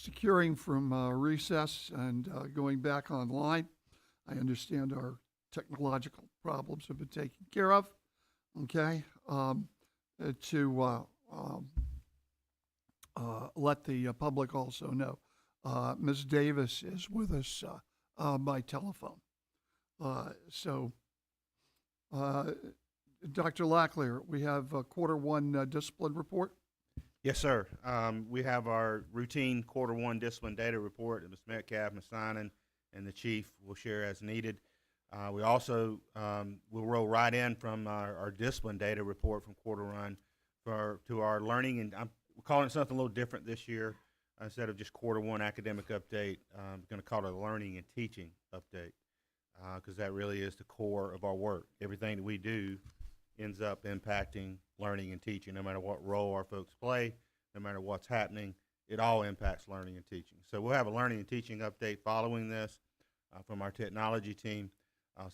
securing from recess and going back online. I understand our technological problems have been taken care of. Okay, to let the public also know, Ms. Davis is with us by telephone. So, Dr. Lacklear, we have quarter one discipline report. Yes, sir. We have our routine quarter one discipline data report that Ms. Metcalf, Ms. Sinan, and the chief will share as needed. We also will roll right in from our discipline data report from quarter one to our learning, and we're calling it something a little different this year. Instead of just quarter one academic update, I'm going to call it a learning and teaching update because that really is the core of our work. Everything that we do ends up impacting learning and teaching, no matter what role our folks play, no matter what's happening, it all impacts learning and teaching. So we'll have a learning and teaching update following this from our technology team.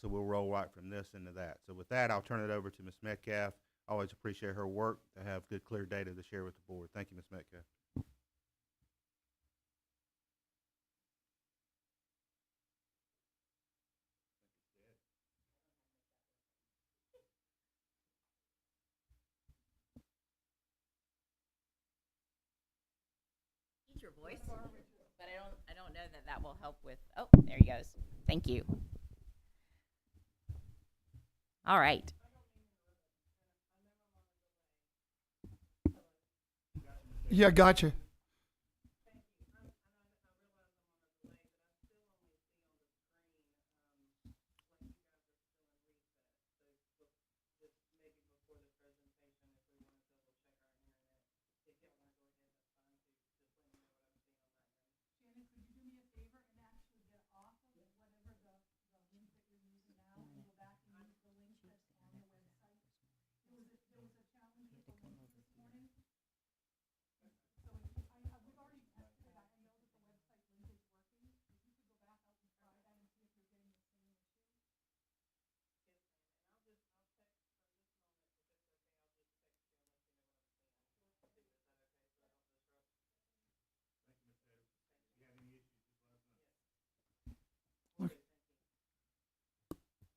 So we'll roll right from this into that. So with that, I'll turn it over to Ms. Metcalf. I always appreciate her work to have good, clear data to share with the board. Thank you, Ms. Metcalf. Your voice, but I don't know that that will help with. Oh, there he goes. Thank you. All right. Yeah, gotcha.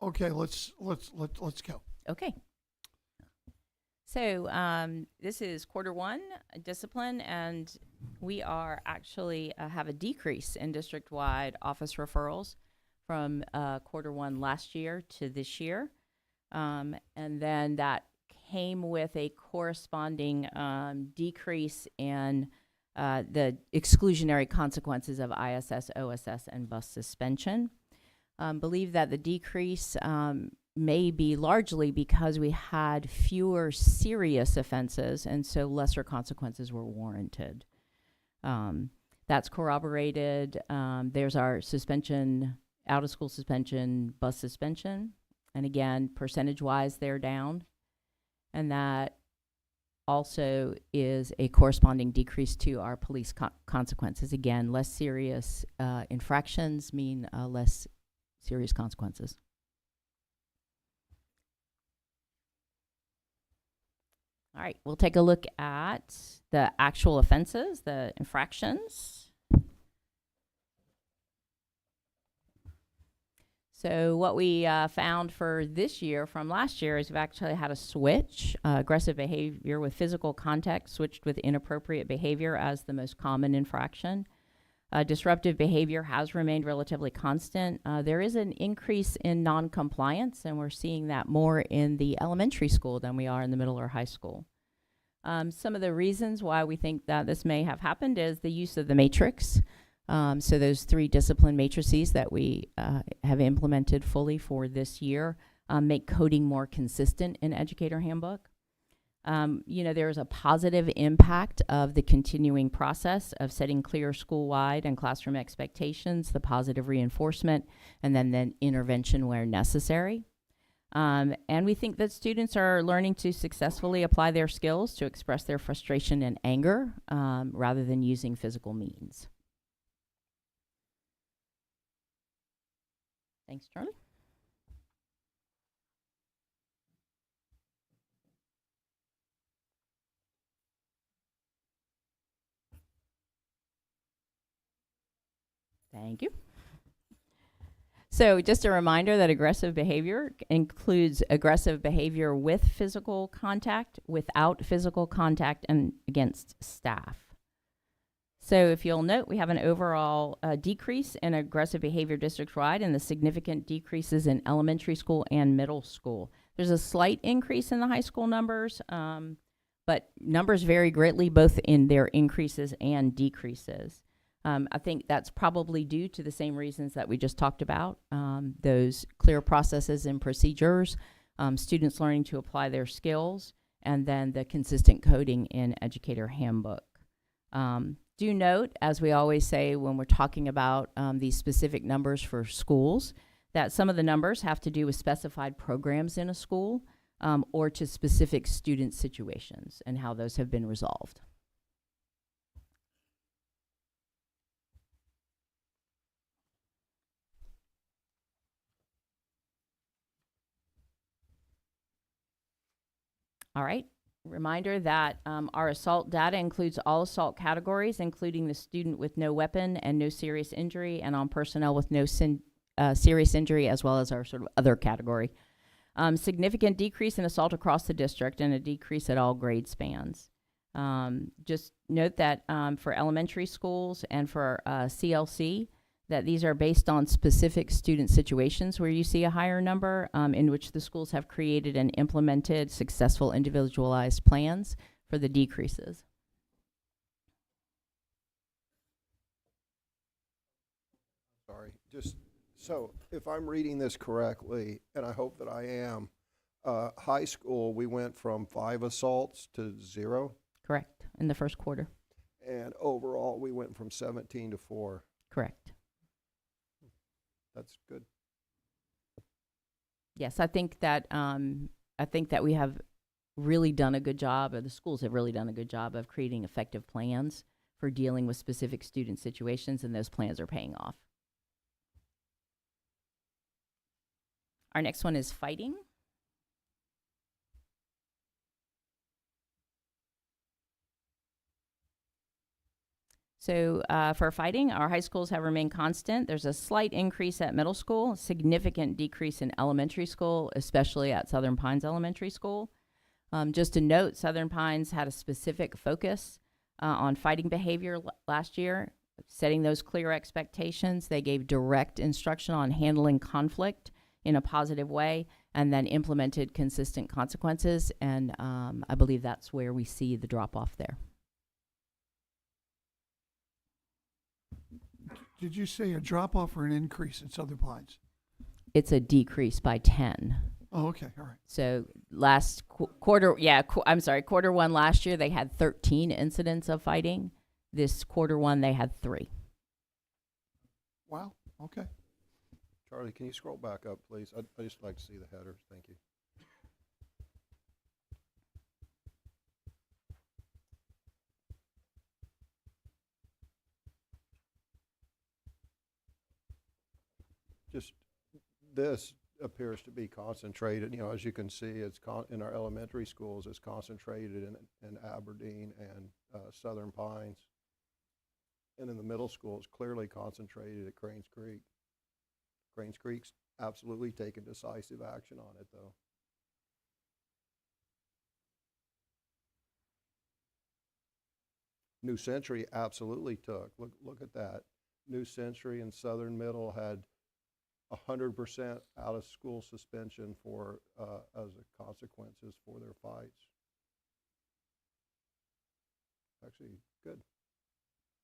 Okay, let's go. Okay. So this is quarter one discipline, and we are actually have a decrease in district-wide office referrals from quarter one last year to this year. And then that came with a corresponding decrease in the exclusionary consequences of ISS, OSS, and bus suspension. Believe that the decrease may be largely because we had fewer serious offenses, and so lesser consequences were warranted. That's corroborated. There's our suspension, out-of-school suspension, bus suspension. And again, percentage-wise, they're down. And that also is a corresponding decrease to our police consequences. Again, less serious infractions mean less serious consequences. All right, we'll take a look at the actual offenses, the infractions. So what we found for this year from last year is we've actually had a switch. Aggressive behavior with physical contact switched with inappropriate behavior as the most common infraction. Disruptive behavior has remained relatively constant. There is an increase in non-compliance, and we're seeing that more in the elementary school than we are in the middle or high school. Some of the reasons why we think that this may have happened is the use of the matrix. So those 3 discipline matrices that we have implemented fully for this year make coding more consistent in Educator Handbook. There's a positive impact of the continuing process of setting clear school-wide and classroom expectations, the positive reinforcement, and then intervention where necessary. And we think that students are learning to successfully apply their skills to express their frustration and anger rather than using physical means. Thanks, Charlie. Thank you. So just a reminder that aggressive behavior includes aggressive behavior with physical contact, without physical contact, and against staff. So if you'll note, we have an overall decrease in aggressive behavior district-wide and the significant decreases in elementary school and middle school. There's a slight increase in the high school numbers, but numbers vary greatly both in their increases and decreases. I think that's probably due to the same reasons that we just talked about, those clear processes and procedures, students learning to apply their skills, and then the consistent coding in educator handbook. Do note, as we always say when we're talking about these specific numbers for schools, that some of the numbers have to do with specified programs in a school or to specific student situations and how those have been resolved. All right. Reminder that our assault data includes all assault categories, including the student with no weapon and no serious injury, and on personnel with no serious injury, as well as our sort of other category. Significant decrease in assault across the district and a decrease at all grade spans. Just note that for elementary schools and for CLC, that these are based on specific student situations where you see a higher number, in which the schools have created and implemented successful individualized plans for the decreases. Sorry, just so if I'm reading this correctly, and I hope that I am, high school, we went from 5 assaults to 0. Correct, in the first quarter. And overall, we went from 17 to 4. Correct. That's good. Yes, I think that we have really done a good job, or the schools have really done a good job of creating effective plans for dealing with specific student situations, and those plans are paying off. Our next one is fighting. So for fighting, our high schools have remained constant. There's a slight increase at middle school, a significant decrease in elementary school, especially at Southern Pines Elementary School. Just to note, Southern Pines had a specific focus on fighting behavior last year, setting those clear expectations. They gave direct instruction on handling conflict in a positive way, and then implemented consistent consequences. And I believe that's where we see the drop off there. Did you say a drop-off or an increase in Southern Pines? It's a decrease by 10. Oh, okay, all right. So last quarter, quarter one last year, they had 13 incidents of fighting. This quarter one, they had 3. Wow, okay. Charlie, can you scroll back up, please? I'd just like to see the headers. Thank you. Just this appears to be concentrated. You know, as you can see, it's in our elementary schools. It's concentrated in Aberdeen and Southern Pines, and in the middle school, it's clearly concentrated at Cranes Creek. Cranes Creek's absolutely taken decisive action on it, though. New Century absolutely took. Look at that. New Century and Southern Middle had 100% out of school suspension for as a consequences for their fights. Actually, good.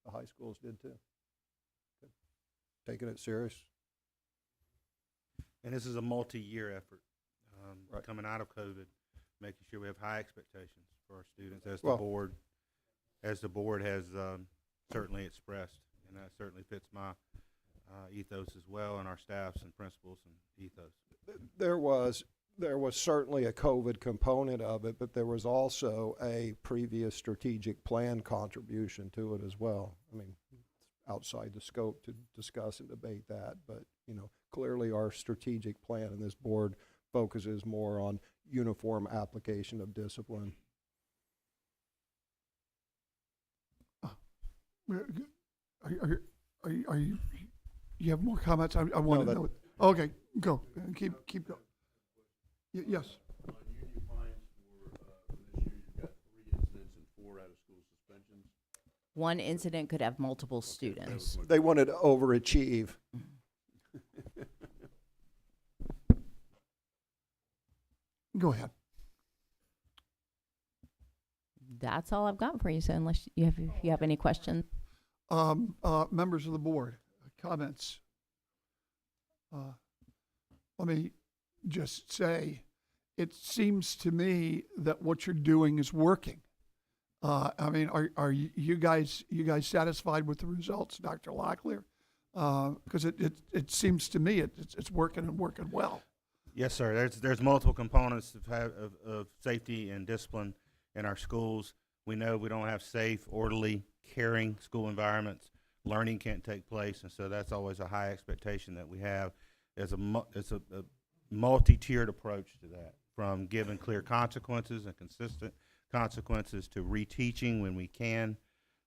The high schools did too. Good. Taking it serious. And this is a multi-year effort, Right. coming out of COVID, making sure we have high expectations for our students as Well, the board has certainly expressed, and that certainly fits my ethos as well, and our staffs and principals and ethos. There was certainly a COVID component of it, but there was also a previous strategic plan contribution to it as well. I mean, outside the scope to discuss and debate that, but you know, clearly our strategic plan in this board focuses more on uniform application of discipline. Are you You have more comments? I want to that- know. Okay, go. Keep going. Yes. On union fines for this year, you've got 3 incidents and 4 out-of-school suspensions. One incident could have multiple students. They wanted to overachieve. Go ahead. That's all I've got for you, so unless you have any questions. Members of the board, comments? Let me just say, it seems to me that what you're doing is working. I mean, are you guys satisfied with the results, Dr. Locklear? Because it seems to me it's working and working well. Yes, sir. There's multiple components of safety and discipline in our schools. We know we don't have safe, orderly, caring school environments. Learning can't take place, and so that's always a high expectation that we have. It's a multi-tiered approach to that, from giving clear consequences and consistent consequences to reteaching when we can.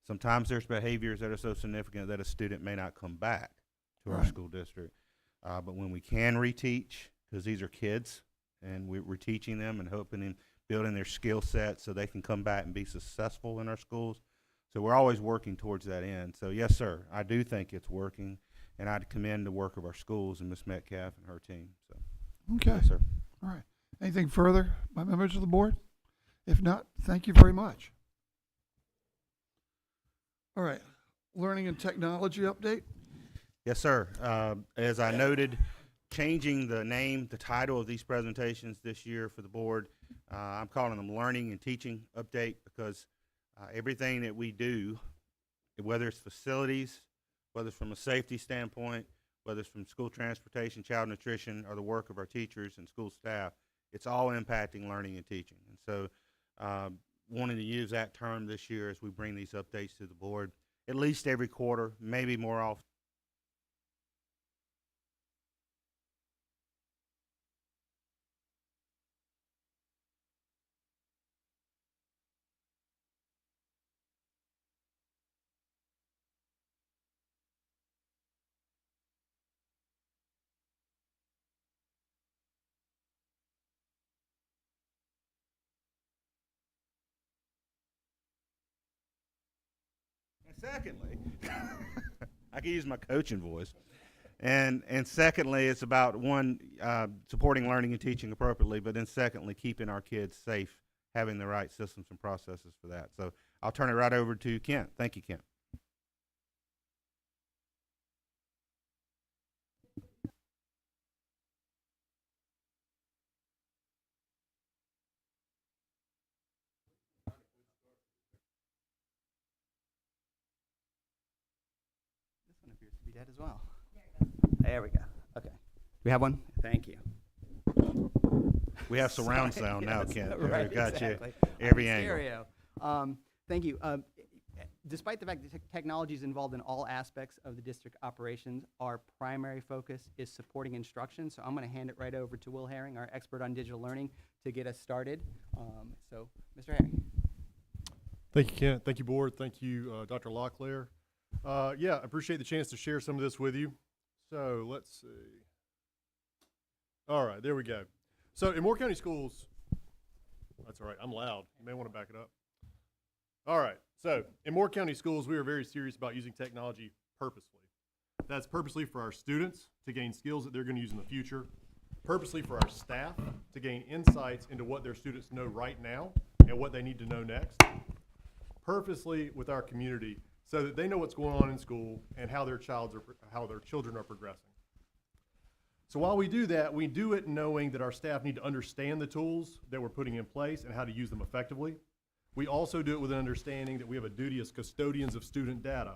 Sometimes there's behaviors that are so significant that a student may not come back to our Right. school district. But when we can reteach, because these are kids, and we're teaching them and hoping and building their skill sets so they can come back and be successful in our schools. So we're always working towards that end. So yes, sir, I do think it's working, and I'd commend the work of our schools and Ms. Metcalf and her team. So Okay. yes, sir. All right. Anything further by members of the board? If not, thank you very much. All right. Learning and technology update. Yes, sir. As I noted, changing the title of these presentations this year for the board, I'm calling them Learning and Teaching Update, because everything that we do, whether it's facilities, whether it's from a safety standpoint, whether it's from school transportation, child nutrition, or the work of our teachers and school staff, it's all impacting learning and teaching. And so wanting to use that term this year as we bring these updates to the board, at least every quarter, maybe more often. And secondly, I can use my coaching voice. And secondly, it's about supporting learning and teaching appropriately, but then secondly, keeping our kids safe, having the right systems and processes for that. So I'll turn it right over to Kent. Thank you, Kent. This one appears to be dead as well. There we go. Okay. We have one? Thank you. We have surround Sorry. sound now, Yes, Kent. right, We've got exactly. you every On angle. stereo. Thank you. Despite the fact that technology is involved in all aspects of the district operations, our primary focus is supporting instruction. So I'm going to hand it right over to Will Herring, our expert on digital learning, to get us started. So, Mr. Herring. Thank you, Kent. Thank you, board. Thank you, Dr. Locklear. Yeah, I appreciate the chance to share some of this with you. So let's see. All right, there we go. So in Moore County Schools, that's all right, I'm loud. You may want to back it up. All right, so in Moore County Schools, we are very serious about using technology purposely. That's purposely for our students to gain skills that they're going to use in the future, purposely for our staff to gain insights into what their students know right now and what they need to know next, purposely with our community so that they know what's going on in school and how their children are progressing. So while we do that, we do it knowing that our staff need to understand the tools that we're putting in place and how to use them effectively. We also do it with an understanding that we have a duty as custodians of student data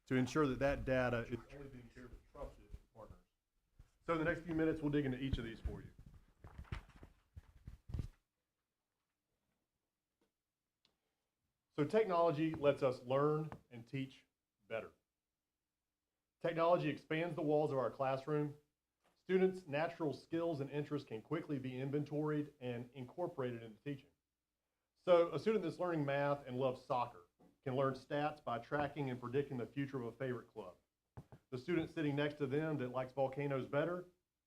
to ensure that that data is only being shared with trusted partners. So in the next few minutes, we'll dig into each of these for you. So technology lets us learn and teach better. Technology expands the walls of our classroom. Students' natural skills and interests can quickly be inventoried and incorporated into teaching. So a student that's learning math and loves soccer can learn stats by tracking and predicting the future of a favorite club. The student sitting next to them that likes volcanoes better,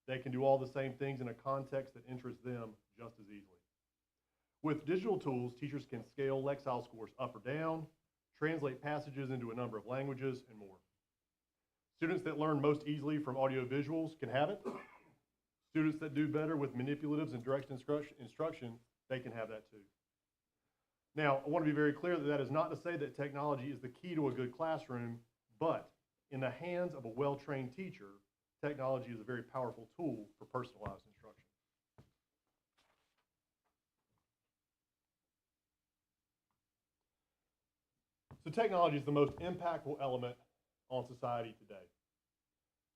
they can do all the same things in a context that interests them just as easily. With digital tools, teachers can scale Lexile scores up or down, translate passages into a number of languages, and more. Students that learn most easily from audio visuals can have it. Students that do better with manipulatives and direct instruction, they can have that too. Now, I want to be very clear that that is not to say that technology is the key to a good classroom, but in the hands of a well-trained teacher, technology is a very powerful tool for personalized instruction. So technology is the most impactful element on society today.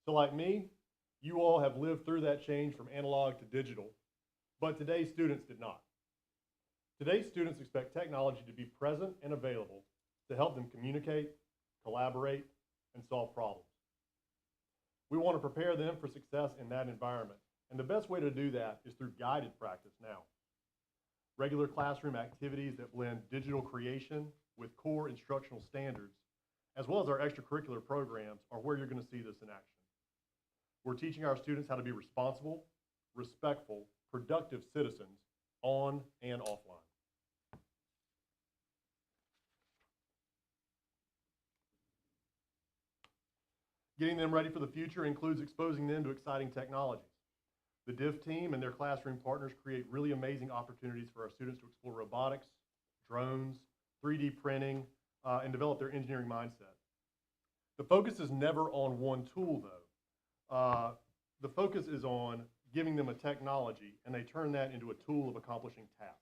So like me, you all have lived through that change from analog to digital, but today's students did not. Today's students expect technology to be present and available to help them communicate, collaborate, and solve problems. We want to prepare them for success in that environment, and the best way to do that is through guided practice now. Regular classroom activities that blend digital creation with core instructional standards, as well as our extracurricular programs, are where you're going to see this in action. We're teaching our students how to be responsible, respectful, productive citizens on and offline. Getting them ready for the future includes exposing them to exciting technologies. The DIV team and their classroom partners create really amazing opportunities for our students to explore robotics, drones, 3D printing, and develop their engineering mindset. The focus is never on one tool, though. The focus is on giving them a technology, and they turn that into a tool of accomplishing tasks.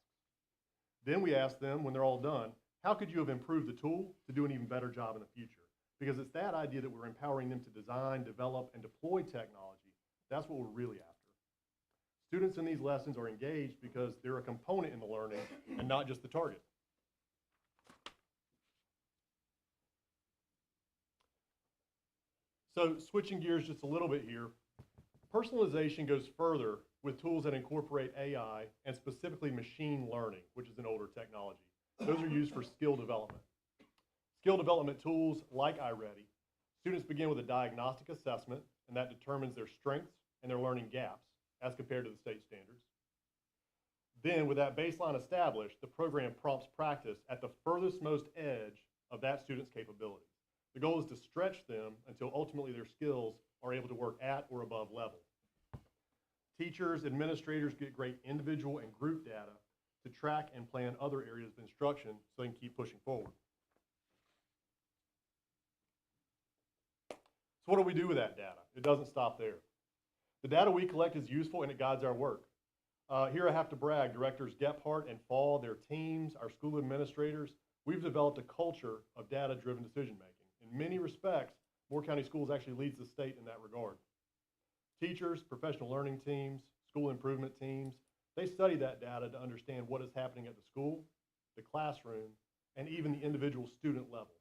Then we ask them, when they're all done, how could you have improved the tool to do an even better job in the future? Because it's that idea that we're empowering them to design, develop, and deploy technology. That's what we're really after. Students in these lessons are engaged because they're a component in the learning and not just the target. So switching gears just a little bit here, personalization goes further with tools that incorporate AI and specifically machine learning, which is an older technology. Those are used for skill development. Skill development tools like iReady, students begin with a diagnostic assessment, and that determines their strengths and their learning gaps as compared to the state standards. Then, with that baseline established, the program prompts practice at the furthest most edge of that student's capability. The goal is to stretch them until ultimately their skills are able to work at or above level. Teachers, administrators get great individual and group data to track and plan other areas of instruction so they can keep pushing forward. So what do we do with that data? It doesn't stop there. The data we collect is useful and it guides our work. Here I have to brag, Directors Gephardt and Fall, their teams, our school administrators, we've developed a culture of data-driven decision-making. In many respects, Moore County Schools actually leads the state in that regard. Teachers, professional learning teams, school improvement teams, they study that data to understand what is happening at the school, the classroom, and even the individual student level.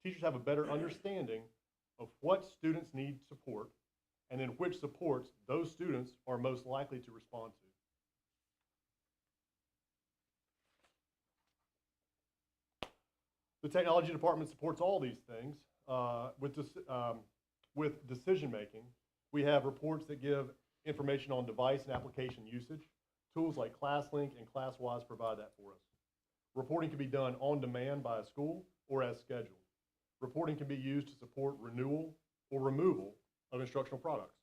Teachers have a better understanding of what students need support and then which supports those students are most likely to respond to. The technology department supports all these things. With decision making, we have reports that give information on device and application usage. Tools like ClassLink and ClassWise provide that for us. Reporting can be done on demand by a school or as scheduled. Reporting can be used to support renewal or removal of instructional products.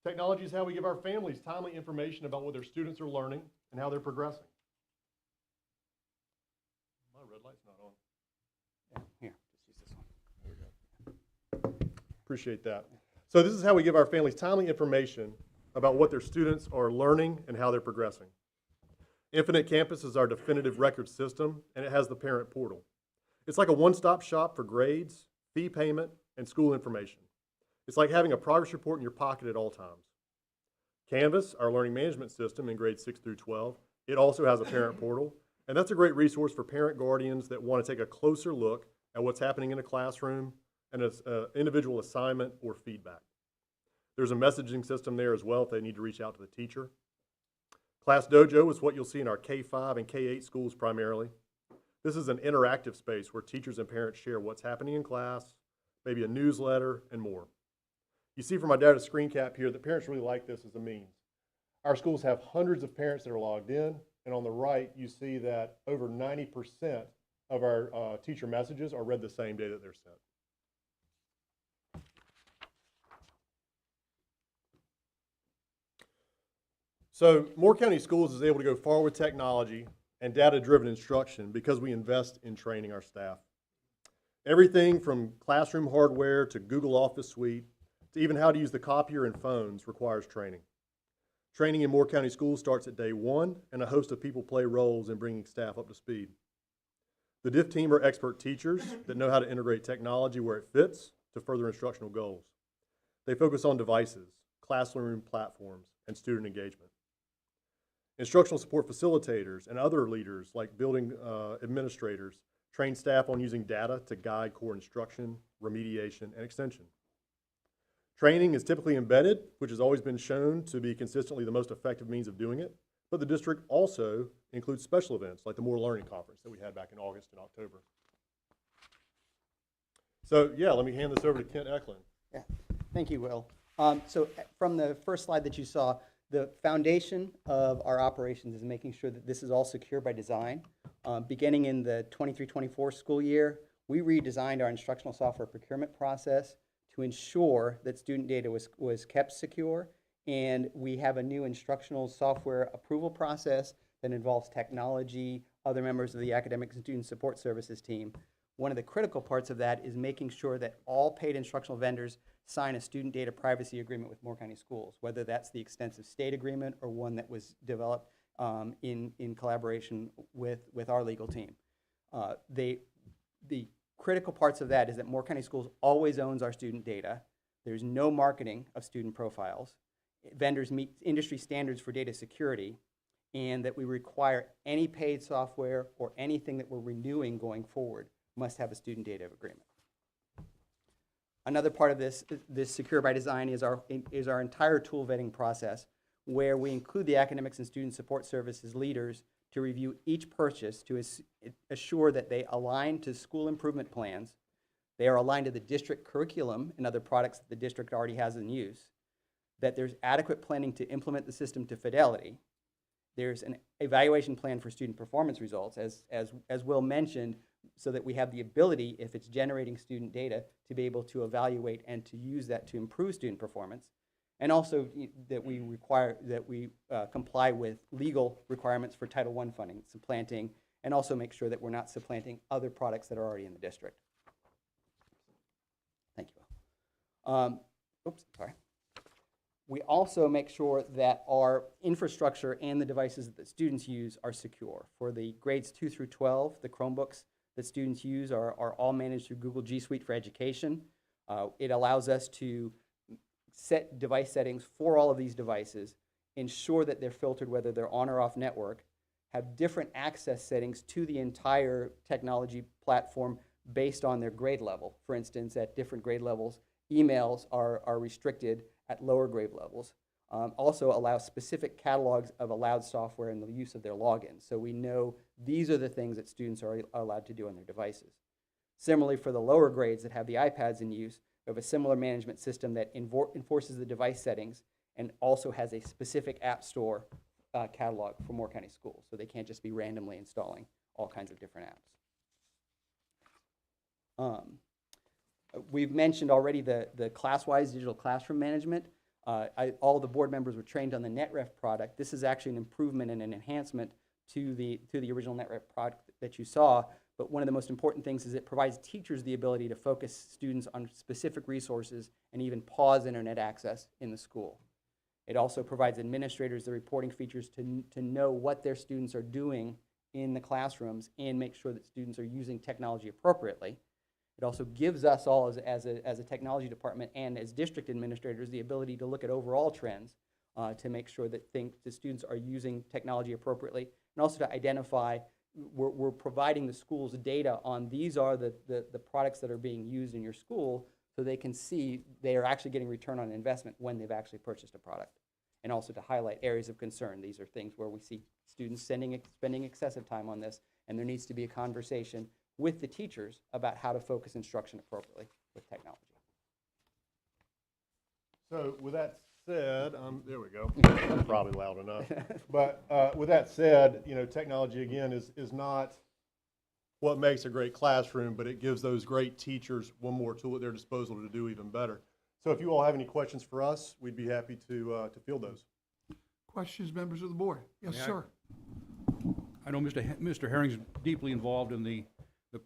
Technology is how we give our families timely information about what their students are learning and how they're progressing. My red light's not on. Yeah, here, just use this one. Appreciate that. So this is how we give our families timely information about what their students are learning and how they're progressing. Infinite Campus is our definitive record system, and it has the parent portal. It's like a one-stop shop for grades, fee payment, and school information. It's like having a progress report in your pocket at all times. Canvas, our learning management system in grades 6 through 12, it also has a parent portal, and that's a great resource for parent guardians that want to take a closer look at what's happening in a classroom and an individual assignment or feedback. There's a messaging system there as well if they need to reach out to the teacher. Class Dojo is what you'll see in our K-5 and K-8 schools primarily. This is an interactive space where teachers and parents share what's happening in class, maybe a newsletter, and more. You see from my data screen cap here that parents really like this as a means. Our schools have hundreds of parents that are logged in, and on the right you see that over 90% of our teacher messages are read the same day that they're sent. So Moore County Schools is able to go far with technology and data-driven instruction because we invest in training our staff. Everything from classroom hardware to Google Office Suite to even how to use the copier and phones requires training. Training in Moore County Schools starts at day one, and a host of people play roles in bringing staff up to speed. The DIF team are expert teachers that know how to integrate technology where it fits to further instructional goals. They focus on devices, classroom platforms, and student engagement. Instructional support facilitators and other leaders like building administrators train staff on using data to guide core instruction, remediation, and extension. Training is typically embedded, which has always been shown to be consistently the most effective means of doing it, but the district also includes special events like the More Learning Conference that we had back in August and October. So yeah, let me hand this over to Kent Eklund. Yeah, thank you, Will. So from the first slide that you saw, the foundation of our operations is making sure that this is all secure by design. Beginning in the 23-24 school year, we redesigned our instructional software procurement process to ensure that student data was kept secure, and we have a new instructional software approval process that involves technology, other members of the academic and student support services team. One of the critical parts of that is making sure that all paid instructional vendors sign a student data privacy agreement with Moore County Schools, whether that's the extensive state agreement or one that was developed in collaboration with our legal team. The critical parts of that is that Moore County Schools always owns our student data. There's no marketing of student profiles. Vendors meet industry standards for data security, and that we require any paid software or anything that we're renewing going forward must have a student data agreement. Another part of this secure by design is our entire tool vetting process, where we include the academics and student support services leaders to review each purchase to assure that they align to school improvement plans, they are aligned to the district curriculum and other products that the district already has in use, that there's adequate planning to implement the system to fidelity, there's an evaluation plan for student performance results, as Will mentioned, so that we have the ability, if it's generating student data, to be able to evaluate and to use that to improve student performance, and also that we comply with legal requirements for Title I funding, supplanting, and also make sure that we're not supplanting other products that are already in the district. Thank you. Oops, sorry. We also make sure that our infrastructure and the devices that the students use are secure. For the grades 2 through 12, the Chromebooks that students use are all managed through Google G Suite for Education. It allows us to set device settings for all of these devices, ensure that they're filtered whether they're on or off network, have different access settings to the entire technology platform based on their grade level. For instance, at different grade levels, emails are restricted at lower grade levels. Also allow specific catalogs of allowed software and the use of their logins. So we know these are the things that students are allowed to do on their devices. Similarly, for the lower grades that have the iPads in use, we have a similar management system that enforces the device settings and also has a specific app store catalog for Moore County Schools. So they can't just be randomly installing all kinds of different apps. We've mentioned already the class-wise digital classroom management. All the board members were trained on the NetRef product. This is actually an improvement and an enhancement to the original NetRef product that you saw. But one of the most important things is it provides teachers the ability to focus students on specific resources and even pause internet access in the school. It also provides administrators the reporting features to know what their students are doing in the classrooms and make sure that students are using technology appropriately. It also gives us all as a technology department and as district administrators the ability to look at overall trends to make sure that the students are using technology appropriately, and also to identify, we're providing the schools data on these are the products that are being used in your school, so they can see they are actually getting return on investment when they've actually purchased a product. and also to highlight areas of concern. These are things where we see students spending excessive time on this, and there needs to be a conversation with the teachers about how to focus instruction appropriately with technology. So with that said, there we go. I'm probably loud enough. But with that said, you know, technology again is not what makes a great classroom, but it gives those great teachers one more tool at their disposal to do even better. So if you all have any questions for us, we'd be happy to field those. Questions, members of the board? Yes, May I- sir. I know Mr. Herring's deeply involved in the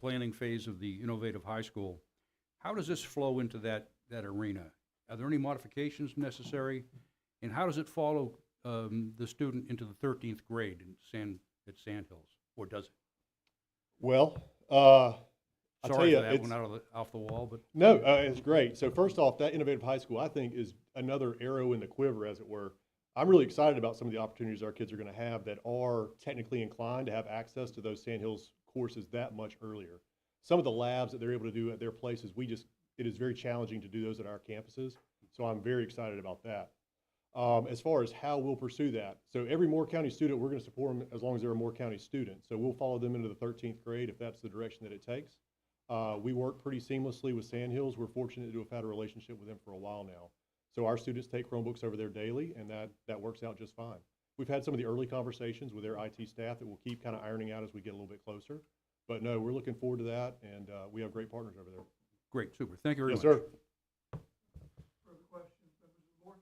planning phase of the innovative high school. How does this flow into that arena? Are there any modifications necessary? And how does it follow the student into the 13th grade at Sandhills, or does it? Well, I'll tell Sorry you, for that it's, one off the wall, but no, it's great. So first off, that innovative high school, I think, is another arrow in the quiver, as it were. I'm really excited about some of the opportunities our kids are going to have that are technically inclined to have access to those Sandhills courses that much earlier. Some of the labs that they're able to do at their places, it is very challenging to do those at our campuses. So I'm very excited about that. As far as how we'll pursue that, so every Moore County student, we're going to support them as long as they're a Moore County student. So we'll follow them into the 13th grade if that's the direction that it takes. We work pretty seamlessly with Sandhills. We're fortunate to have had a relationship with them for a while now. So our students take Chromebooks over there daily, and that works out just fine. We've had some of the early conversations with their IT staff that we'll keep kind of ironing out as we get a little bit closer. But no, we're looking forward to that, and we have great partners over there. great, super. Thank you very Yes, much. sir. Further questions, members of the board?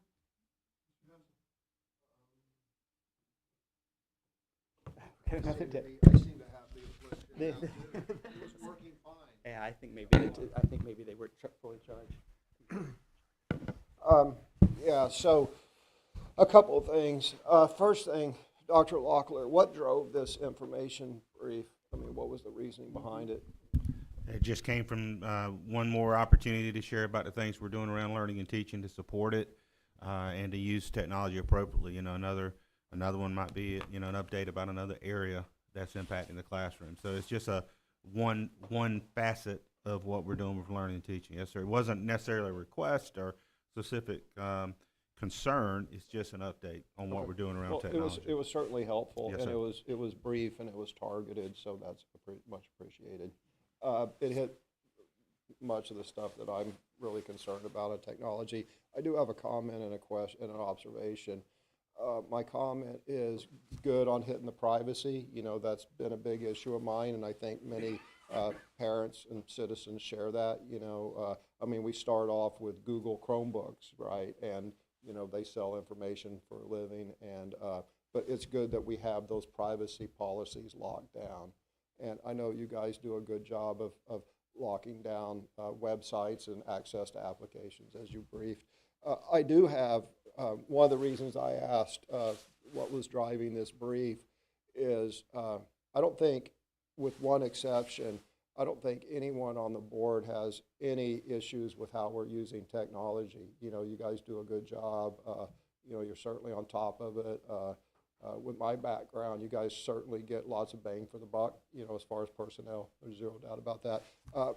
Nothing to- I seem to have the affliction They- now, too. It was working fine. Yeah, I think maybe they were fully charged. Yeah, so a couple of things. First thing, Dr. Locklear, what drove this information brief? I mean, what was the reasoning behind it? It just came from one more opportunity to share about the things we're doing around learning and teaching to support it and to use technology appropriately. You know, another one might be, you know, an update about another area that's impacting the classroom. So it's just one facet of what we're doing with learning and teaching. Yes, sir. It wasn't necessarily a request or specific concern. It's just an update on what we're doing around Well, technology. it was certainly helpful, Yes, and sir. it was brief and it was targeted, so that's much appreciated. It hit much of the stuff that I'm really concerned about in technology. I do have a comment and a question and an observation. My comment is good on hitting the privacy. You know, that's been a big issue of mine, and I think many parents and citizens share that. You know, I mean, we start off with Google Chromebooks, right? And, you know, they sell information for a living, and but it's good that we have those privacy policies locked down. And I know you guys do a good job of locking down websites and access to applications, as you briefed. I do have, one of the reasons I asked what was driving this brief is I don't think, with one exception, I don't think anyone on the board has any issues with how we're using technology. You know, you guys do a good job. You know, you're certainly on top of it. With my background, you guys certainly get lots of bang for the buck, you know, as far as personnel. There's zero doubt about that.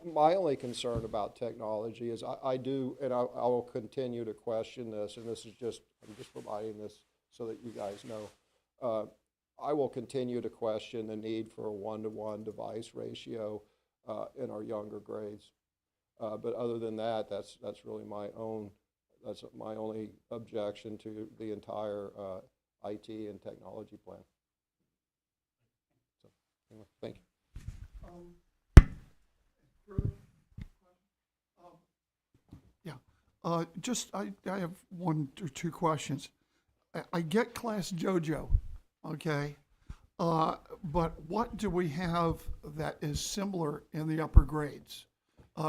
My only concern about technology is I do, and I will continue to question this, and this is just, I'm just providing this so that you guys know. I will continue to question the need for a 1-to-1 device ratio in our younger grades. But other than that, that's really that's my only objection to the entire IT and technology plan. So, anyway, thank you. Further? Yeah, just, I have one or two questions. I get Class JoJo, okay? But what do we have that is similar in the upper grades?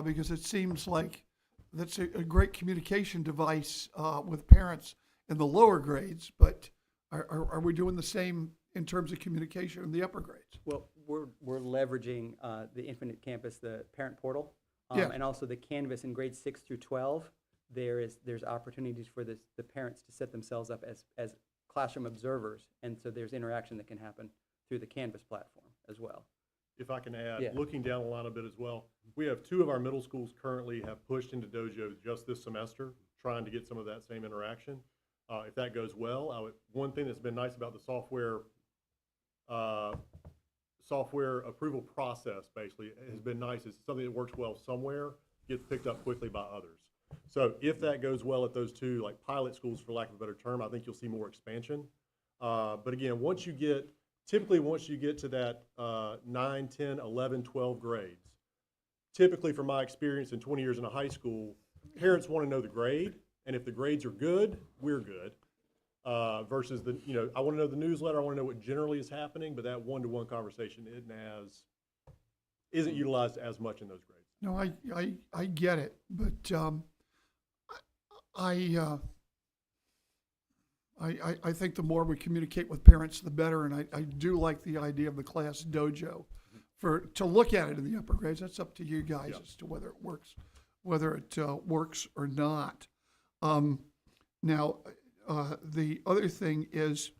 Because it seems like that's a great communication device with parents in the lower grades, but are we doing the same in terms of communication in the upper grades? Well, we're leveraging the Infinite Campus, the parent portal, Yeah. and also the Canvas in grades 6 through 12. There's opportunities for the parents to set themselves up as classroom observers, and so there's interaction that can happen through the Canvas platform as well. If I can add, Yeah. looking down the line a bit as well, we have 2 of our middle schools currently have pushed into Dojo just this semester, trying to get some of that same interaction. If that goes well, one thing that's been nice about the software approval process basically has been nice is something that works well somewhere gets picked up quickly by others. So if that goes well at those two, like pilot schools, for lack of a better term, I think you'll see more expansion. But again, typically once you get to that 9, 10, 11, 12 grades, typically from my experience in 20 years in a high school, parents want to know the grade, and if the grades are good, we're good. Versus I want to know the newsletter, I want to know what generally is happening, but that one-to-one conversation isn't utilized as much in those grades. No, I get it, but I think the more we communicate with parents, the better, and I do like the idea of the class dojo to look at it in the upper grades. That's up to you guys as to whether it works or not. Now, the other thing is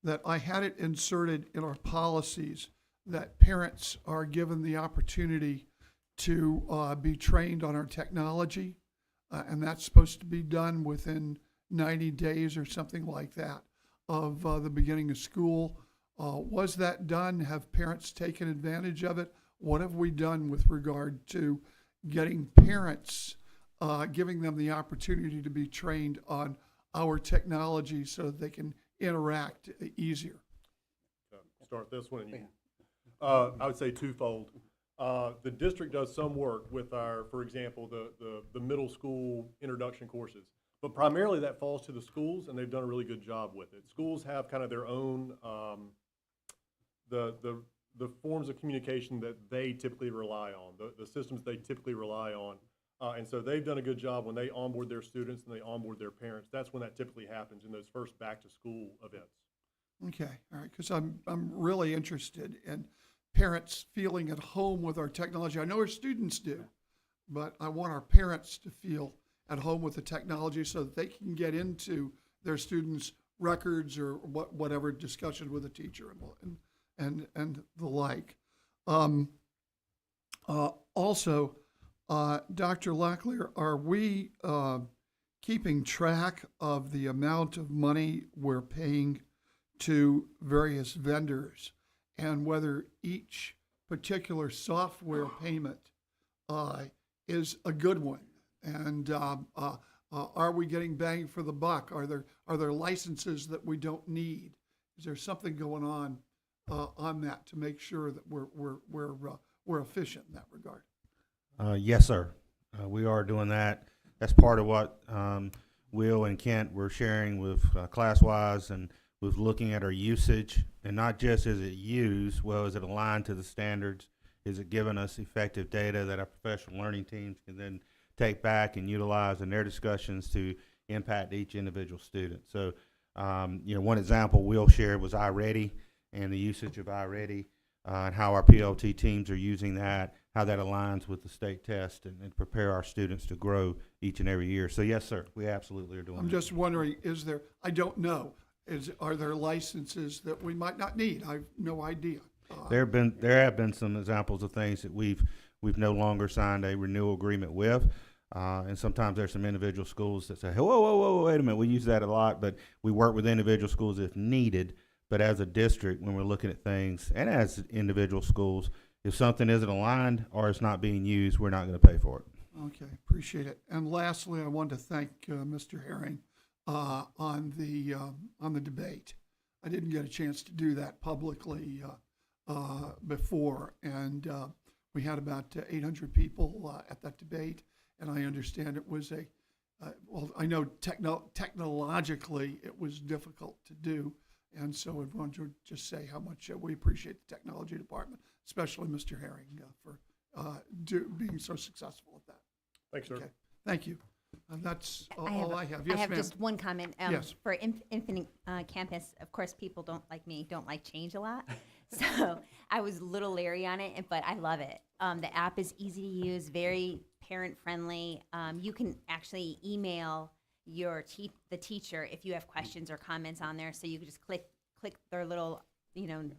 that I had it inserted in our policies that parents are given the opportunity to be trained on our technology, and that's supposed to be done within 90 days or something like that of the beginning of school. Was that done? Have parents taken advantage of it? What have we done with regard to getting parents, giving them the opportunity to be trained on our technology so that they can interact easier? Start this one. I would say twofold. The district does some work with for example, the middle school introduction courses, but primarily that falls to the schools, and they've done a really good job with it. Schools have kind of their own, the forms of communication that they typically rely on, the systems they typically rely on. And so they've done a good job when they onboard their students and they onboard their parents. That's when that typically happens, in those first back-to-school events. Okay, all right, because I'm really interested in parents feeling at home with our technology. I know our students do, but I want our parents to feel at home with the technology so that they can get into their students' records or whatever discussion with a teacher and the like. Also, Dr. Locklear, are we keeping track of the amount of money we're paying to various vendors and whether each particular software payment is a good one? And are we getting bang for the buck? Are there licenses that we don't need? Is there something going on that to make sure that we're efficient in that regard? Yes, sir. We are doing that. That's part of what Will and Kent were sharing with ClassWise, and with looking at our usage, and not just is it used, well, is it aligned to the standards? Is it giving us effective data that our professional learning teams can then take back and utilize in their discussions to impact each individual student? So, one example Will shared was iReady and the usage of iReady, and how our PLT teams are using that, how that aligns with the state test, and prepare our students to grow each and every year. So yes, sir, we absolutely are doing that. I'm just wondering, I don't know, are there licenses that we might not need? I have no idea. There have been some examples of things that we've no longer signed a renewal agreement with. And sometimes there's some individual schools that say, whoa, wait a minute, we use that a lot, but we work with individual schools if needed. But as a district, when we're looking at things, and as individual schools, if something isn't aligned or it's not being used, we're not going to pay for it. Okay, appreciate it. And lastly, I wanted to thank Mr. Herring on the debate. I didn't get a chance to do that publicly before, and we had about 800 people at that debate, and I understand it was I know technologically it was difficult to do. And so I want to just say how much we appreciate the technology department, especially Mr. Herring, for being so successful at that. Thanks, sir. Okay, thank you. That's all I have. Yes, I have ma'am. just one comment. Yes. For Infinite Campus, of course, people don't like change a lot. So I was a little leery on it, but I love it. The app is easy to use, very parent-friendly. You can actually email the teacher if you have questions or comments on there, so you can just click their little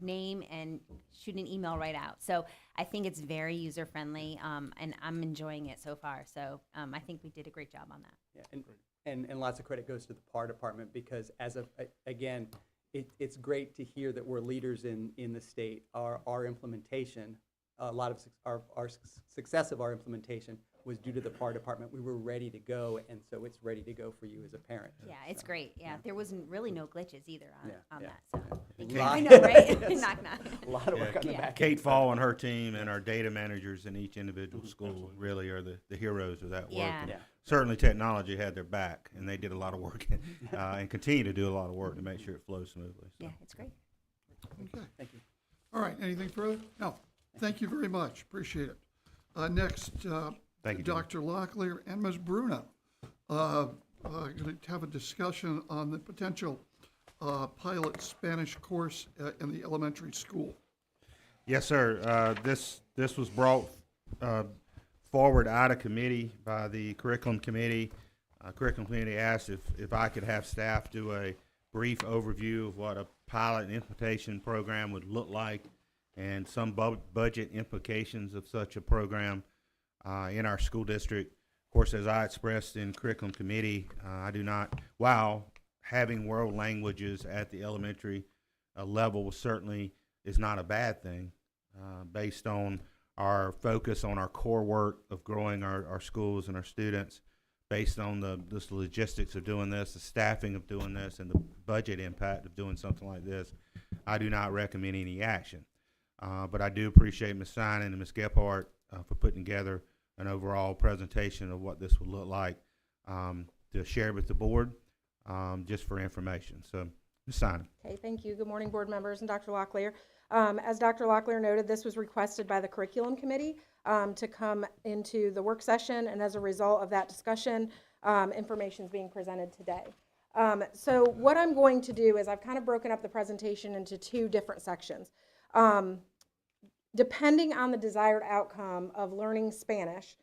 name and shoot an email right out. So I think it's very user friendly, and I'm enjoying it so far. So I think we did a great job on that. Yeah, And lots of credit goes to the PAR department, because again, it's great to hear that we're leaders in the state. Our implementation, a lot of our success of our implementation was due to the PAR department. We were ready to go, and so it's ready to go for you as a parent. Yeah, it's great. Yeah, there wasn't really no glitches either on Yeah. that. So thank you. Lot- I know, right? Yes. Knock knock. A lot of work on the Yeah. back. Kate Fall and her team and our data managers in each individual school really are the heroes of that work. Yeah. And Yeah. certainly technology had their back, and they did a lot of work and continue to do a lot of work to make sure it flows smoothly. So. Yeah, it's great. Okay. Thank you. All right, anything further? No. Thank you very much. Appreciate it. Next, Thank you, Jimmy. Dr. Locklear and Ms. Bruno going to have a discussion on the potential pilot Spanish course in the elementary school. Yes, sir. This was brought forward out of committee by the curriculum committee. Curriculum committee asked if I could have staff do a brief overview of what a pilot and implementation program would look like and some budget implications of such a program in our school district. Of course, as I expressed in curriculum committee, I do not, while having world languages at the elementary level certainly is not a bad thing, based on our focus on our core work of growing our schools and our students, based on the logistics of doing this, the staffing of doing this, and the budget impact of doing something like this. I do not recommend any action. But I do appreciate Ms. Simon and Ms. Gephardt for putting together an overall presentation of what this would look like to share with the board just for information. So, Ms. Simon. Okay, thank you. Good morning, board members and Dr. Locklear. As Dr. Locklear noted, this was requested by the curriculum committee to come into the work session, and as a result of that discussion, information is being presented today. So what I'm going to do is I've kind of broken up the presentation into two different sections. Depending on the desired outcome of learning Spanish,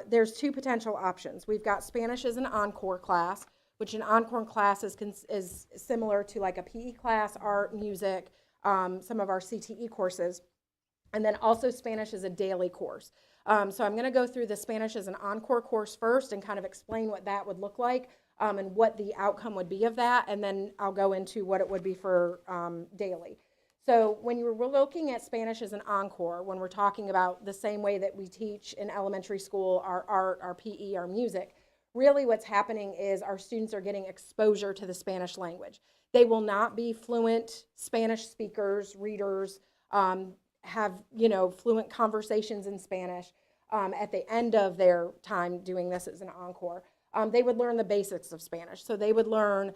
there's two potential options. We've got Spanish as an encore class, which an encore class is similar to like a PE class, art, music, some of our CTE courses, and then also Spanish as a daily course. So I'm going to go through the Spanish as an encore course first and kind of explain what that would look like and what the outcome would be of that, and then I'll go into what it would be for daily. So when you're looking at Spanish as an encore, when we're talking about the same way that we teach in elementary school, our art, our PE, our music, really what's happening is our students are getting exposure to the Spanish language. They will not be fluent Spanish speakers, readers, have, fluent conversations in Spanish at the end of their time doing this as an encore. They would learn the basics of Spanish. So they would learn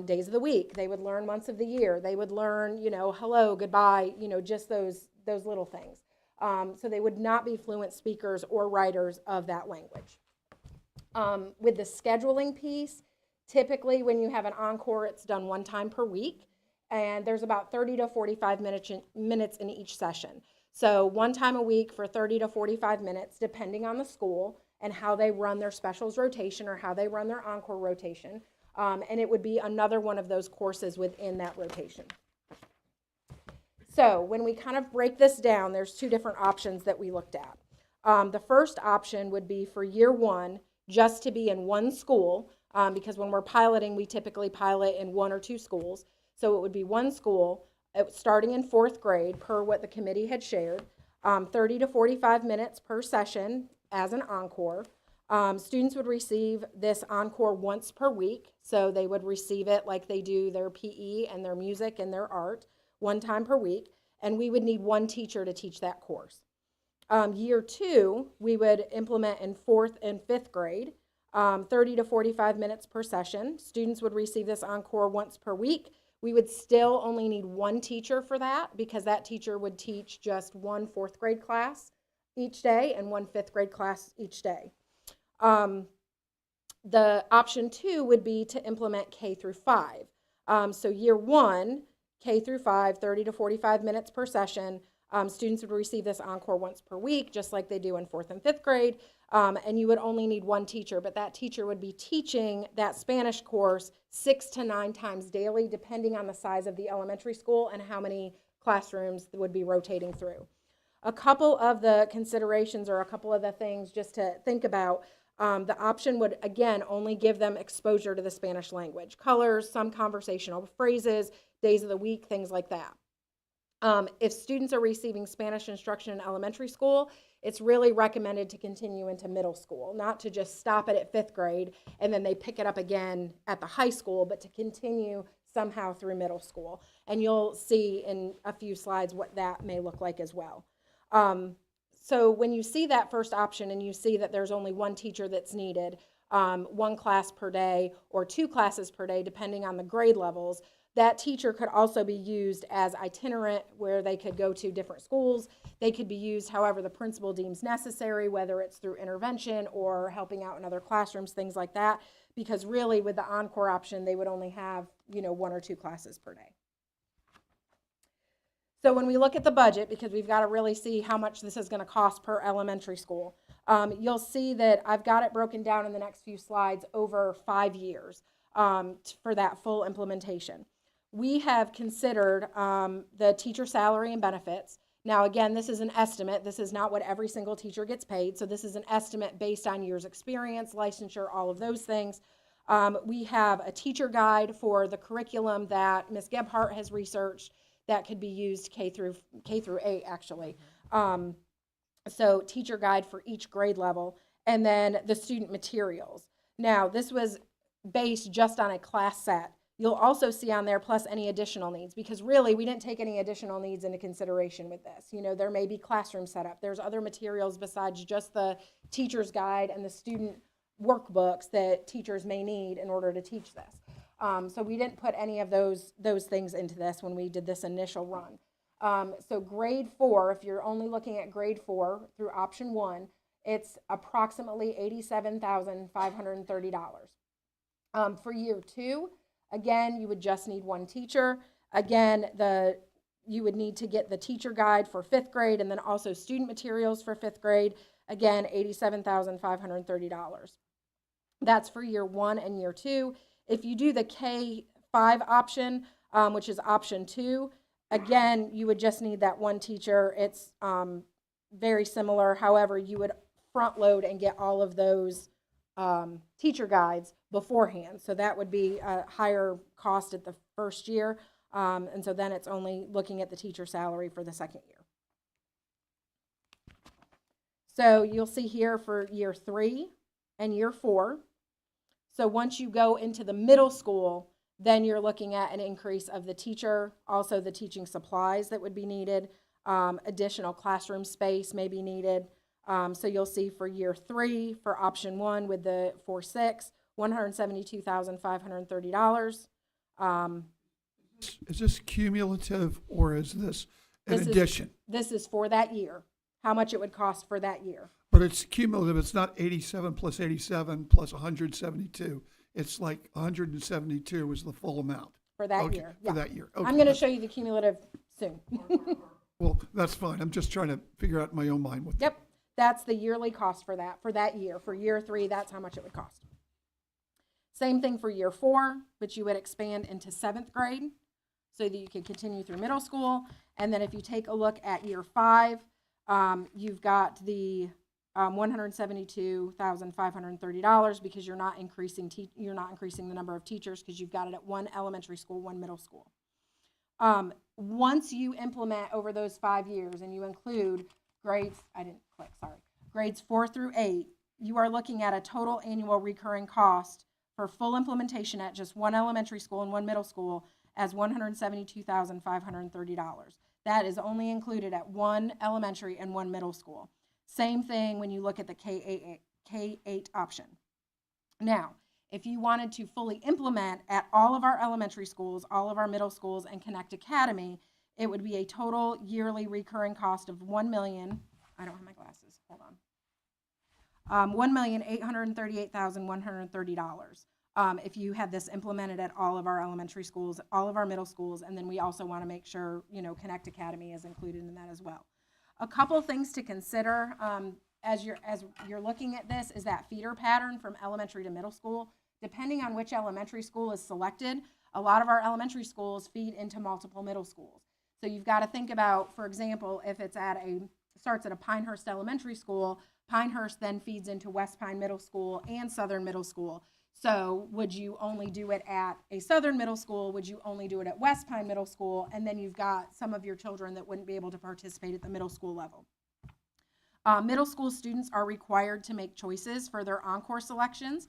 days of the week. They would learn months of the year. They would learn, hello, goodbye, just those little things. So they would not be fluent speakers or writers of that language. With the scheduling piece, typically when you have an encore, it's done one time per week, and there's about 30 to 45 minutes in each session. So one time a week for 30 to 45 minutes, depending on the school and how they run their specials rotation or how they run their encore rotation. And it would be another one of those courses within that rotation. So when we kind of break this down, there's two different options that we looked at. The first option would be for year one, just to be in one school, because when we're piloting, we typically pilot in one or two schools. So it would be one school, starting in 4th grade, per what the committee had shared, 30 to 45 minutes per session as an encore. Students would receive this encore once per week, so they would receive it like they do their PE and their music and their art, one time per week, and we would need one teacher to teach that course. Year two, we would implement in 4th and 5th grade, 30 to 45 minutes per session. Students would receive this encore once per week. We would still only need one teacher for that because that teacher would teach just one 4th grade class each day and one 5th grade class each day. The option two would be to implement K through 5. So year one, K through 5, 30 to 45 minutes per session. Students would receive this encore once per week, just like they do in 4th and 5th grade. And you would only need one teacher, but that teacher would be teaching that Spanish course 6 to 9 times daily, depending on the size of the elementary school and how many classrooms would be rotating through. A couple of the considerations or a couple of the things just to think about. The option would, again, only give them exposure to the Spanish language, colors, some conversational phrases, days of the week, things like that. If students are receiving Spanish instruction in elementary school, it's really recommended to continue into middle school, not to just stop it at 5th grade and then they pick it up again at the high school, but to continue somehow through middle school. And you'll see in a few slides what that may look like as well. So when you see that first option and you see that there's only one teacher that's needed, 1 class per day or 2 classes per day, depending on the grade levels, that teacher could also be used as itinerant, where they could go to different schools. They could be used however the principal deems necessary, whether it's through intervention or helping out in other classrooms, things like that. Because really with the Encore option, they would only have, 1 or 2 classes per day. So when we look at the budget, because we've got to really see how much this is going to cost per elementary school, you'll see that I've got it broken down in the next few slides over 5 years for that full implementation. We have considered the teacher salary and benefits. Now, again, this is an estimate. This is not what every single teacher gets paid. So this is an estimate based on years experience, licensure, all of those things. We have a teacher guide for the curriculum that Ms. Gebhardt has researched that could be used K through 8, actually. So teacher guide for each grade level, and then the student materials. Now, this was based just on a class set. You'll also see on there plus any additional needs, because really we didn't take any additional needs into consideration with this. There may be classroom setup. There's other materials besides just the teacher's guide and the student workbooks that teachers may need in order to teach this. So we didn't put any of those things into this when we did this initial run. So grade 4, if you're only looking at grade 4 through option 1, it's approximately $87,530. For year 2, again, you would just need 1 teacher. Again, you would need to get the teacher guide for 5th grade and then also student materials for 5th grade. Again, $87,530. That's for year 1 and year 2. If you do the K5 option, which is option 2, again, you would just need that 1 teacher. It's very similar. However, you would front load and get all of those teacher guides beforehand. So that would be a higher cost at the first year. And so then it's only looking at the teacher salary for the 2nd year. So you'll see here for year 3 and year 4. So once you go into the middle school, then you're looking at an increase of the teacher, also the teaching supplies that would be needed, additional classroom space may be needed. So you'll see for year 3, for option 1 with the 4-6, $172,530. Is this cumulative or is this an addition? This is for that year, how much it would cost for that year. But it's cumulative. It's not 87 plus 87 plus 172. It's like 172 is the full amount. For that Okay, year. for that year. Okay. I'm going to show you the cumulative soon. Well, that's fine. I'm just trying to figure out in my own mind what. Yep, that's the yearly cost for that year. For year 3, that's how much it would cost. Same thing for year 4, but you would expand into 7th grade so that you could continue through middle school. And then if you take a look at year 5, you've got the $172,530 because you're not increasing the number of teachers because you've got it at 1 elementary school, 1 middle school. Once you implement over those 5 years and you include grades 4 through 8, you are looking at a total annual recurring cost for full implementation at just 1 elementary school and 1 middle school as $172,530. That is only included at 1 elementary and 1 middle school. Same thing when you look at the K8 option. Now, if you wanted to fully implement at all of our elementary schools, all of our middle schools, and Connect Academy, it would be a total yearly recurring cost of $1,838,130. If you had this implemented at all of our elementary schools, all of our middle schools, and then we also want to make sure, Connect Academy is included in that as well. A couple things to consider as you're looking at this is that feeder pattern from elementary to middle school. Depending on which elementary school is selected, a lot of our elementary schools feed into multiple middle schools. So you've got to think about, for example, if it's at a starts at a Pinehurst Elementary School, Pinehurst then feeds into West Pine Middle School and Southern Middle School. So would you only do it at a Southern Middle School? Would you only do it at West Pine Middle School? And then you've got some of your children that wouldn't be able to participate at the middle school level. Middle school students are required to make choices for their encore selections.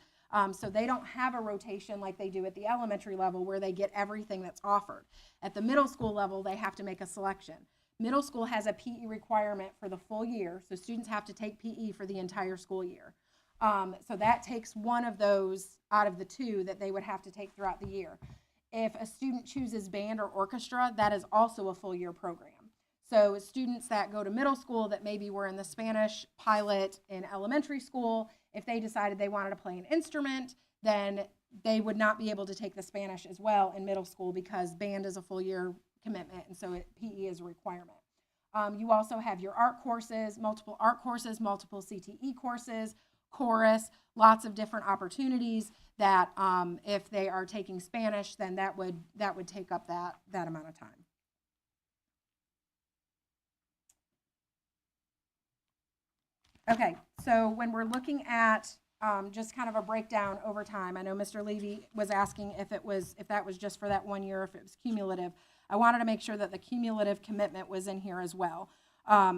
So they don't have a rotation like they do at the elementary level where they get everything that's offered. At the middle school level, they have to make a selection. Middle school has a PE requirement for the full year, so students have to take PE for the entire school year. So that takes one of those out of the two that they would have to take throughout the year. If a student chooses band or orchestra, that is also a full year program. So students that go to middle school that maybe were in the Spanish pilot in elementary school, if they decided they wanted to play an instrument, then they would not be able to take the Spanish as well in middle school because band is a full year commitment, and so PE is a requirement. You also have your art courses, multiple CTE courses, chorus, lots of different opportunities that if they are taking Spanish, then that would take up that amount of time. Okay, so when we're looking at just kind of a breakdown over time, I know Mr. Levy was asking if that was just for that 1 year, if it was cumulative. I wanted to make sure that the cumulative commitment was in here as well.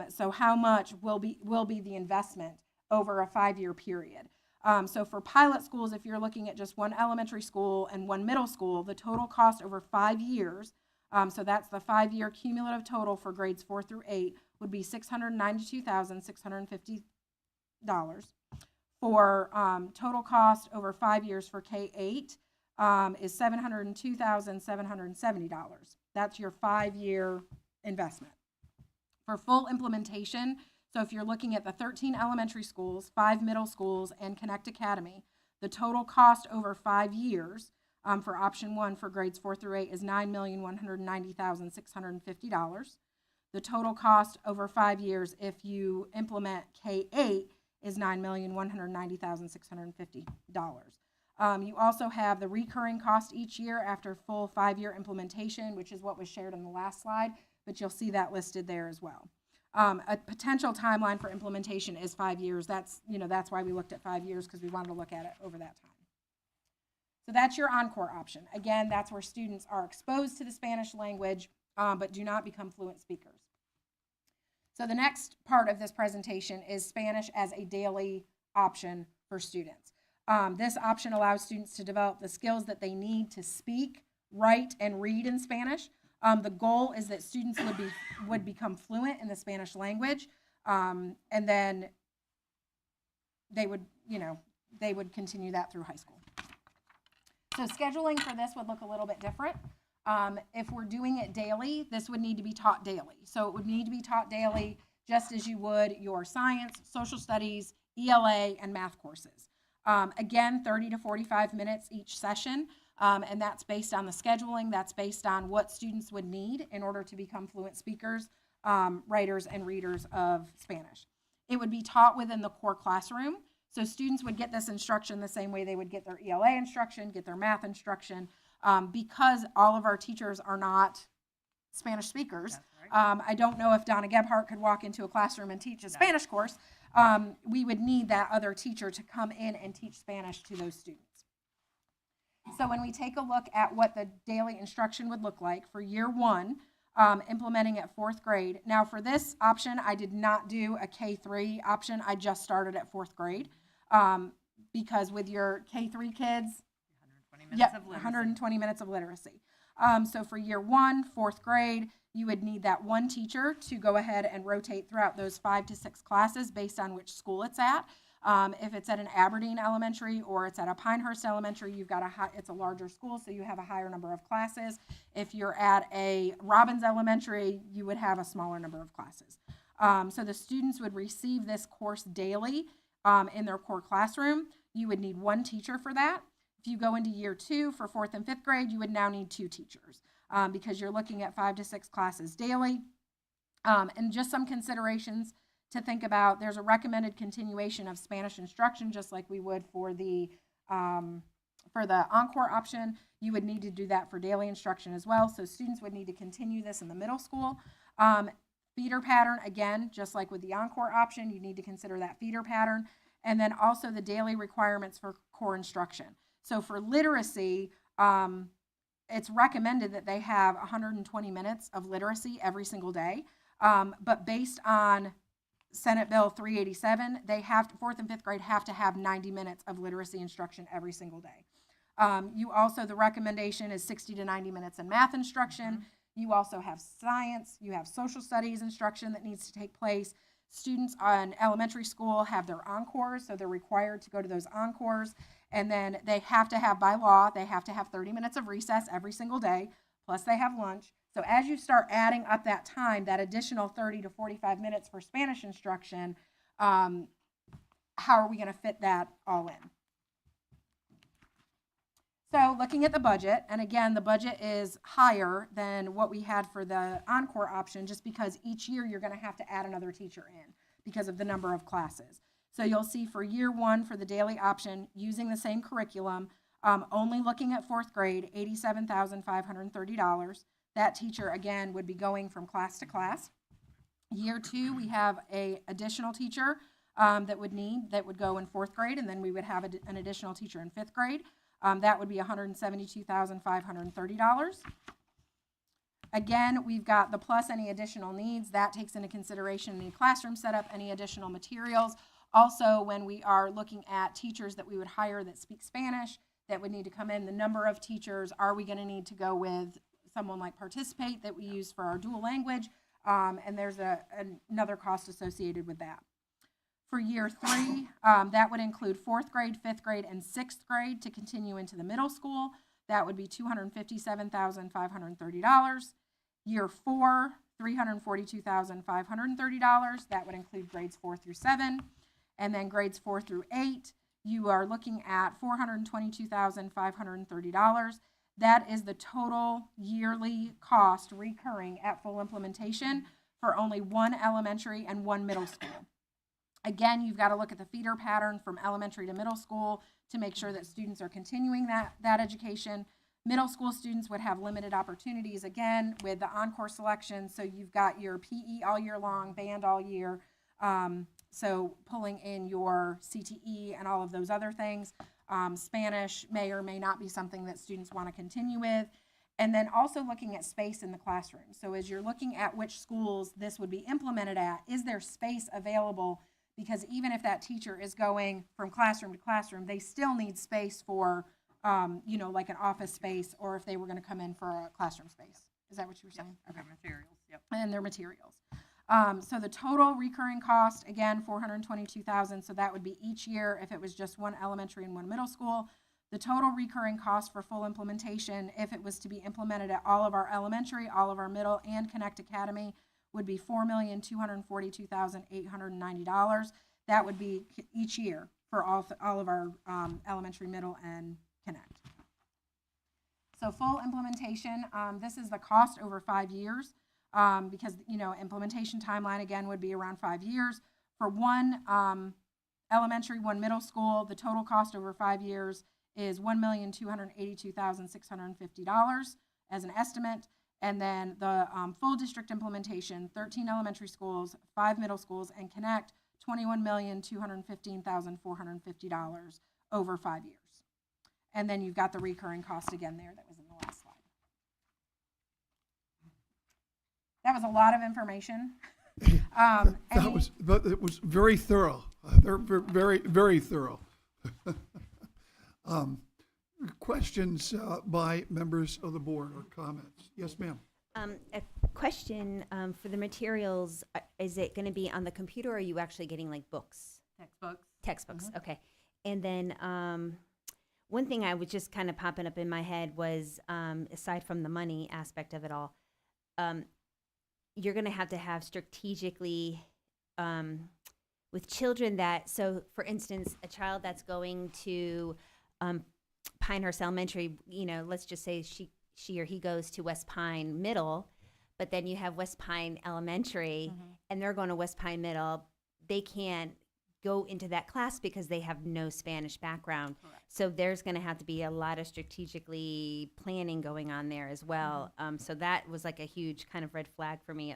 So how much will be the investment over a 5-year period? So for pilot schools, if you're looking at just one elementary school and one middle school, the total cost over 5 years, so that's the 5-year cumulative total for grades 4 through 8, would be $692,650. For total cost over 5 years for K-8 is $702,770. That's your 5-year investment. For full implementation, so if you're looking at the 13 elementary schools, 5 middle schools, and Connect Academy, the total cost over 5 years for option 1 for grades 4 through 8 is $9,190,650. The total cost over 5 years if you implement K-8 is $9,190,650. You also have the recurring cost each year after full 5-year implementation, which is what was shared in the last slide, but you'll see that listed there as well. A potential timeline for implementation is 5 years. That's why we looked at 5 years, because we wanted to look at it over that time. So that's your encore option. Again, that's where students are exposed to the Spanish language, but do not become fluent speakers. So the next part of this presentation is Spanish as a daily option for students. This option allows students to develop the skills that they need to speak, write, and read in Spanish. The goal is that students would become fluent in the Spanish language, and then they would continue that through high school. So scheduling for this would look a little bit different. If we're doing it daily, this would need to be taught daily. So it would need to be taught daily just as you would your science, social studies, ELA, and math courses. Again, 30 to 45 minutes each session, and that's based on the scheduling. That's based on what students would need in order to become fluent speakers, writers, and readers of Spanish. It would be taught within the core classroom. So students would get this instruction the same way they would get their ELA instruction, get their math instruction. Because all of our teachers are not Spanish speakers, I don't know if Donna Gebhardt could walk into a classroom and teach a Spanish course. We would need that other teacher to come in and teach Spanish to those students. So when we take a look at what the daily instruction would look like for year 1, implementing at 4th grade. Now for this option, I did not do a K3 option. I just started at 4th grade because with your K3 kids, 120 minutes of literacy. So for year 1, 4th grade, you would need that one teacher to go ahead and rotate throughout those 5 to 6 classes based on which school it's at. If it's at an Aberdeen elementary or it's at a Pinehurst elementary, it's a larger school, so you have a higher number of classes. If you're at a Robbins elementary, you would have a smaller number of classes. So the students would receive this course daily in their core classroom. You would need one teacher for that. If you go into year 2 for 4th and 5th grade, you would now need 2 teachers because you're looking at 5 to 6 classes daily. And just some considerations to think about. There's a recommended continuation of Spanish instruction, just like we would for the encore option. You would need to do that for daily instruction as well. So students would need to continue this in the middle school. Feeder pattern, again, just like with the Encore option, you need to consider that feeder pattern. And then also the daily requirements for core instruction. So for literacy, it's recommended that they have 120 minutes of literacy every single day. But based on Senate Bill 387, they have to, 4th and 5th grade have to have 90 minutes of literacy instruction every single day. You also, the recommendation is 60 to 90 minutes in math instruction. You also have science, you have social studies instruction that needs to take place. Students on elementary school have their encores, so they're required to go to those encores. And then they have to have, by law, they have to have 30 minutes of recess every single day, plus they have lunch. So as you start adding up that time, that additional 30 to 45 minutes for Spanish instruction, how are we going to fit that all in? So looking at the budget, and again, the budget is higher than what we had for the Encore option, just because each year you're going to have to add another teacher in because of the number of classes. So you'll see for year 1 for the daily option, using the same curriculum, only looking at 4th grade, $87,530. That teacher, again, would be going from class to class. Year 2, we have a additional teacher that would go in 4th grade, and then we would have an additional teacher in 5th grade. That would be $172,530. Again, we've got the plus any additional needs. That takes into consideration any classroom setup, any additional materials. Also, when we are looking at teachers that we would hire that speak Spanish, that would need to come in, the number of teachers, are we going to need to go with someone like Participate that we use for our dual language? And there's another cost associated with that. For year 3, that would include 4th grade, 5th grade, and 6th grade to continue into the middle school. That would be $257,530. Year 4, $342,530. That would include grades 4 through 7. And then grades 4 through 8, you are looking at $422,530. That is the total yearly cost recurring at full implementation for only 1 elementary and 1 middle school. Again, you've got to look at the feeder pattern from elementary to middle school to make sure that students are continuing that education. Middle school students would have limited opportunities, again, with the Encore selection. So you've got your PE all year long, band all year. So pulling in your CTE and all of those other things. Spanish may or may not be something that students want to continue with. And then also looking at space in the classroom. So as you're looking at which schools this would be implemented at, is there space available? Because even if that teacher is going from classroom to classroom, they still need space for, like an office space, or if they were going to come in for a classroom space. Is that what you were saying? Okay. Materials, yep. And their materials. So the total recurring cost, again, $422,000. So that would be each year if it was just 1 elementary and 1 middle school. The total recurring cost for full implementation, if it was to be implemented at all of our elementary, all of our middle, and Connect Academy, would be $4,242,890. That would be each year for all of our elementary, middle, and Connect. So full implementation, this is the cost over 5 years, because implementation timeline again would be around 5 years. For 1 elementary, 1 middle school, the total cost over 5 years is $1,282,650 as an estimate. And then the full district implementation, 13 elementary schools, 5 middle schools, and Connect, $21,215,450 over 5 years. And then you've got the recurring cost again there that was in the last slide. That was a lot of information. It was very thorough. They're very, very thorough. Questions by members of the board or comments? Yes, ma'am. A question for the materials, is it going to be on the computer, or are you actually getting like books? Textbooks, okay. And then one thing I was just kind of popping up in my head was, aside from the money aspect of it all, you're going to have strategically, with children so for instance, a child that's going to Pinehurst Elementary, let's just say she or he goes to West Pine Middle, but then you have West Pine Elementary, and they're going to West Pine Middle. They can't go into that class because they have no Spanish background. Correct. So there's going to have to be a lot of strategically planning going on there as well. So that was like a huge kind of red flag for me.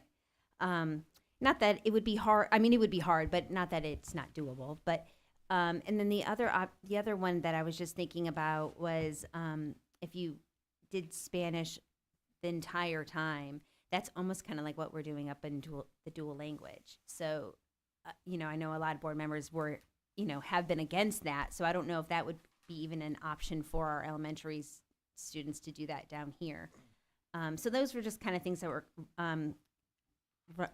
Not that it would be hard. I mean, it would be hard, but not that it's not doable. But and then the other one that I was just thinking about was if you did Spanish the entire time, that's almost kind of like what we're doing up in the dual language. So, I know a lot of board members were, have been against that. So I don't know if that would be even an option for our elementary students to do that down here. So those were just kind of things that were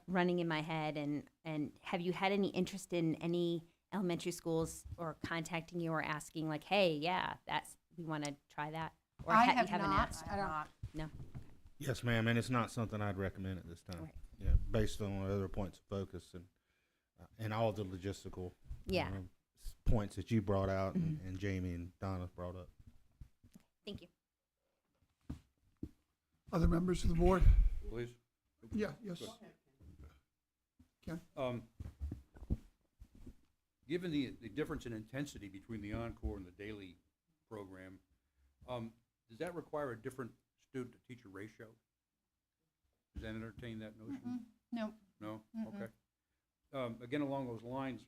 running in my head. And have you had any interest in any elementary schools or contacting you or asking like, hey, yeah, we want to try that? Or I you have haven't not. asked? I don't. No. Yes, ma'am, and it's not something I'd recommend at this time. Right. Yeah, based on other points of focus and all the logistical Yeah. points that you brought out and Jamie and Donna brought up. Thank you. Other members of the board? Please. Yeah, yes. Ken? Given the difference in intensity between the Encore and the daily program, does that require a different student-to-teacher ratio? Does that entertain that notion? No. No? Okay. Again, along those lines,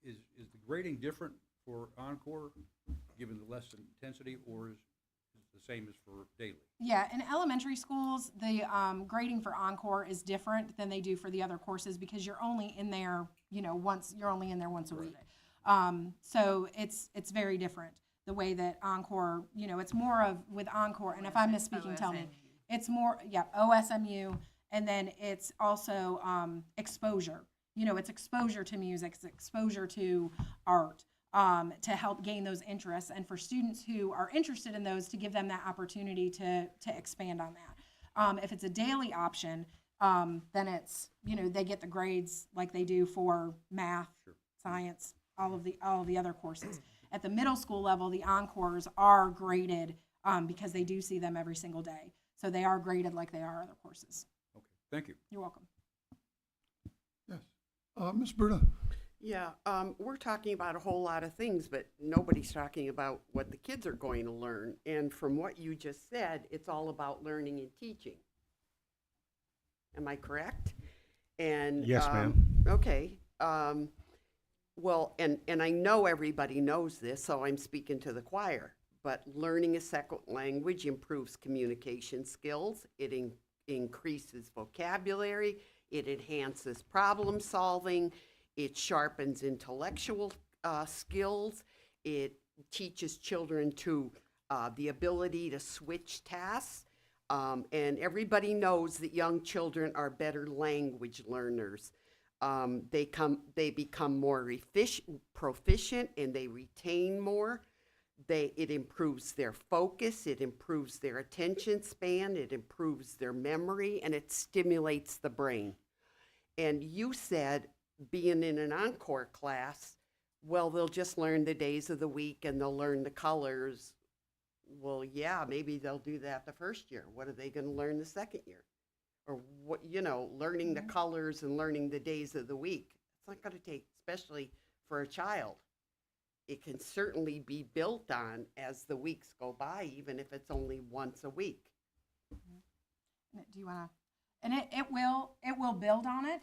is the grading different for Encore, given the less intensity, or is it the same as for daily? Yeah, in elementary schools, the grading for Encore is different than they do for the other courses because you're only in there, once. You're only in there once a week. So it's very different. The way that Encore, it's more of with Encore, and if I'm misspeaking, tell me. It's more, OSMU, and then it's also exposure. It's exposure to music, it's exposure to art, to help gain those interests, and for students who are interested in those, to give them that opportunity to expand on that. If it's a daily option, then it's, they get the grades like they do for math, science, all of the other courses. At the middle school level, the Encores are graded because they do see them every single day. So they are graded like they are other courses. Okay, thank you. You're welcome. Yes. Ms. Bruno? Yeah, we're talking about a whole lot of things, but nobody's talking about what the kids are going to learn. And from what you just said, it's all about learning and teaching. Am I correct? And Yes, ma'am. Okay. Well, and I know everybody knows this, so I'm speaking to the choir. But learning a second language improves communication skills. It increases vocabulary. It enhances problem solving. It sharpens intellectual skills. It teaches children the ability to switch tasks. And everybody knows that young children are better language learners. They become more proficient and they retain more. It improves their focus, it improves their attention span, it improves their memory, and it stimulates the brain. And you said, being in an Encore class, well, they'll just learn the days of the week and they'll learn the colors. Well, yeah, maybe they'll do that the first year. What are they going to learn the second year? Or what, learning the colors and learning the days of the week. It's not going to take, especially for a child. It can certainly be built on as the weeks go by, even if it's only once a week. Do you want to? And it will build on it,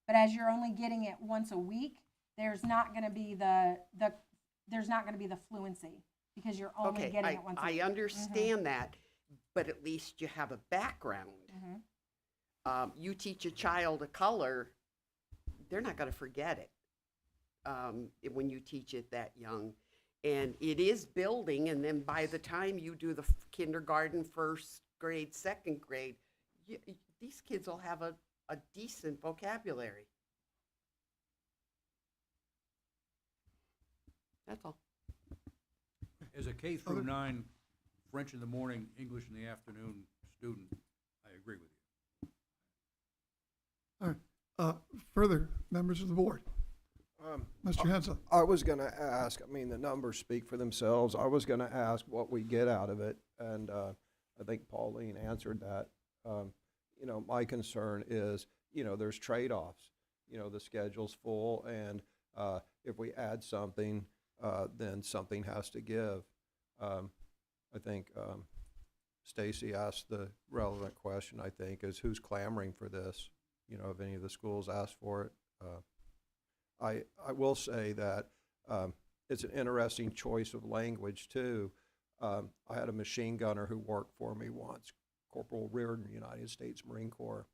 but as you're only getting it once a week, there's not going to be there's not going to be the fluency because you're only getting it once a week. I understand that, but at least you have a background. You teach a child a color, they're not going to forget it when you teach it that young. And it is building, and then by the time you do the kindergarten, first grade, second grade, these kids will have a decent vocabulary. That's all. As a K through 9, French in the morning, English in the afternoon student, I agree with you. All right. Further members of the board? Mr. Henson? I was going to ask, I mean, the numbers speak for themselves. I was going to ask what we get out of it, and I think Pauline answered that. My concern is, there's trade-offs. The schedule's full, and if we add something, then something has to give. I think Stacy asked the relevant question, I think, is who's clamoring for this? You know, have any of the schools asked for it? I will say that it's an interesting choice of language, too. I had a machine gunner who worked for me once, Corporal Reardon, United States Marine Corps,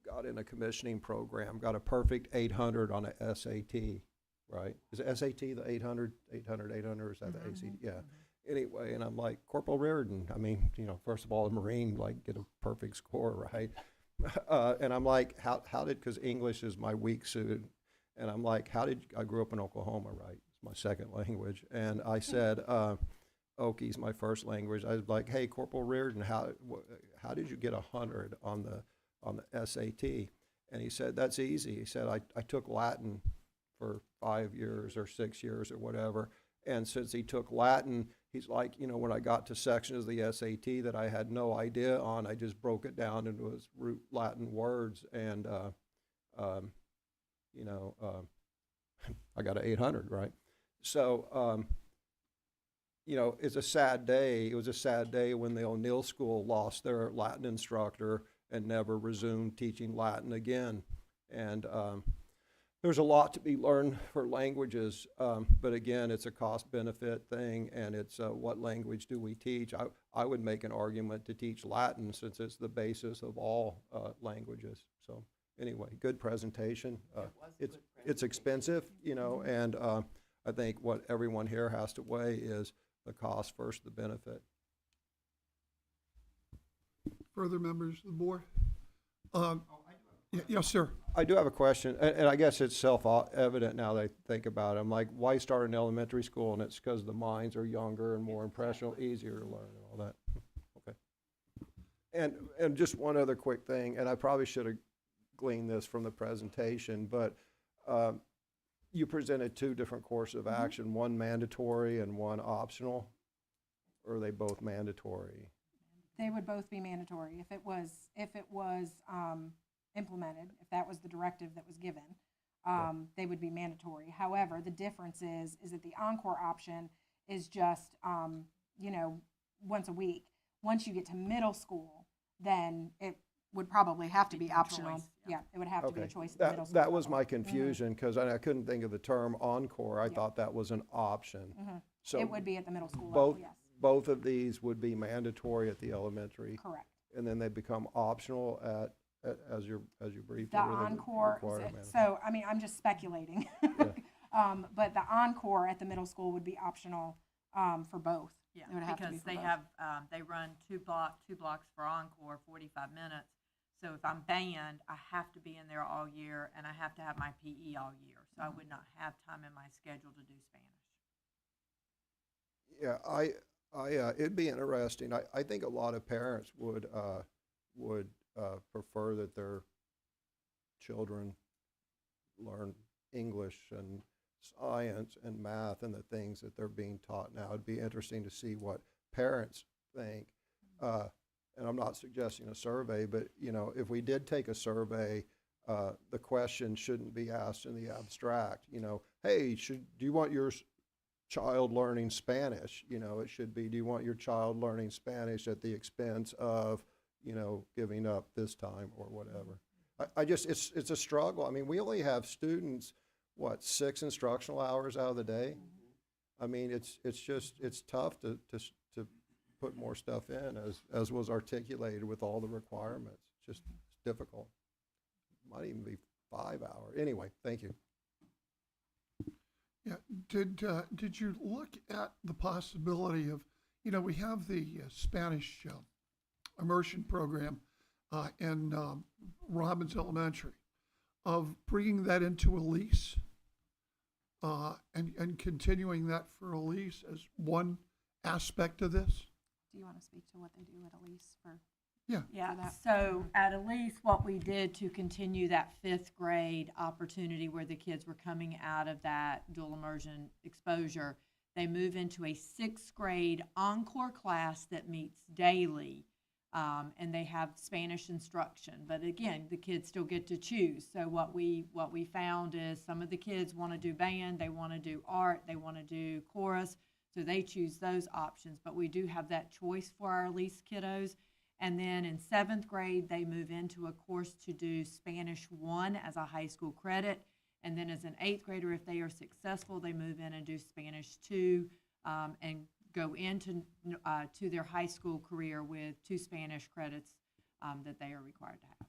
got in a commissioning program, got a perfect 800 on a SAT, right? Is it SAT the 800, or is that the ACT? Yeah. Anyway, and I'm like, Corporal Reardon, I mean, you know, first of all, a Marine, like, get a perfect score, right? And I'm like, how did, because English is my weak suit, and I'm like, I grew up in Oklahoma, right? It's my second language. And I said, Okie's my first language. I was like, hey, Corporal Reardon, how did you get 100 on the SAT? And he said, that's easy. He said, I took Latin for 5 years or 6 years or whatever. And since he took Latin, he's like, you know, when I got to sections of the SAT that I had no idea on, I just broke it down into its root Latin words. And, you know, I got an 800, right? So, you know, it's a sad day. It was a sad day when the O'Neill School lost their Latin instructor and never resumed teaching Latin again. And there's a lot to be learned for languages, but again, it's a cost-benefit thing, and it's what language do we teach? I would make an argument to teach Latin since it's the basis of all languages. So anyway, good presentation. It's expensive, you know, and I think what everyone here has to weigh is the cost versus the benefit. Further members of the board? Yes, sir. I do have a question, and I guess it's self-evident now that I think about it. I'm like, why start in elementary school? And it's because the minds are younger and more impressionable, easier to learn and all that. Okay. And just one other quick thing, and I probably should have gleaned this from the presentation, but you presented 2 different courses of action, one mandatory and one optional, or are they both mandatory? They would both be mandatory if it was implemented, if that was the directive that was given, they would be mandatory. However, the difference is that the Encore option is just, you know, once a week. Once you get to middle school, then it would probably have to be optional. Yeah, it would have to be a choice at middle school. That was my confusion, because I couldn't think of the term Encore. I thought that was an option. So it would be at the middle school level, yes. Both of these would be mandatory at the elementary. Correct. And then they become optional as you briefed. The Encore, so I mean, I'm just speculating. But the Encore at the middle school would be optional for both. Yeah, It would have to be because for they both. have, they run two blocks for Encore, 45 minutes. So if I'm band, I have to be in there all year, and I have to have my PE all year. So I would not have time in my schedule to do Spanish. Yeah, it'd be interesting. I think a lot of parents would prefer that their children learn English and science and math and the things that they're being taught now. It'd be interesting to see what parents think. And I'm not suggesting a survey, but you know, if we did take a survey, the question shouldn't be asked in the abstract. You know, hey, do you want your child learning Spanish? You know, it should be, do you want your child learning Spanish at the expense of, you know, giving up this time or whatever? It's a struggle. I mean, we only have students, 6 instructional hours out of the day? I mean, it's tough to put more stuff in, as was articulated with all the requirements. It's difficult. Might even be 5 hours. Anyway, thank you. Yeah, did you look at the possibility of, you know, we have the Spanish immersion program in Robbins Elementary, of bringing that into Elise and continuing that for Elise as one aspect of this? Do you want to speak to what they do at Elise for? Yeah. Yeah, so at Elise, what we did to continue that 5th grade opportunity where the kids were coming out of that dual immersion exposure, they move into a 6th grade Encore class that meets daily, and they have Spanish instruction. But again, the kids still get to choose. So what we found is some of the kids want to do band, they want to do art, they want to do chorus. So they choose those options, but we do have that choice for our Elise kiddos. And then in 7th grade, they move into a course to do Spanish 1 as a high school credit. And then as an 8th grader, if they are successful, they move in and do Spanish 2 and go into to their high school career with 2 Spanish credits that they are required to have.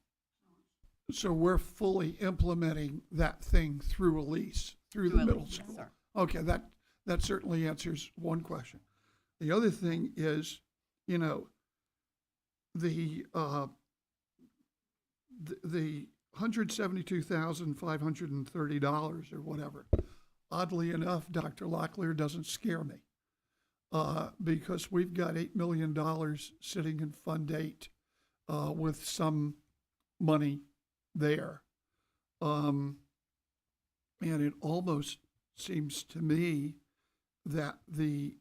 So we're fully implementing that thing through Elise, through the middle Yes, school. sir. Okay, that certainly answers one question. The other thing is, you know, the $172,530 or whatever, oddly enough, Dr. Locklear doesn't scare me, because we've got $8 million sitting in Fund 8 with some money there. And it almost seems to me that the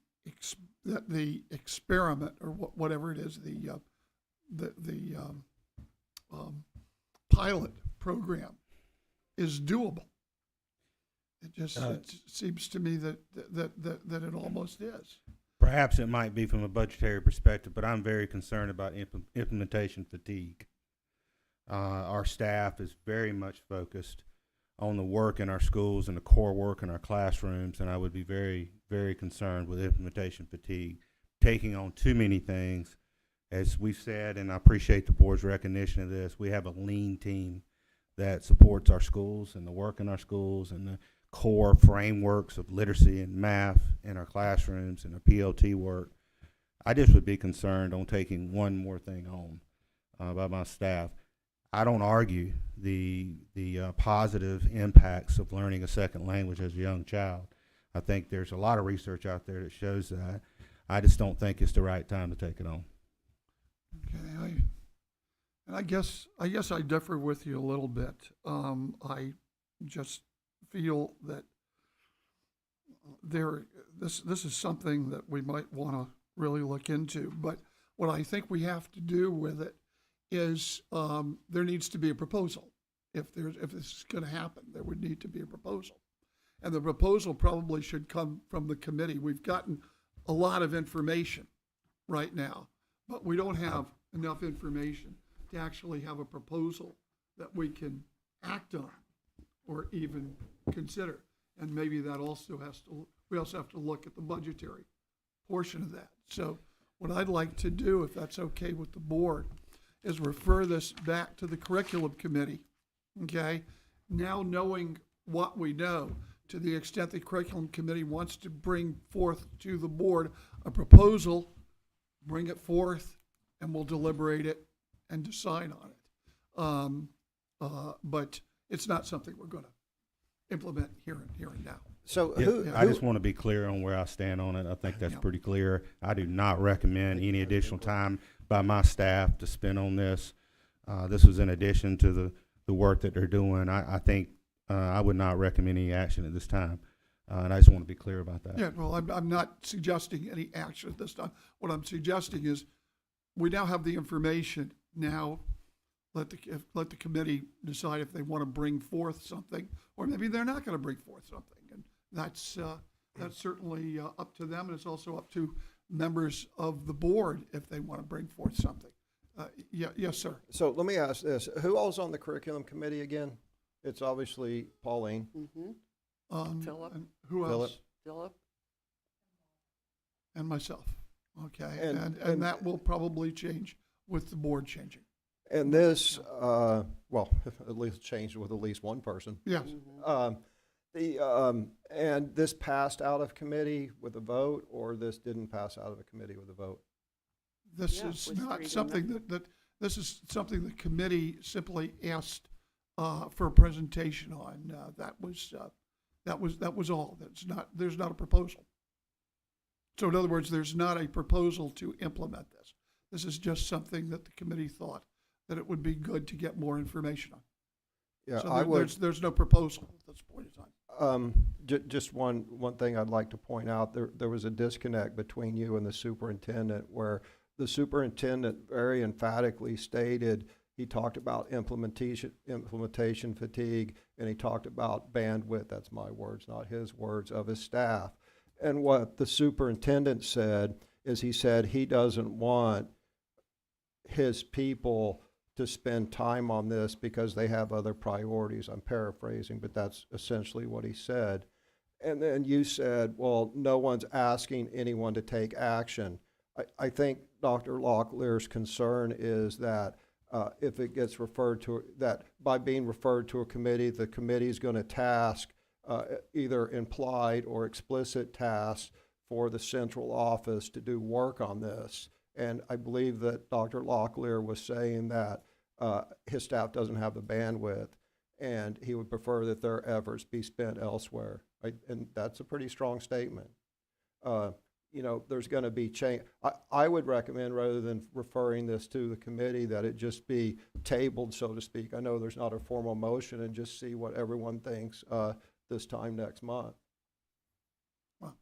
experiment, or whatever it is, the pilot program is doable. It seems to me that it almost is. Perhaps it might be from a budgetary perspective, but I'm very concerned about implementation fatigue. Our staff is very much focused on the work in our schools and the core work in our classrooms, and I would be very, very concerned with implementation fatigue, taking on too many things. As we've said, and I appreciate the board's recognition of this, we have a lean team that supports our schools and the work in our schools and the core frameworks of literacy and math in our classrooms and our PLT work. I just would be concerned on taking one more thing on by my staff. I don't argue the positive impacts of learning a second language as a young child. I think there's a lot of research out there that shows that. I just don't think it's the right time to take it on. Okay, I guess I differ with you a little bit. I just feel that this is something that we might want to really look into. But what I think we have to do with it is there needs to be a proposal. If this is going to happen, there would need to be a proposal, and the proposal probably should come from the committee. We've gotten a lot of information right now, but we don't have enough information to actually have a proposal that we can act on or even consider. And maybe that also we also have to look at the budgetary portion of that. So what I'd like to do, if that's okay with the board, is refer this back to the curriculum committee, okay? Now knowing what we know, to the extent the curriculum committee wants to bring forth to the board a proposal, bring it forth, and we'll deliberate it and decide on it. But it's not something we're going to implement here and now. So I just want to be clear on where I stand on it. I think that's pretty clear. I do not recommend any additional time by my staff to spend on this. This was in addition to the work that they're doing. I think I would not recommend any action at this time. And I just want to be clear about that. Yeah, well, I'm not suggesting any action at this time. What I'm suggesting is we now have the information. Now let the committee decide if they want to bring forth something, or maybe they're not going to bring forth something. And that's certainly up to them, and it's also up to members of the board if they want to bring forth something. Yes, sir. So let me ask this: who all's on the curriculum committee again? It's obviously Pauline. Mm-hmm. Philip. And who Philip. else? Philip. And myself. Okay, And and that will probably change with the board changing. And this, well, at least changed with at least one person. Yes. And this passed out of committee with a vote, or this didn't pass out of a committee with a vote? This Yeah, is with not 3 to something none. that this is something the committee simply asked for a presentation on. That was all. There's not a proposal. So in other words, there's not a proposal to implement this. This is just something that the committee thought that it would be good to get more information on. Yeah, So there's no proposal at this point in time. Just one thing I'd like to point out, there was a disconnect between you and the superintendent, where the superintendent very emphatically stated, he talked about implementation fatigue, and he talked about bandwidth, that's my words, not his words, of his staff. And what the superintendent said is he said he doesn't want his people to spend time on this because they have other priorities. I'm paraphrasing, but that's essentially what he said. And then you said, well, no one's asking anyone to take action. I think Dr. Locklear's concern is that if it gets referred to, that by being referred to a committee, the committee is going to task either implied or explicit tasks for the central office to do work on this. And I believe that Dr. Locklear was saying that his staff doesn't have the bandwidth, and he would prefer that their efforts be spent elsewhere. And that's a pretty strong statement. You know, there's going to be change. I would recommend, rather than referring this to the committee, that it just be tabled, so to speak. I know there's not a formal motion, and just see what everyone thinks this time next month. Well,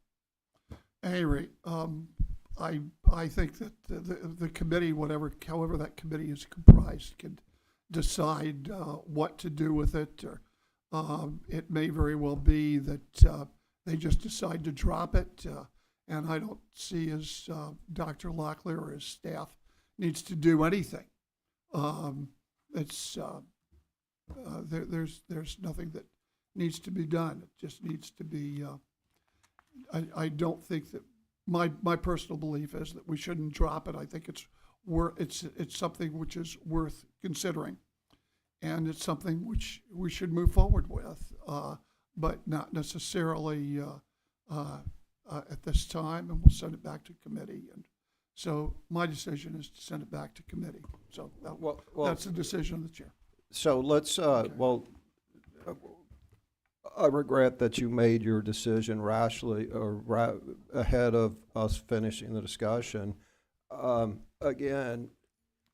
at any rate, I think that the committee, however that committee is comprised, can decide what to do with it. Or it may very well be that they just decide to drop it. And I don't see as Dr. Locklear or his staff needs to do anything. There's nothing that needs to be done. It just needs to be. I don't think that my personal belief is that we shouldn't drop it. I think it's something which is worth considering, and it's something which we should move forward with, but not necessarily at this time. And we'll send it back to committee. And so my decision is to send it back to committee. So that's the decision of the chair. So let's I regret that you made your decision rashly or ahead of us finishing the discussion. Again,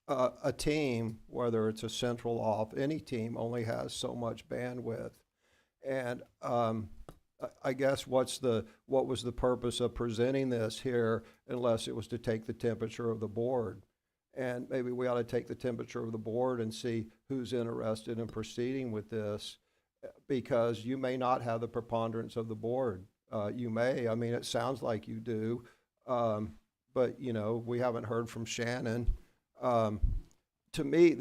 a team, whether it's a central off, any team only has so much bandwidth. And I guess what was the purpose of presenting this here unless it was to take the temperature of the board? And maybe we ought to take the temperature of the board and see who's interested in proceeding with this, because you may not have the preponderance of the board. You may. I mean, it sounds like you do. But, you know, we haven't heard from Shannon. To me,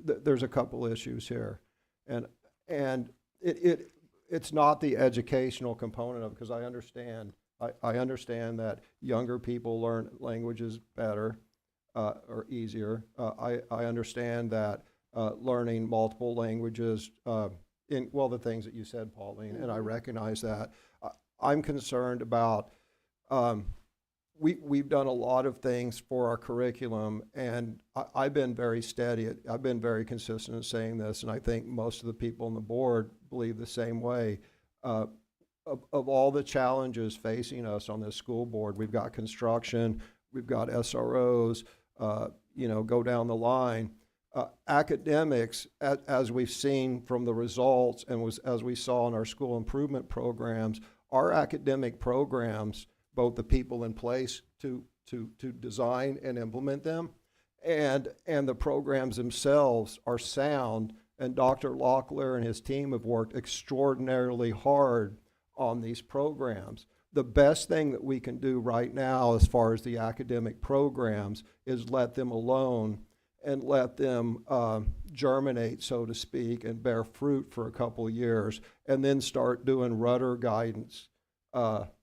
there's a couple issues here. And it's not the educational component of it, because I understand that younger people learn languages better or easier. I understand that learning multiple languages, the things that you said, Pauline, and I recognize that. I'm concerned about, we've done a lot of things for our curriculum, and I've been very steady. I've been very consistent in saying this, and I think most of the people on the board believe the same way. Of all the challenges facing us on this school board, we've got construction, we've got SROs, go down the line. Academics, as we've seen from the results and as we saw in our school improvement programs, our academic programs, both the people in place to design and implement them, and the programs themselves are sound, and Dr. Locklear and his team have worked extraordinarily hard on these programs. The best thing that we can do right now as far as the academic programs is let them alone and let them germinate, so to speak, and bear fruit for a couple of years, and then start doing rudder guidance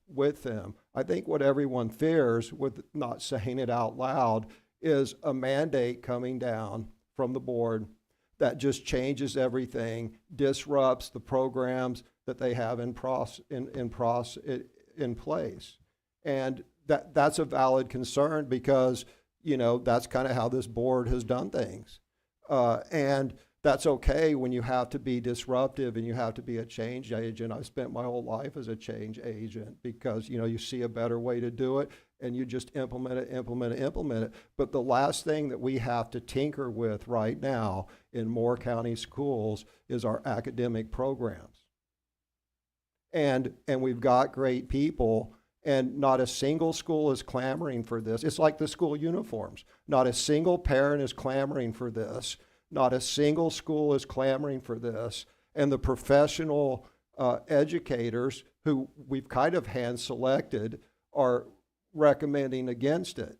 with them. I think what everyone fears, with not saying it out loud, is a mandate coming down from the board that just changes everything, disrupts the programs that they have in place. And that's a valid concern, because that's kind of how this board has done things. And that's okay when you have to be disruptive and you have to be a change agent. I've spent my whole life as a change agent, because, you see a better way to do it and you just implement it. But the last thing that we have to tinker with right now in Moore County schools is our academic programs. And we've got great people, and not a single school is clamoring for this. It's like the school uniforms. Not a single parent is clamoring for this. Not a single school is clamoring for this. And the professional educators who we've kind of hand-selected, are recommending against it.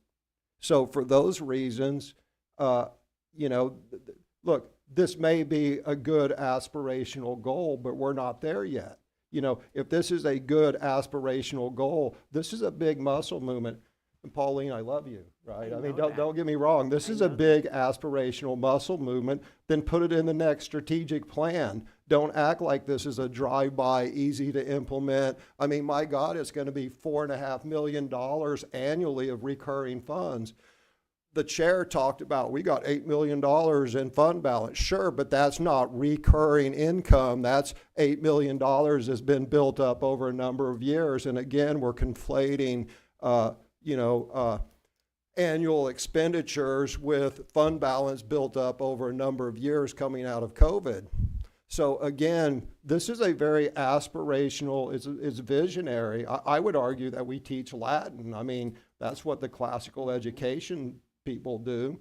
So for those reasons, you know, look, this may be a good aspirational goal, but we're not there yet. You know, if this is a good aspirational goal, this is a big muscle movement. And Pauline, I love you, right? I mean, don't get me wrong. This is a big aspirational muscle movement. Then put it in the next strategic plan. Don't act like this is a drive-by, easy to implement. I mean, my God, it's going to be $4.5 million annually of recurring funds. The chair talked about, we got $8 million in fund balance. Sure, but that's not recurring income. That's $8 million has been built up over a number of years. And again, we're conflating, annual expenditures with fund balance built up over a number of years coming out of COVID. So again, this is a very aspirational, it's visionary. I would argue that we teach Latin. I mean, that's what the classical education people do.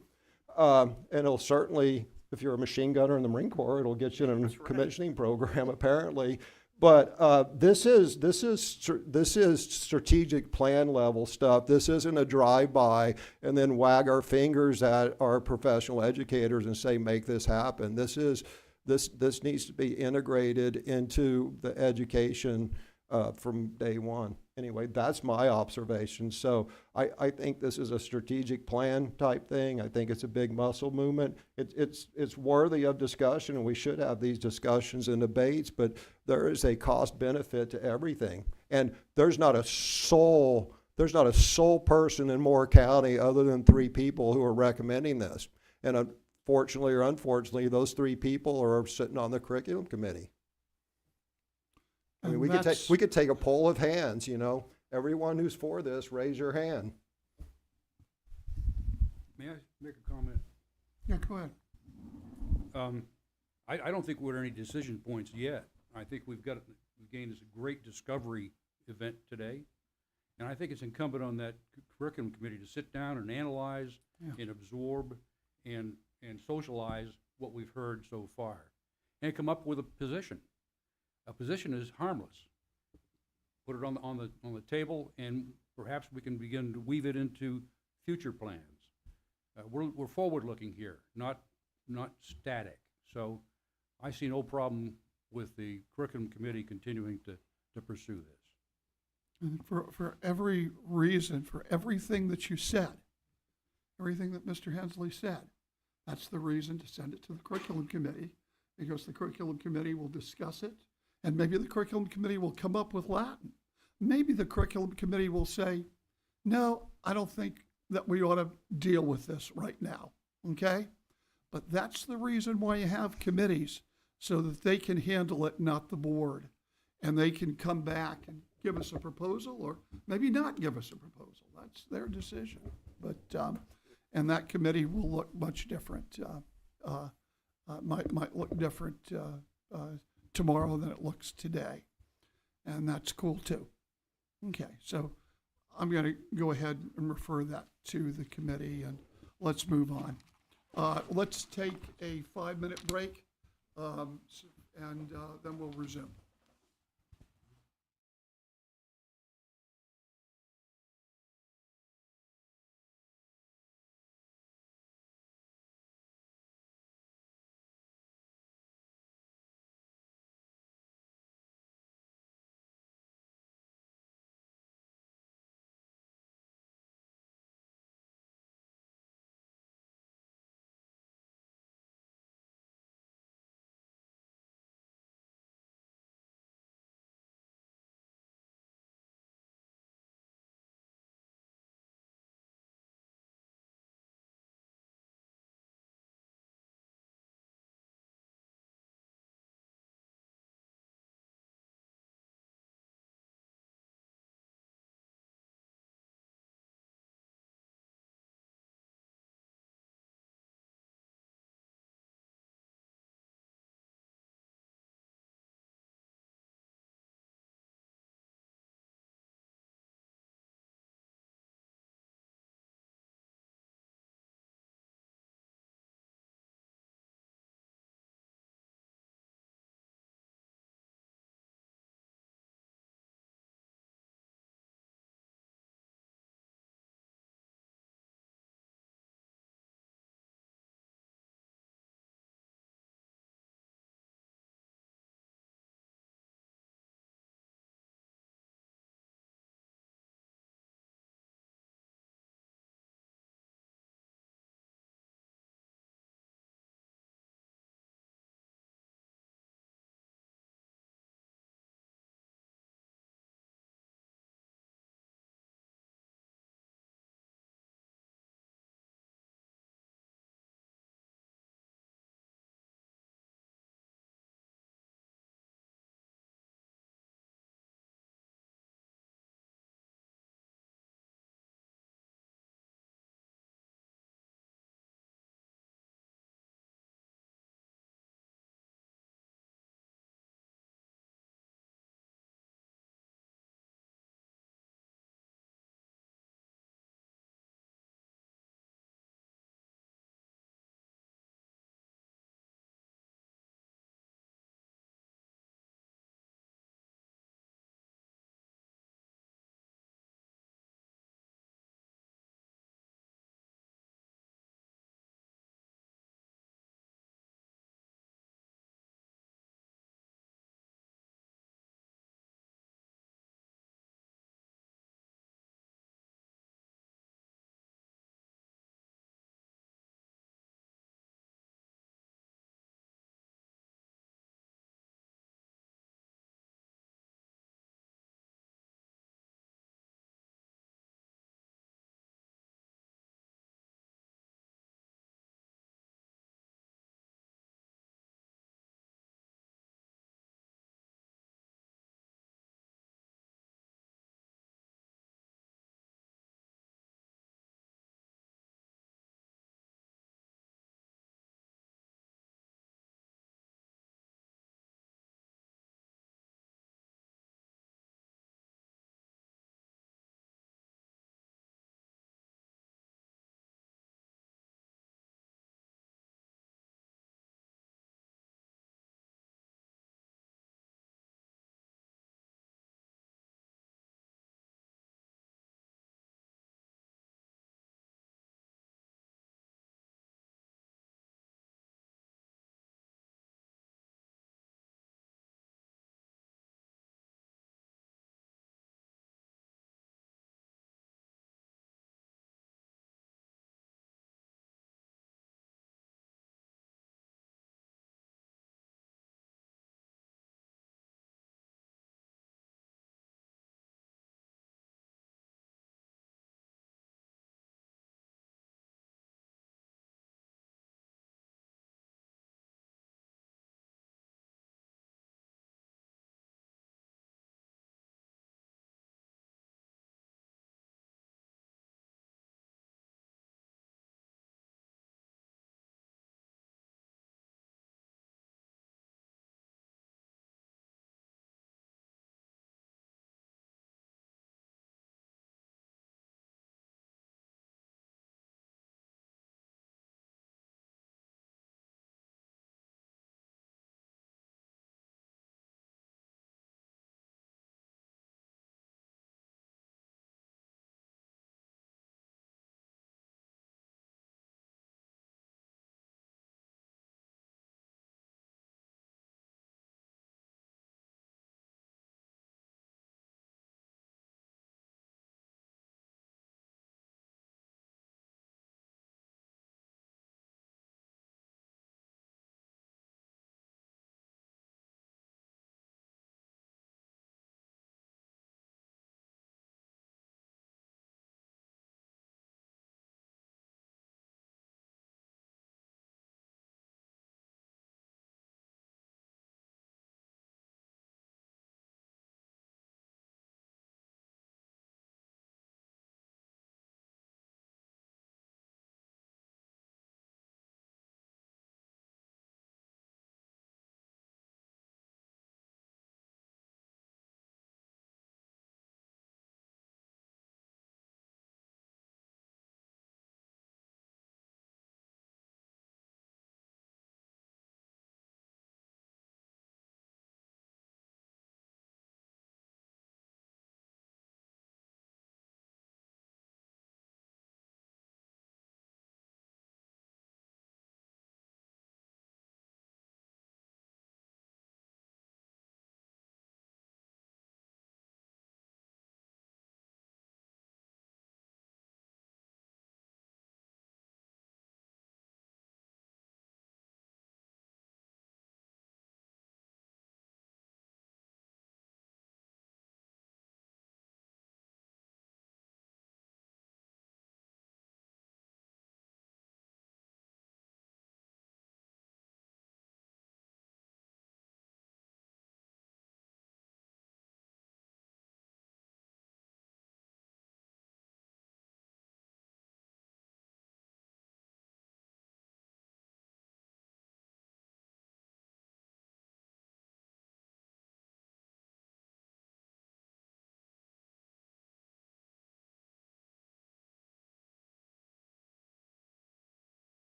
And it'll certainly, if you're a machine gunner in the Marine Corps, it'll get you in a commissioning program apparently. But this is strategic plan level stuff. This isn't a drive-by and then wag our fingers at our professional educators and say, make this happen. This needs to be integrated into the education from day one. Anyway, that's my observation. So I think this is a strategic plan type thing. I think it's a big muscle movement. It's worthy of discussion, and we should have these discussions and debates, but there is a cost benefit to everything. And there's not a soul person in Moore County other than 3 people who are recommending this. And fortunately or unfortunately, those 3 people are sitting on the curriculum committee. I mean, we could take a poll of hands, you know. Everyone who's for this, raise your hand. May I make a comment? Yeah, go ahead. I don't think we're at any decision points yet. I think we've gained this great discovery event today. And I think it's incumbent on that curriculum committee to sit down and analyze and absorb and socialize what we've heard so far and come up with a position. A position is harmless. Put it on the table, and perhaps we can begin to weave it into future plans. We're forward-looking here, not static. So I see no problem with the curriculum committee continuing to pursue this. And for every reason, for everything that you said, everything that Mr. Hensley said, that's the reason to send it to the curriculum committee, because the curriculum committee will discuss it. And maybe the curriculum committee will come up with Latin. Maybe the curriculum committee will say, no, I don't think that we ought to deal with this right now, okay? But that's the reason why you have committees, so that they can handle it, not the board. And they can come back and give us a proposal, or maybe not give us a proposal. That's their decision. But, and that committee will look much different, might look different tomorrow than it looks today. And that's cool too. Okay, so I'm going to go ahead and refer that to the committee, and let's move on. Let's take a 5-minute break, and then we'll resume.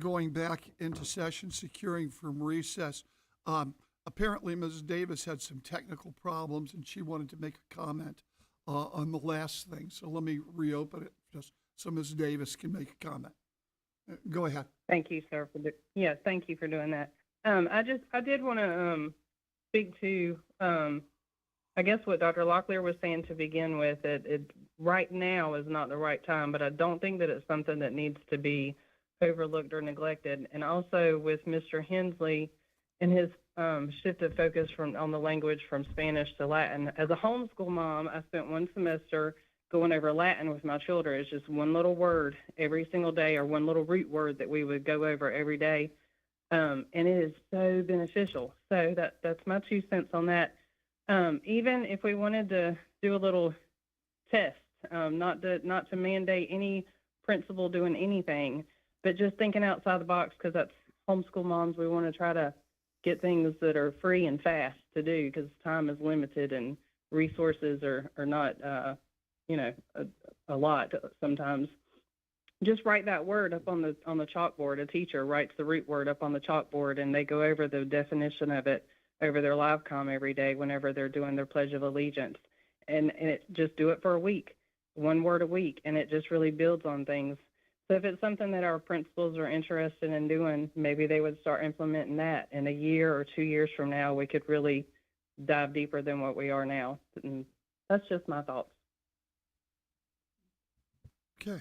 going back into session, securing from recess. Apparently, Mrs. Davis had some technical problems, and she wanted to make a comment on the last thing. So let me reopen it just so Mrs. Davis can make a comment. Go ahead. Thank you, sir. Yes, thank you for doing that. I did want to speak to, I guess what Dr. Locklear was saying to begin with. It right now is not the right time, but I don't think that it's something that needs to be overlooked or neglected. And also with Mr. Hensley and his shift of focus on the language from Spanish to Latin. As a homeschool mom, I spent one semester going over Latin with my children. It's just one little word every single day, or one little root word that we would go over every day. And it is so beneficial. So that's my 2 cents on that. Even if we wanted to do a little test, not to mandate any principal doing anything, but just thinking outside the box, because that's homeschool moms. We want to try to get things that are free and fast to do, because time is limited and resources are not, a lot sometimes. Just write that word up on the chalkboard. A teacher writes the root word up on the chalkboard, and they go over the definition of it over their live comm every day whenever they're doing their Pledge of Allegiance. And it just do it for a week, one word a week, and it just really builds on things. So if it's something that our principals are interested in doing, maybe they would start implementing that. In a year or 2 years from now, we could really dive deeper than what we are now. And that's just my thoughts. Okay.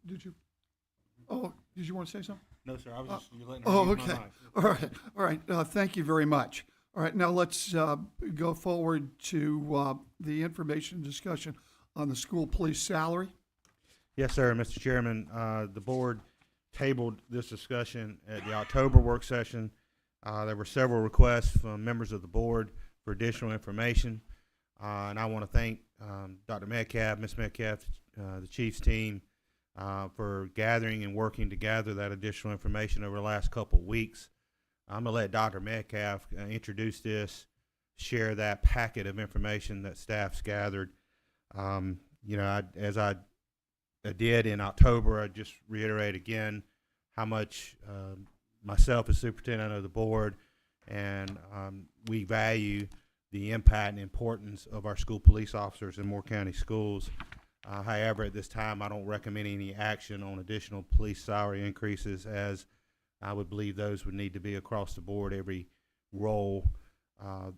Did you want to say something? No, sir. I was just you letting Oh, use my okay. mic. All right. Thank you very much. All right. Now let's go forward to the information discussion on the school police salary. Yes, sir, Mr. Chairman. The board tabled this discussion at the October work session. There were several requests from members of the board for additional information, and I want to thank Dr. Metcalf, Ms. Metcalf, the chief's team, for gathering and working to gather that additional information over the last couple of weeks. I'm going to let Dr. Metcalf introduce this, share that packet of information that staff's gathered. As I did in October, I just reiterate again how much myself as superintendent of the board and we value the impact and importance of our school police officers in Moore County schools. However, at this time, I don't recommend any action on additional police salary increases, as I would believe those would need to be across the board. Every role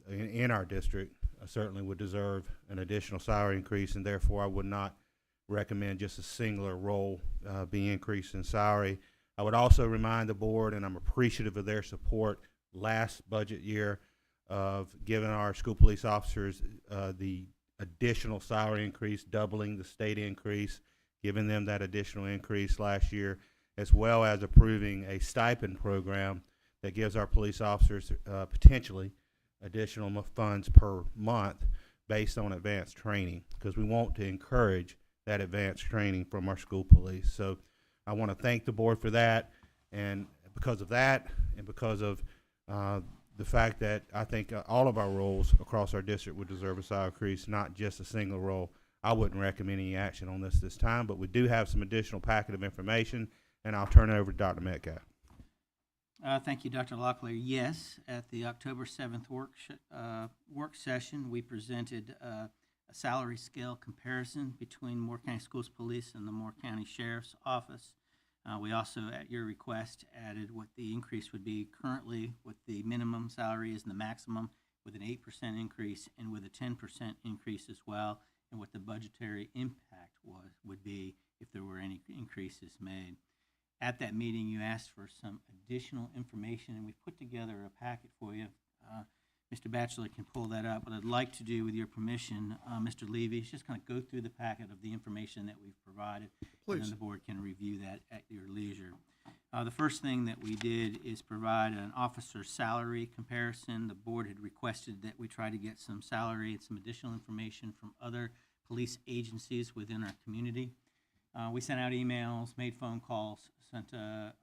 in our district certainly would deserve an additional salary increase, and therefore I would not recommend just a singular role be increased in salary. I would also remind the board, and I'm appreciative of their support last budget year, of giving our school police officers the additional salary increase, doubling the state increase, giving them that additional increase last year, as well as approving a stipend program that gives our police officers potentially additional funds per month based on advanced training, because we want to encourage that advanced training from our school police. So I want to thank the board for that, and because of that, and because of the fact that I think all of our roles across our district would deserve a salary increase, not just a single role, I wouldn't recommend any action on this time, but we do have some additional packet of information, and I'll turn it over to Dr. Metcalf. Thank you, Dr. Locklear. Yes, at the October 7th work session, we presented a salary scale comparison between Moore County Schools Police and the Moore County Sheriff's Office. We also, at your request, added what the increase would be currently, what the minimum salary is and the maximum, with an 8% increase and with a 10% increase as well, and what the budgetary impact would be if there were any increases made. At that meeting, you asked for some additional information, and we've put together a packet for you. Mr. Batchelor can pull that up. What I'd like to do, with your permission, Mr. Levy, is just kind of go through the packet of the information that we've provided. Please. And then the board can review that at your leisure. The first thing that we did is provide an officer salary comparison. The board had requested that we try to get some salary and some additional information from other police agencies within our community. We sent out emails, made phone calls, sent a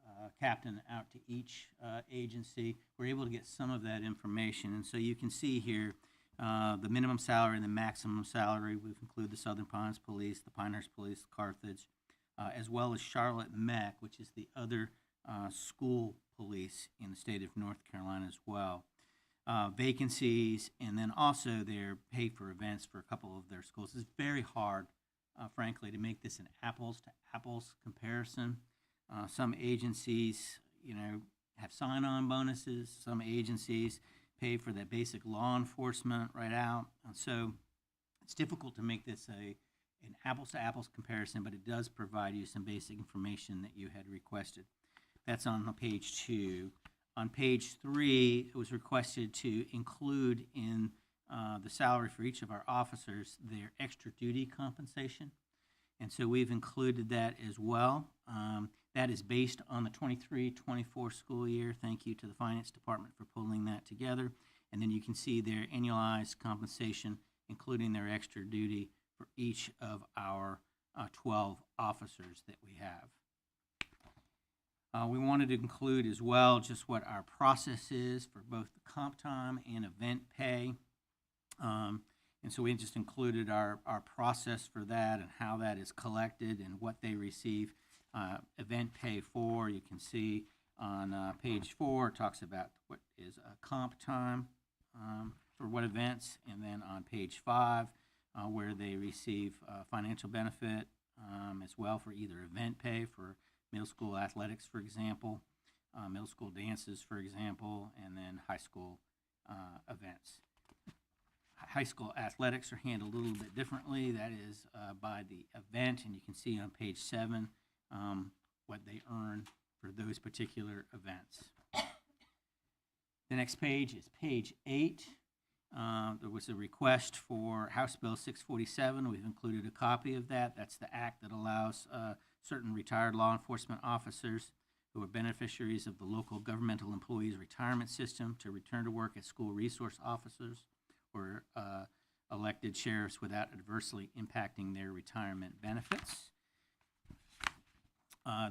captain out to each agency. We're able to get some of that information. And so you can see here the minimum salary and the maximum salary. We've included the Southern Pines Police, the Pinehurst Police, Carthage, as well as Charlotte MEC, which is the other school police in the state of North Carolina as well. Vacancies, and then also their pay for events for a couple of their schools. It's very hard, frankly, to make this an apples-to-apples comparison. Some agencies, have sign-on bonuses. Some agencies pay for that basic law enforcement right out. And so it's difficult to make this an apples-to-apples comparison, but it does provide you some basic information that you had requested. That's on page 2. On page 3, it was requested to include in the salary for each of our officers their extra duty compensation. And so we've included that as well. That is based on the 23-24 school year. Thank you to the Finance Department for pulling that together. And then you can see their annualized compensation, including their extra duty for each of our 12 officers that we have. We wanted to include as well just what our process is for both the comp time and event pay. And so we just included our process for that and how that is collected and what they receive event pay for. You can see on page 4, it talks about what is comp time for what events, and then on page 5, where they receive financial benefit as well for either event pay for middle school athletics, for example, middle school dances, for example, and then high school events. High school athletics are handled a little bit differently. That is by the event, and you can see on page 7 what they earn for those particular events. The next page is page 8. There was a request for House Bill 647. We've included a copy of that. That's the act that allows certain retired law enforcement officers who are beneficiaries of the local governmental employees retirement system to return to work as school resource officers or elected sheriffs without adversely impacting their retirement benefits.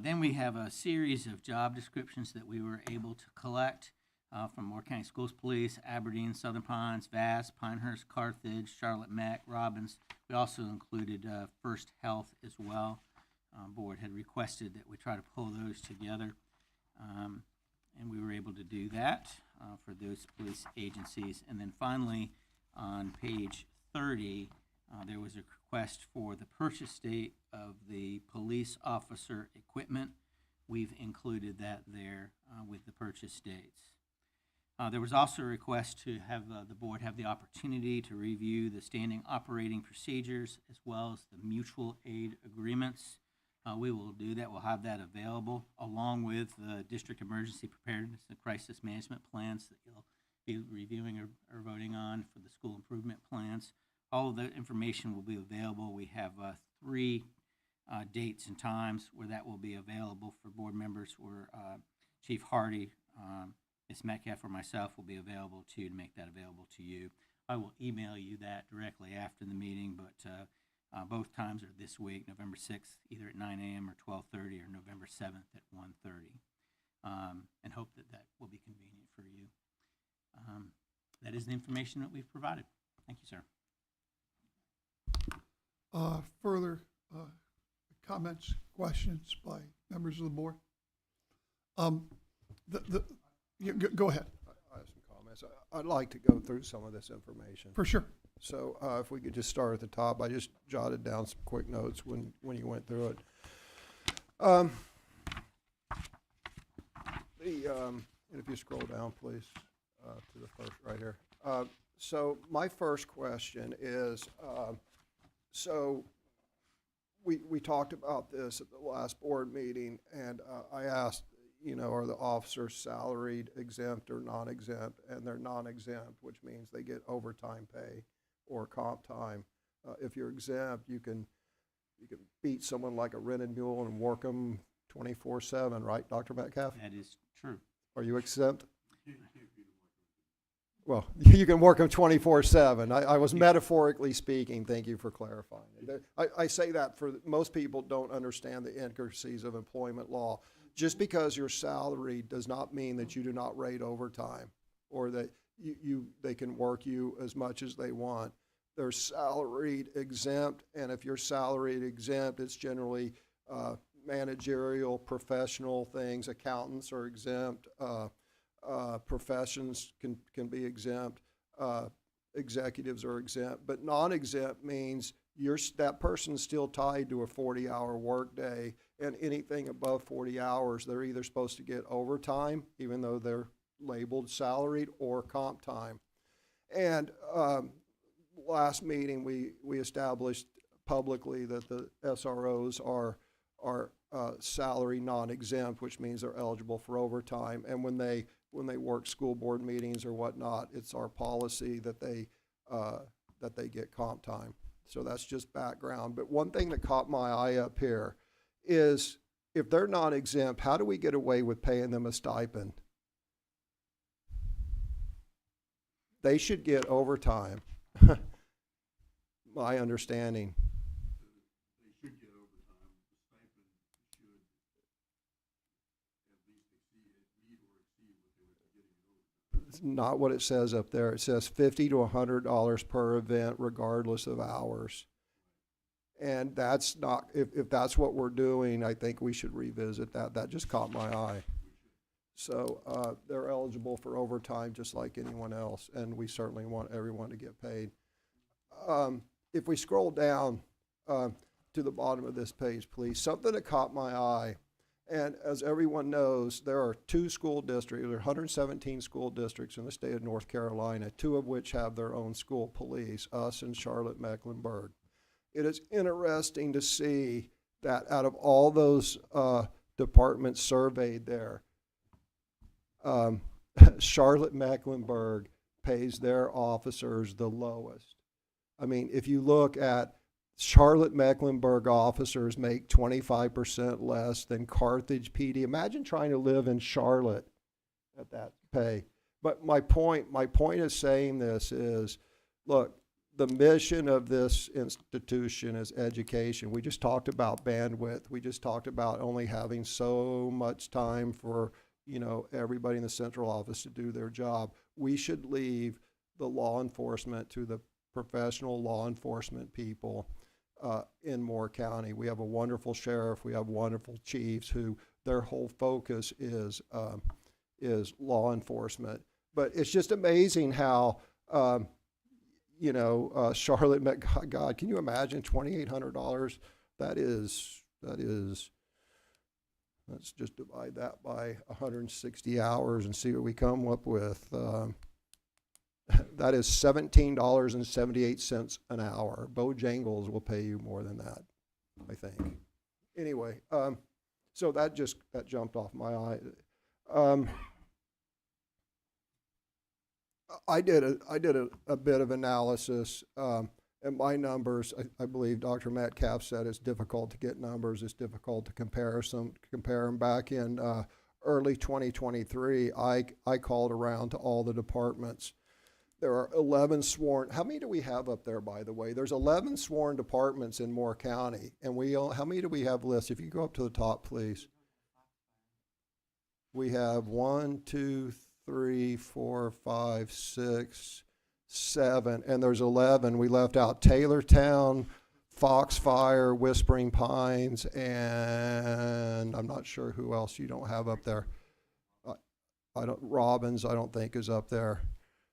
Then we have a series of job descriptions that we were able to collect from Moore County Schools Police, Aberdeen, Southern Pines, Vass, Pinehurst, Carthage, Charlotte MEC, Robbins. We also included First Health as well. Board had requested that we try to pull those together, and we were able to do that for those police agencies. And then finally, on page 30, there was a request for the purchase date of the police officer equipment. We've included that there with the purchase dates. There was also a request to have the board have the opportunity to review the standing operating procedures as well as the mutual aid agreements. We will do that. We'll have that available along with the district emergency preparedness and crisis management plans that you'll be reviewing or voting on for the school improvement plans. All of the information will be available. We have 3 dates and times where that will be available for board members, where Chief Hardy, Ms. Metcalf, or myself will be available to make that available to you. I will email you that directly after the meeting, but both times are this week, November 6th, either at 9 a.m. or 12:30, or November 7th at 1:30, and hope that that will be convenient for you. That is the information that we've provided. Thank you, sir. Further comments, questions by members of the board? Go ahead. I have some comments. I'd like to go through some of this information. For sure. So if we could just start at the top. I just jotted down some quick notes when you went through it. And if you scroll down, please, to the first right here. So my first question is, so we talked about this at the last board meeting, and I asked, are the officers salaried, exempt, or non-exempt? And they're non-exempt, which means they get overtime pay or comp time. If you're exempt, you can beat someone like a rented mule and work them 24/7, right, Dr. Metcalf? That is true. Are you exempt? Well, you can work them 24/7. I was metaphorically speaking. Thank you for clarifying. I say that for most people don't understand the intricacies of employment law. Just because you're salaried does not mean that you do not rate overtime or that they can work you as much as they want. They're salaried exempt, and if you're salaried exempt, it's generally managerial, professional things. Accountants are exempt. Professions can be exempt. Executives are exempt. But non-exempt means that person's still tied to a 40-hour workday, and anything above 40 hours, they're either supposed to get overtime, even though they're labeled salaried, or comp time. And last meeting, we established publicly that the SROs are salary non-exempt, which means they're eligible for overtime. And when they work school board meetings or whatnot, it's our policy that they get comp time. So that's just background. But one thing that caught my eye up here is, if they're non-exempt, how do we get away with paying them a stipend? They should get overtime. My understanding. They should get overtime. The stipend should at least meet or exceed what they would be getting in overtime. It's not what it says up there. It says $50 to $100 per event, regardless of hours. And that's not, if that's what we're doing, I think we should revisit that. That just caught my eye. So they're eligible for overtime just like anyone else, and we certainly want everyone to get paid. If we scroll down to the bottom of this page, please, something that caught my eye, and as everyone knows, there are 2 school districts, there are 117 school districts in the state of North Carolina, 2 of which have their own school police, us and Charlotte-Mecklenburg. It is interesting to see that out of all those departments surveyed there, Charlotte-Mecklenburg pays their officers the lowest. I mean, if you look at Charlotte-Mecklenburg officers make 25% less than Carthage PD. Imagine trying to live in Charlotte at that pay. But my point of saying this is, look, the mission of this institution is education. We just talked about bandwidth. We just talked about only having so much time for, everybody in the central office to do their job. We should leave the law enforcement to the professional law enforcement people in Moore County. We have a wonderful sheriff. We have wonderful chiefs who their whole focus is law enforcement. But it's just amazing how, Charlotte, God, can you imagine $2,800? Let's just divide that by 160 hours and see what we come up with. That is $17.78 an hour. Bojangles will pay you more than that, I think. Anyway, so that jumped off my eye. I did a bit of analysis, and my numbers, I believe Dr. Metcalf said it's difficult to get numbers. It's difficult to compare them. Back in early 2023, I called around to all the departments. There are 11 sworn. How many do we have up there, by the way? There's 11 sworn departments in Moore County, and how many do we have listed? If you go up to the top, please. We have 1, 2, 3, 4, 5, 6, 7, and there's 11. We left out Taylortown, Foxfire, Whispering Pines, and I'm not sure who else you don't have up there. Robbins, I don't think, is up there.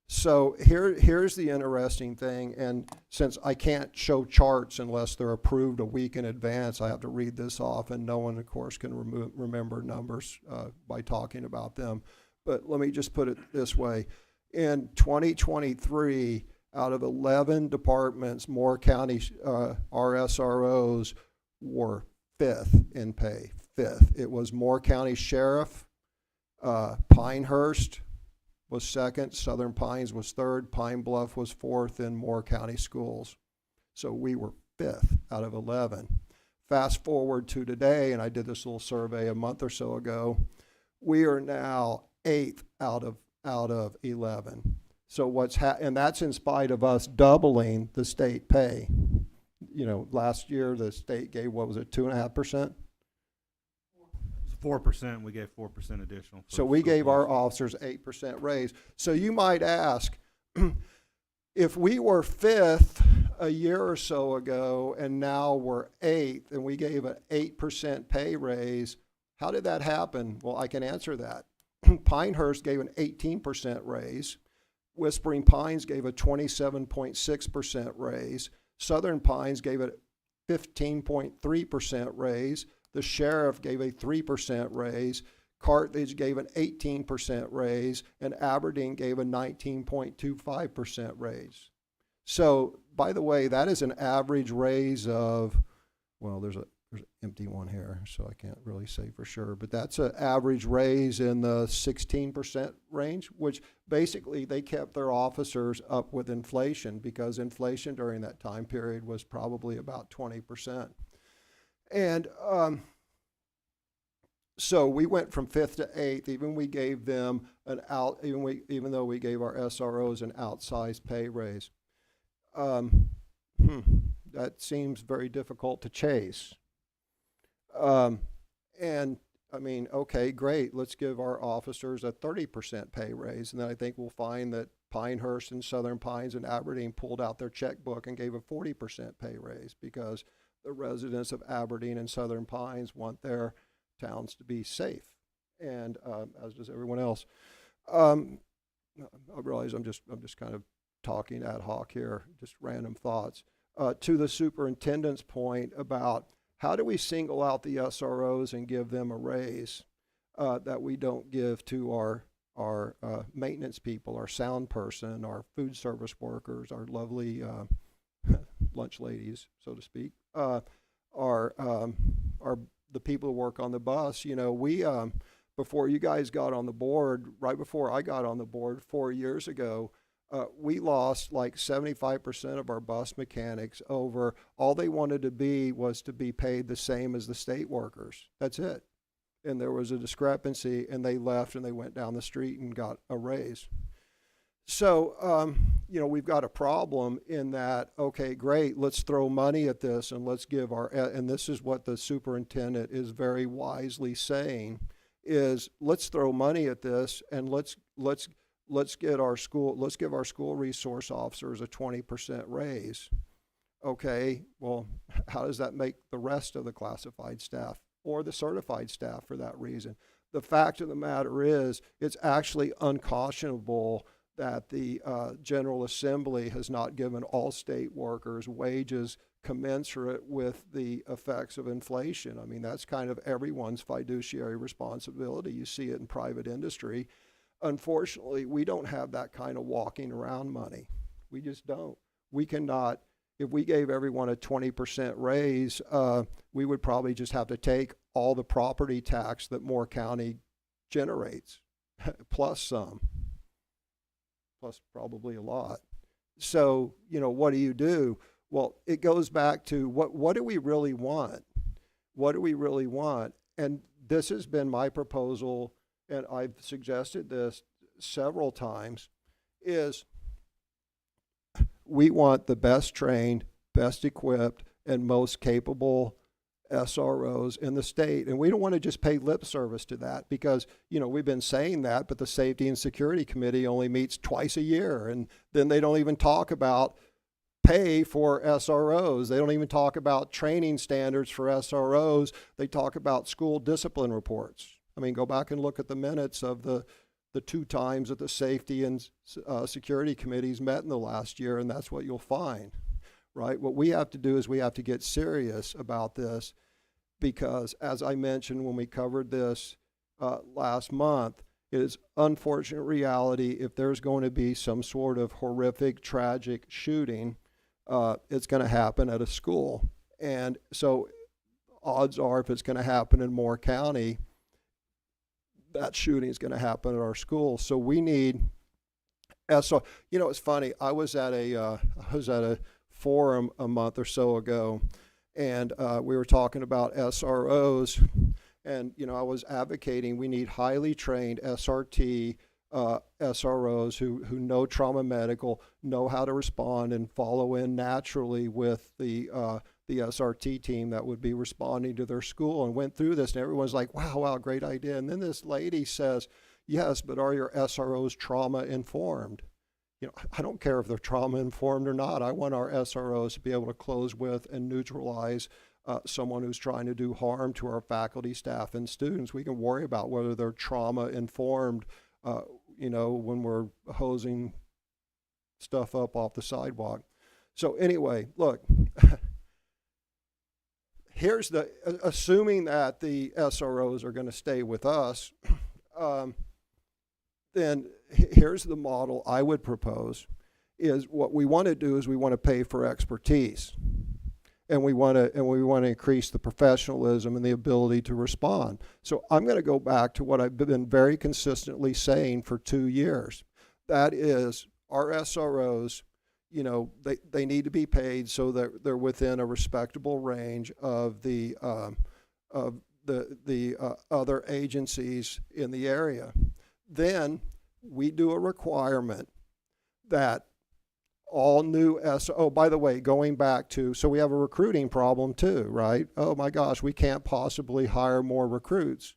So here's the interesting thing, and since I can't show charts unless they're approved a week in advance, I have to read this off, and no one, of course, can remember numbers by talking about them. But let me just put it this way. In 2023, out of 11 departments, Moore County RSROs were 5th in pay, 5th. It was Moore County Sheriff, Pinehurst was 2nd, Southern Pines was 3rd, Pine Bluff was 4th in Moore County Schools. So we were 5th out of 11. Fast forward to today, and I did this little survey a month or so ago, we are now 8th out of 11. So and that's in spite of us doubling the state pay. Last year the state gave, what was it, 2.5%? 4%. We gave 4% additional. So we gave our officers 8% raise. So you might ask, if we were 5th a year or so ago, and now we're 8th, and we gave an 8% pay raise. How did that happen? Well, I can answer that. Pinehurst gave an 18% raise. Whispering Pines gave a 27.6% raise. Southern Pines gave a 15.3% raise. The sheriff gave a 3% raise. Carthage gave an 18% raise, and Aberdeen gave a 19.25% raise. So, by the way, that is an average raise of, well, there's an empty one here, so I can't really say for sure, but that's an average raise in the 16% range, which basically they kept their officers up with inflation, because inflation during that time period was probably about 20%. And so we went from 5th to 8th, even we gave them even though we gave our SROs an outsized pay raise. That seems very difficult to chase. And I mean, okay, great, let's give our officers a 30% pay raise. And then I think we'll find that Pinehurst and Southern Pines and Aberdeen pulled out their checkbook and gave a 40% pay raise, because the residents of Aberdeen and Southern Pines want their towns to be safe, and as does everyone else. I realize I'm just kind of talking ad hoc here, just random thoughts. To the superintendent's point about how do we single out the SROs and give them a raise that we don't give to our maintenance people, our sound person, our food service workers, our lovely lunch ladies, so to speak, the people who work on the bus. You know, we before you guys got on the board, right before I got on the board 4 years ago, we lost like 75% of our bus mechanics over all they wanted to be was to be paid the same as the state workers. That's it. And there was a discrepancy, and they left and they went down the street and got a raise. So, you know, we've got a problem in that, okay, great, let's throw money at this, and let's give and this is what the superintendent is very wisely saying, is let's throw money at this, and let's give our school resource officers a 20% raise. Okay, well, how does that make the rest of the classified staff or the certified staff for that reason? The fact of the matter is, it's actually unconscionable that the General Assembly has not given all state workers wages commensurate with the effects of inflation. I mean, that's kind of everyone's fiduciary responsibility. You see it in private industry. Unfortunately, we don't have that kind of walking around money. We just don't. We cannot, if we gave everyone a 20% raise, we would probably just have to take all the property tax that Moore County generates, plus some. Plus probably a lot. So, you know, what do? Well, it goes back to what do we really want? What do we really want? And this has been my proposal, and I've suggested this several times, is we want the best trained, best equipped, and most capable SROs in the state. And we don't want to just pay lip service to that, because, you know, we've been saying that, but the Safety and Security Committee only meets twice a year. And then they don't even talk about pay for SROs. They don't even talk about training standards for SROs. They talk about school discipline reports. I mean, go back and look at the minutes of the 2 times that the Safety and Security Committees met in the last year, and that's what you'll find. Right? What we have to do is we have to get serious about this, because, as I mentioned when we covered this last month, it is unfortunate reality. If there's going to be some sort of horrific, tragic shooting, it's going to happen at a school. And so odds are, if it's going to happen in Moore County, that shooting is going to happen at our school. So we need SRO. You know, it's funny. I was at a forum a month or so ago, and we were talking about SROs, and, you know, I was advocating we need highly trained SRT SROs who know trauma medical, know how to respond and follow in naturally with the SRT team that would be responding to their school, and went through this, and everyone's like, wow, great idea. And then this lady says, yes, but are your SROs trauma informed? I don't care if they're trauma informed or not. I want our SROs to be able to close with and neutralize someone who's trying to do harm to our faculty, staff, and students. We can worry about whether they're trauma informed, when we're hosing stuff up off the sidewalk. So anyway, look, here's assuming that the SROs are going to stay with us, then here's the model I would propose. Is what we want to do is we want to pay for expertise, and we want to increase the professionalism and the ability to respond. So I'm going to go back to what I've been very consistently saying for 2 years. That is, our SROs, they need to be paid so that they're within a respectable range of the other agencies in the area. Then we do a requirement that all new oh, by the way, going back to, so we have a recruiting problem too, right? Oh my gosh, we can't possibly hire more recruits,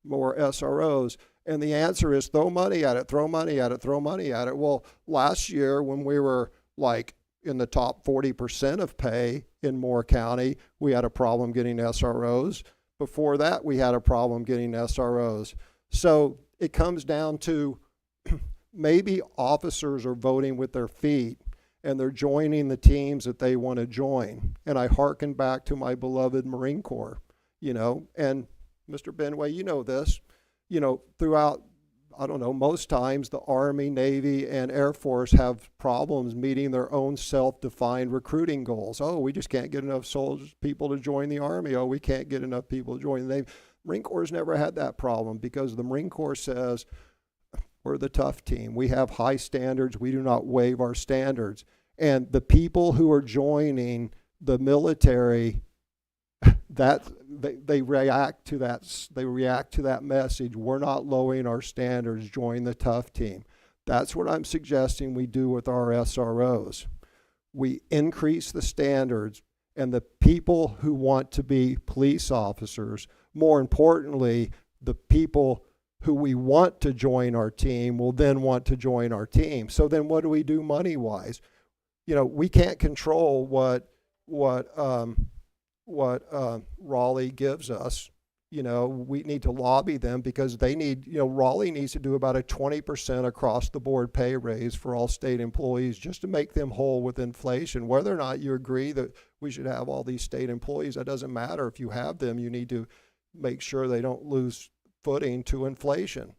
more SROs. And the answer is throw money at it, throw money at it, throw money at it. Well, last year when we were like in the top 40% of pay in Moore County, we had a problem getting SROs. Before that, we had a problem getting SROs. So it comes down to maybe officers are voting with their feet and they're joining the teams that they want to join. And I hearken back to my beloved Marine Corps, and Mr. Benway, you know this, throughout, I don't know, most times the Army, Navy, and Air Force have problems meeting their own self-defined recruiting goals. Oh, we just can't get enough soldiers, people to join the Army. Oh, we can't get enough people to join the Navy. Marine Corps has never had that problem because the Marine Corps says, we're the tough team. We have high standards. We do not waive our standards. And the people who are joining the military, that they react to that. They react to that message. We're not lowering our standards. Join the tough team. That's what I'm suggesting we do with our SROs. We increase the standards, and the people who want to be police officers, more importantly, the people who we want to join our team will then want to join our team. So then what do we do money-wise? We can't control what Raleigh gives us. We need to lobby them because they need, Raleigh needs to do about a 20% across the board pay raise for all state employees just to make them whole with inflation. Whether or not you agree that we should have all these state employees, that doesn't matter. If you have them, you need to make sure they don't lose footing to inflation.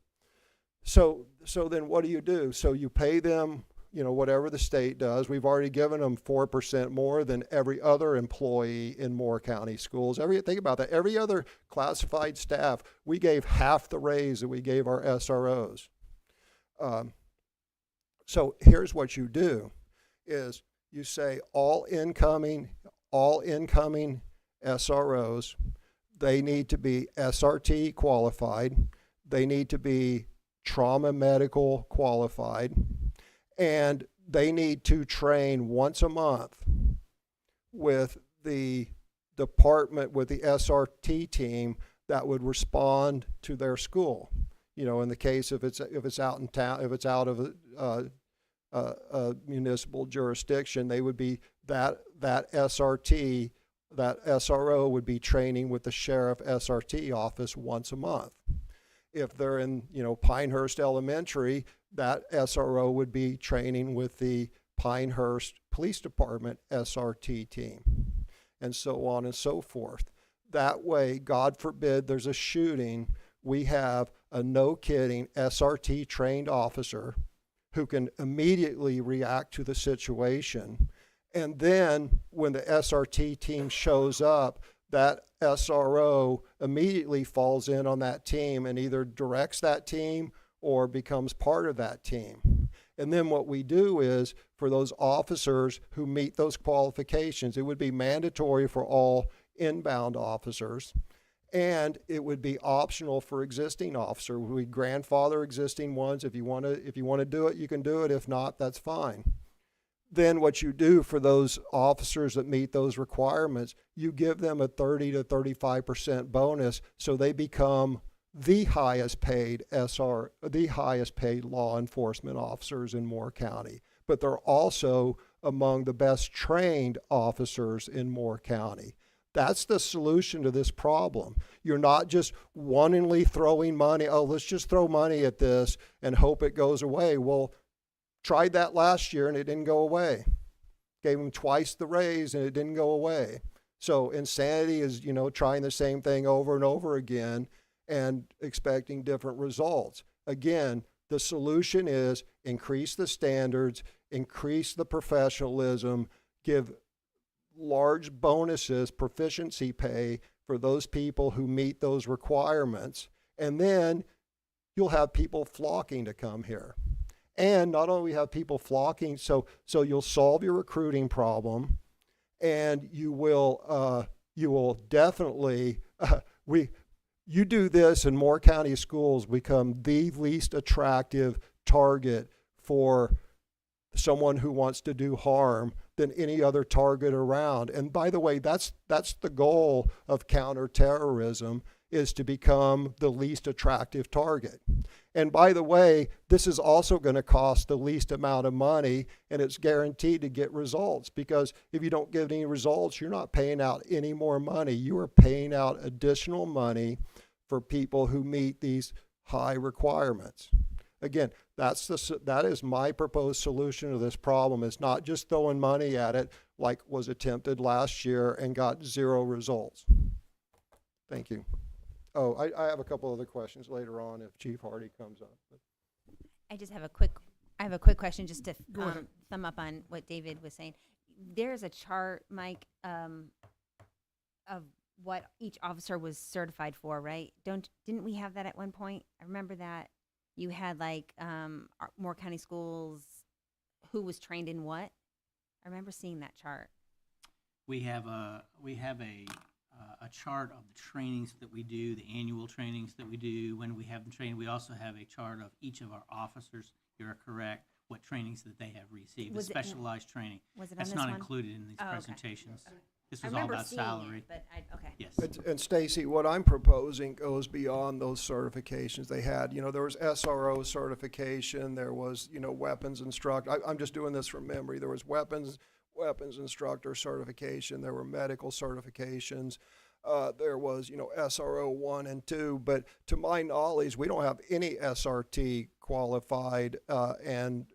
So then what do? So you pay them, whatever the state does. We've already given them 4% more than every other employee in Moore County schools. Think about that. Every other classified staff, we gave half the raise that we gave our SROs. So here's what you do is you say all incoming SROs, they need to be SRT qualified. They need to be trauma medical qualified. And they need to train once a month with the department, with the SRT team that would respond to their school. In the case if it's out in town, if it's out of a municipal jurisdiction, they would be that SRT. That SRO would be training with the sheriff SRT office once a month. If they're in, Pinehurst Elementary, that SRO would be training with the Pinehurst Police Department SRT team, and so on and so forth. That way, God forbid there's a shooting, we have a no-kidding SRT trained officer who can immediately react to the situation. And then when the SRT team shows up, that SRO immediately falls in on that team and either directs that team or becomes part of that team. And then what we do is for those officers who meet those qualifications, it would be mandatory for all inbound officers, and it would be optional for existing officers. We grandfather existing ones. If you want to do it, you can do it. If not, that's fine. Then what you do for those officers that meet those requirements, you give them a 30 to 35% bonus so they become the highest paid the highest paid law enforcement officers in Moore County, but they're also among the best trained officers in Moore County. That's the solution to this problem. You're not just wantonly throwing money, oh, let's just throw money at this and hope it goes away. Well, tried that last year and it didn't go away. Gave them twice the raise and it didn't go away. So insanity is, trying the same thing over and over again and expecting different results. Again, the solution is increase the standards, increase the professionalism, give large bonuses, proficiency pay for those people who meet those requirements, and then you'll have people flocking to come here. And not only have people flocking, so you'll solve your recruiting problem, and you will definitely you do this and Moore County schools become the least attractive target for someone who wants to do harm than any other target around. And by the way, that's the goal of counterterrorism, is to become the least attractive target. And by the way, this is also going to cost the least amount of money, and it's guaranteed to get results, because if you don't get any results, you're not paying out any more money. You are paying out additional money for people who meet these high requirements. Again, that is my proposed solution to this problem. It's not just throwing money at it like was attempted last year and got 0 results. Thank you. Oh, I have a couple other questions later on if Chief Hardy comes up. I just have a quick question just to thumb up on what David was saying. There's a chart, Mike, of what each officer was certified for, right? Didn't we have that at one point? I remember that you had like Moore County Schools, who was trained in what? I remember seeing that chart. We have a chart of the trainings that we do, the annual trainings that we do when we have them trained. We also have a chart of each of our officers, you are correct, what trainings that they have received, the specialized training. Was it on That's this not one? included in these Oh, okay. presentations. This I was all remember about seeing salary. it, but okay. Yes. And Stacy, what I'm proposing goes beyond those certifications they had. There was SRO certification, there was, weapons instructor. I'm just doing this from memory. There was weapons instructor certification, there were medical certifications. There was, SRO 1 and 2, but to my knowledge, we don't have any SRT qualified and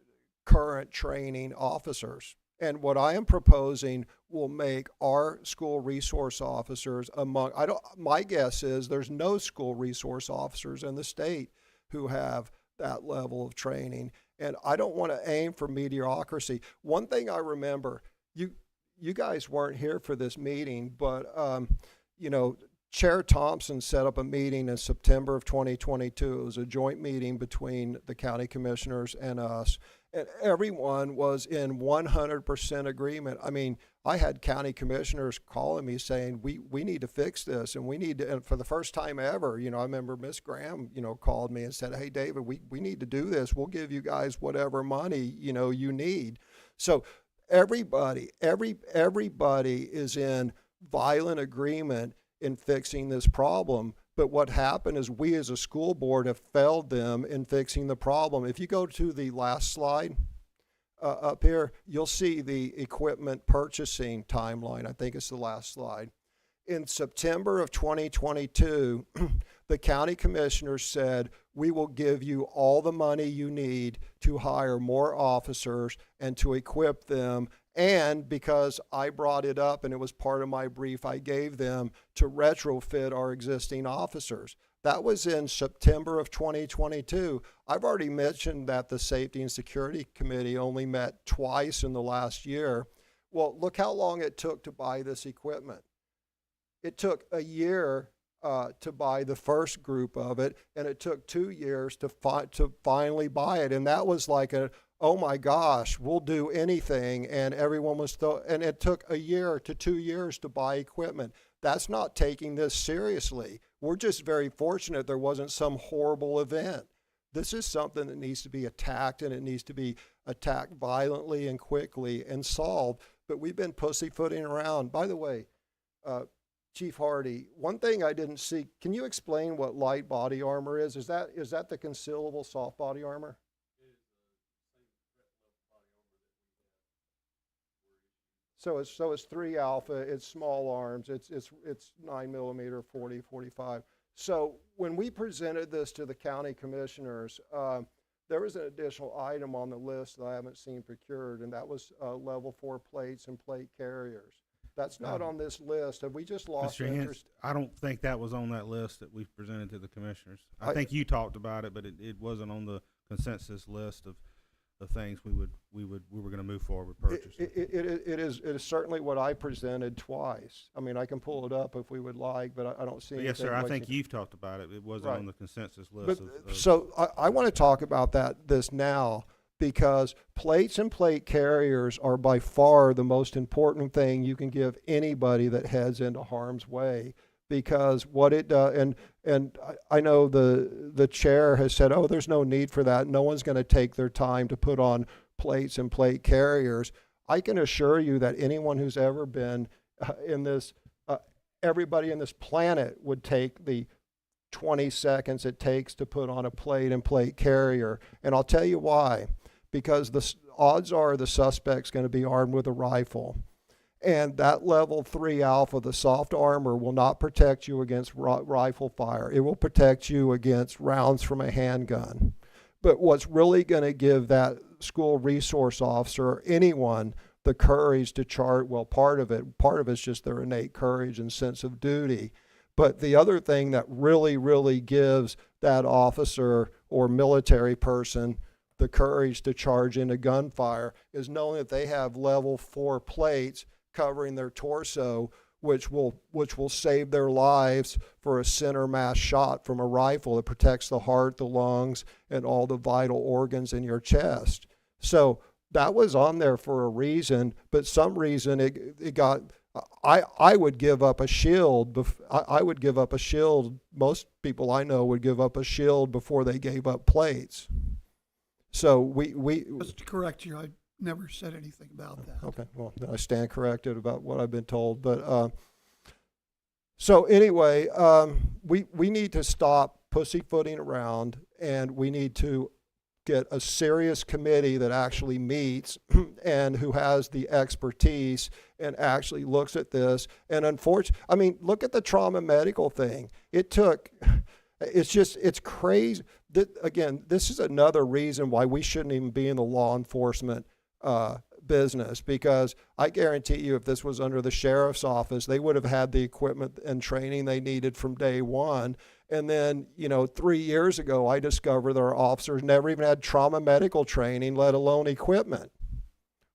current training officers. And what I am proposing will make our school resource officers my guess is there's no school resource officers in the state who have that level of training. And I don't want to aim for mediocrity. One thing I remember, you guys weren't here for this meeting, but Chair Thompson set up a meeting in September of 2022. It was a joint meeting between the county commissioners and us, and everyone was in 100% agreement. I mean, I had county commissioners calling me saying, we need to fix this, and we need to, and for the first time ever, I remember Miss Graham, called me and said, hey, David, we need to do this. We'll give you guys whatever money, you need. So everybody is in violent agreement in fixing this problem. But what happened is we as a school board have failed them in fixing the problem. If you go to the last slide up here, you'll see the equipment purchasing timeline. I think it's the last slide. In September of 2022, the county commissioners said, we will give you all the money you need to hire more officers and to equip them. And because I brought it up and it was part of my brief, I gave them to retrofit our existing officers. That was in September of 2022. I've already mentioned that the Safety and Security Committee only met twice in the last year. Well, look how long it took to buy this equipment. It took a year to buy the first group of it, and it took 2 years to finally buy it. And that was like oh my gosh, we'll do anything. And everyone was, and it took a year to 2 years to buy equipment. That's not taking this seriously. We're just very fortunate there wasn't some horrible event. This is something that needs to be attacked, and it needs to be attacked violently and quickly and solved. But we've been pussyfooting around. By the way, Chief Hardy, one thing I didn't see, can you explain what light body armor is? Is that the concealable soft body armor? So it's 3 alpha, it's small arms, it's 9 millimeter, 40, 45. So when we presented this to the county commissioners, there was an additional item on the list that I haven't seen procured, and that was level 4 plates and plate carriers. That's not on this list. Have we just lost Mr. Hintz, interest? I don't think that was on that list that we presented to the commissioners. I think you talked about it, but it wasn't on the consensus list of things we were going to move forward with purchasing. It is certainly what I presented twice. I mean, I can pull it up if we would like, but I don't see anything. Yes, sir. I like think you've talked about it. It wasn't Right. on the consensus list. So I want to talk about this now, because plates and plate carriers are by far the most important thing you can give anybody that heads into harm's way, because what it does, and I know the chair has said, oh, there's no need for that. No one's going to take their time to put on plates and plate carriers. I can assure you that anyone who's ever been in this, everybody in this planet would take the 20 seconds it takes to put on a plate and plate carrier. And I'll tell you why. Because the odds are the suspect's going to be armed with a rifle. And that level 3 alpha, the soft armor, will not protect you against rifle fire. It will protect you against rounds from a handgun. But what's really going to give that school resource officer or anyone the courage to charge, well, part of it's just their innate courage and sense of duty. But the other thing that really, really gives that officer or military person the courage to charge into gunfire is knowing that they have level 4 plates covering their torso, which will save their lives for a center mass shot from a rifle. It protects the heart, the lungs, and all the vital organs in your chest. So that was on there for a reason, but some reason it got. I would give up a shield. I would give up a shield. Most people I know would give up a shield before they gave up plates. So we Just to correct you, I never said anything about that. Okay, well, then I stand corrected about what I've been told. But so anyway, we need to stop pussyfooting around, and we need to get a serious committee that actually meets and who has the expertise and actually looks at this. And unfortunately, I mean, look at the trauma medical thing. It's crazy. Again, this is another reason why we shouldn't even be in the law enforcement business, because I guarantee you if this was under the sheriff's office, they would have had the equipment and training they needed from day one. And then, 3 years ago, I discovered our officers never even had trauma medical training, let alone equipment,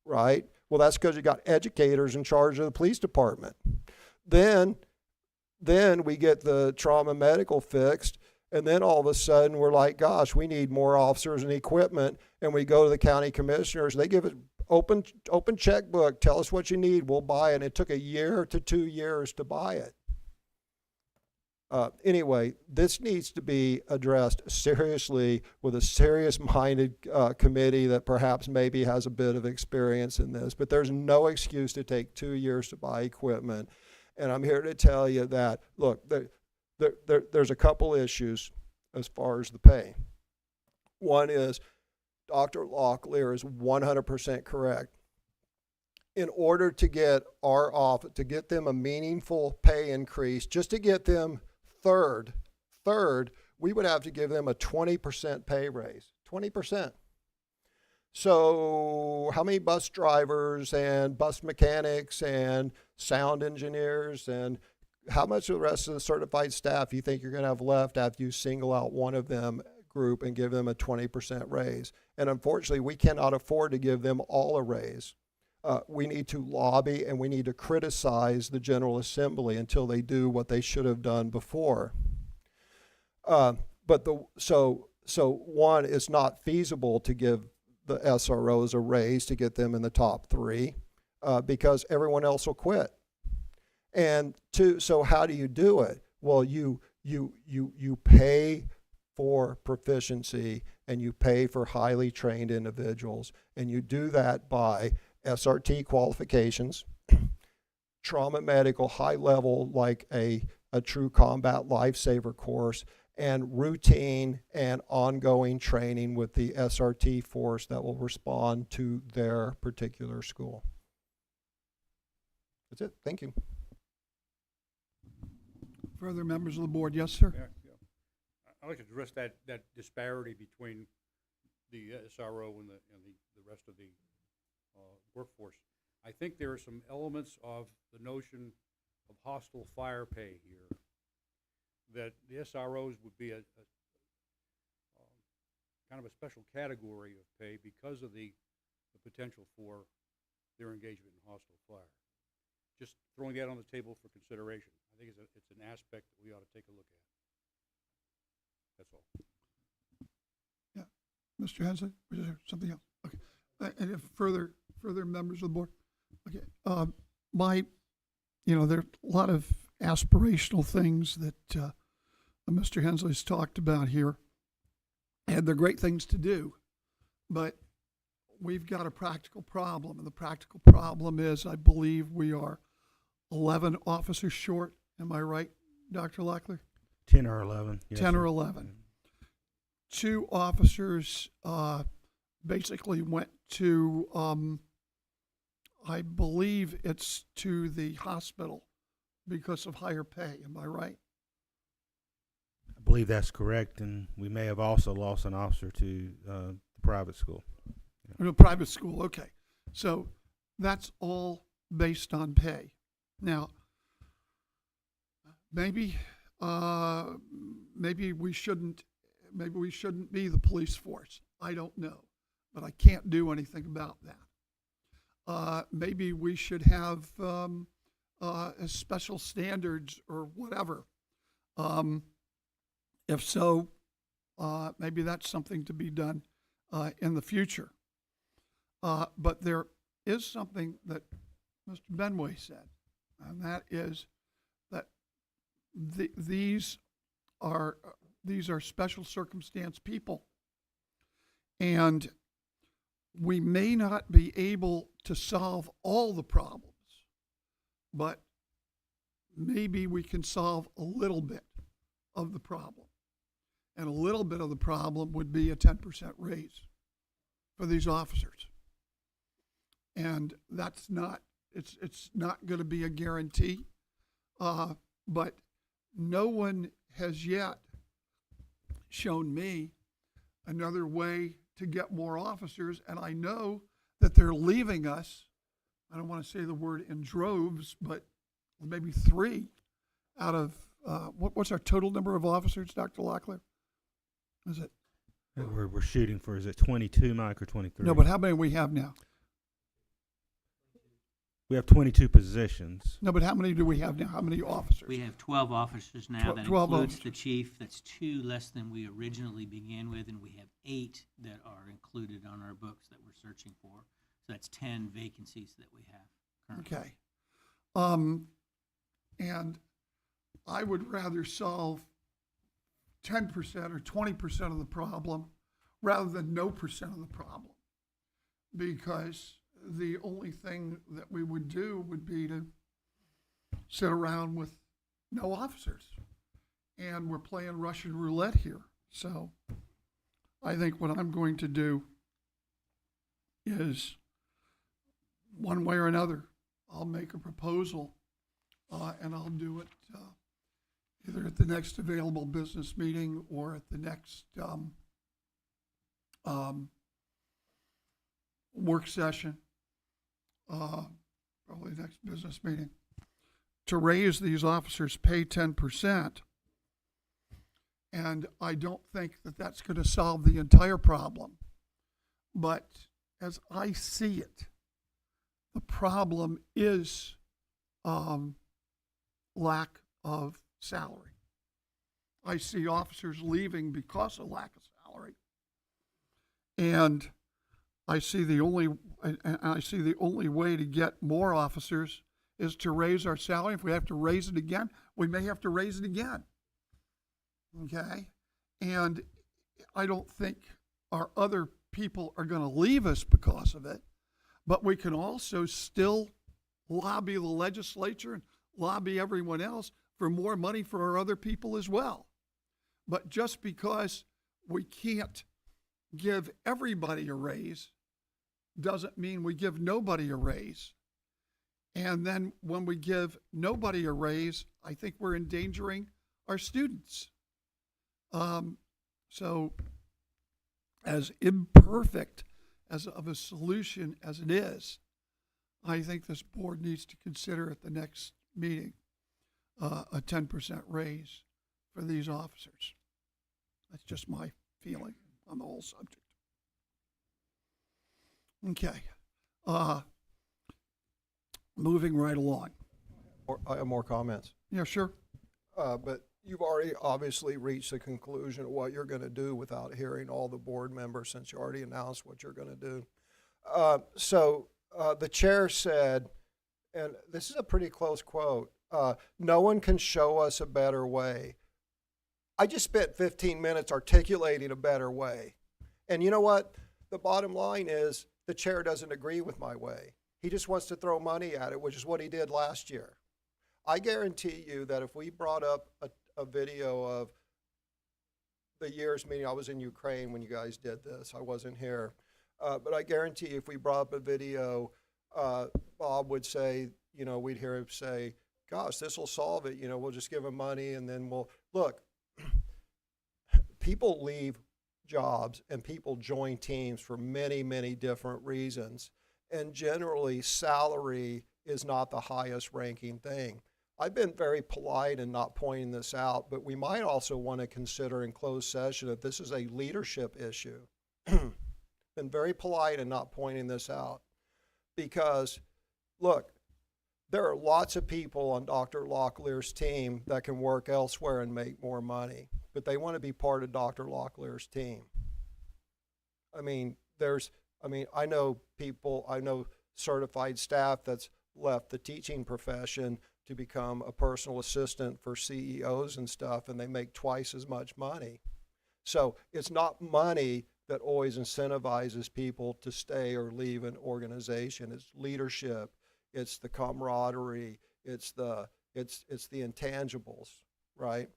right? Well, that's because you got educators in charge of the police department. Then we get the trauma medical fixed, and then all of a sudden we're like, gosh, we need more officers and equipment. And we go to the county commissioners. They give us open checkbook. Tell us what you need. We'll buy it. And it took 1 year to 2 years to buy it. Anyway, this needs to be addressed seriously with a serious-minded committee that perhaps maybe has a bit of experience in this. But there's no excuse to take 2 years to buy equipment. And I'm here to tell you that, look, there's a couple issues as far as the pay. One is Dr. Locklear is 100% correct. In order to get our office, to get them a meaningful pay increase, just to get them third, we would have to give them a 20% pay raise, 20%. So how many bus drivers and bus mechanics and sound engineers and how much of the rest of the certified staff you think you're going to have left after you single out one of them group and give them a 20% raise? And unfortunately, we cannot afford to give them all a raise. We need to lobby and we need to criticize the General Assembly until they do what they should have done before. So one, it's not feasible to give the SROs a raise to get them in the top 3 because everyone else will quit. And two, so how do you do it? Well, you pay for proficiency and you pay for highly trained individuals, and you do that by SRT qualifications, trauma medical, high level, like a true combat lifesaver course, and routine and ongoing training with the SRT force that will respond to their particular school. That's it. Thank you. Further members of the board? Yes, sir. Yeah. I'd like to address that disparity between the SRO and the rest of the workforce. I think there are some elements of the notion of hostile fire pay here that the SROs would be a kind of a special category of pay because of the potential for their engagement in hostile fire. Just throwing that on the table for consideration. I think it's an aspect that we ought to take a look at. That's all. Yeah. Mr. Hensley, was there something else? Okay. And if further members of the board? Okay. There are a lot of aspirational things that Mr. Hensley's talked about here, and they're great things to do, but we've got a practical problem, and the practical problem is I believe we are 11 officers short. Am I right, Dr. Locklear? 10 or 11. Yes, 10 or sir. 11. 2 officers basically went to, I believe it's to the hospital because of higher pay. Am I right? I believe that's correct, and we may have also lost an officer to the private school. No, private school, okay. So that's all based on pay. Now, maybe we shouldn't be the police force. I don't know, but I can't do anything about that. Maybe we should have special standards or whatever. If so, maybe that's something to be done in the future. But there is something that Mr. Benway said, and that is that these are special circumstance people, and we may not be able to solve all the problems, but maybe we can solve a little bit of the problem. And a little bit of the problem would be a 10% raise for these officers. And that's not, it's not going to be a guarantee, but no one has yet shown me another way to get more officers, and I know that they're leaving us, I don't want to say the word in droves, but maybe 3 out of, what's our total number of officers, Dr. Locklear? Is it? We're shooting for, is it 22, Mike, or 23? No, but how many we have now? We have 22 positions. No, but how many do we have now? How many officers? We have 12 officers now. That 12 includes officers. the chief. That's 2 less than we originally began with, and we have 8 that are included on our books that we're searching for. So that's 10 vacancies that we have currently. Okay. And I would rather solve 10% or 20% of the problem rather than no percent of the problem, because the only thing that we would do would be to sit around with no officers. And we're playing Russian roulette here. So I think what I'm going to do is, one way or another, I'll make a proposal, and I'll do it either at the next available business meeting or at the next work session, probably the next business meeting, to raise these officers' pay 10%. And I don't think that that's going to solve the entire problem. But as I see it, the problem is lack of salary. I see officers leaving because of lack of salary. And I see the only way to get more officers is to raise our salary. If we have to raise it again, we may have to raise it again. Okay? And I don't think our other people are going to leave us because of it, but we can also still lobby the legislature and lobby everyone else for more money for our other people as well. But just because we can't give everybody a raise doesn't mean we give nobody a raise. And then when we give nobody a raise, I think we're endangering our students. So as imperfect as of a solution as it is, I think this board needs to consider at the next meeting a 10% raise for these officers. That's just my feeling on the whole subject. Okay. Moving right along. I have more comments. Yeah, sure. But you've already obviously reached the conclusion of what you're going to do without hearing all the board members, since you already announced what you're going to do. So the chair said, and this is a pretty close quote, no one can show us a better way. I just spent 15 minutes articulating a better way. And you know what? The bottom line is the chair doesn't agree with my way. He just wants to throw money at it, which is what he did last year. I guarantee you that if we brought up a video of the year's meeting, I was in Ukraine when you guys did this, I wasn't here, but I guarantee you if we brought up a video, Bob would say, you know, we'd hear him say, gosh, this will solve it, you know, we'll just give him money and then we'll, look, people leave jobs and people join teams for many, many different reasons. And generally, salary is not the highest ranking thing. I've been very polite in not pointing this out, but we might also want to consider in closed session that this is a leadership issue. Been very polite in not pointing this out because, look, there are lots of people on Dr. Locklear's team that can work elsewhere and make more money, but they want to be part of Dr. Locklear's team. I know people, I know certified staff that's left the teaching profession to become a personal assistant for CEOs and stuff, and they make twice as much money. So it's not money that always incentivizes people to stay or leave an organization. It's leadership, it's the camaraderie, it's the intangibles, right?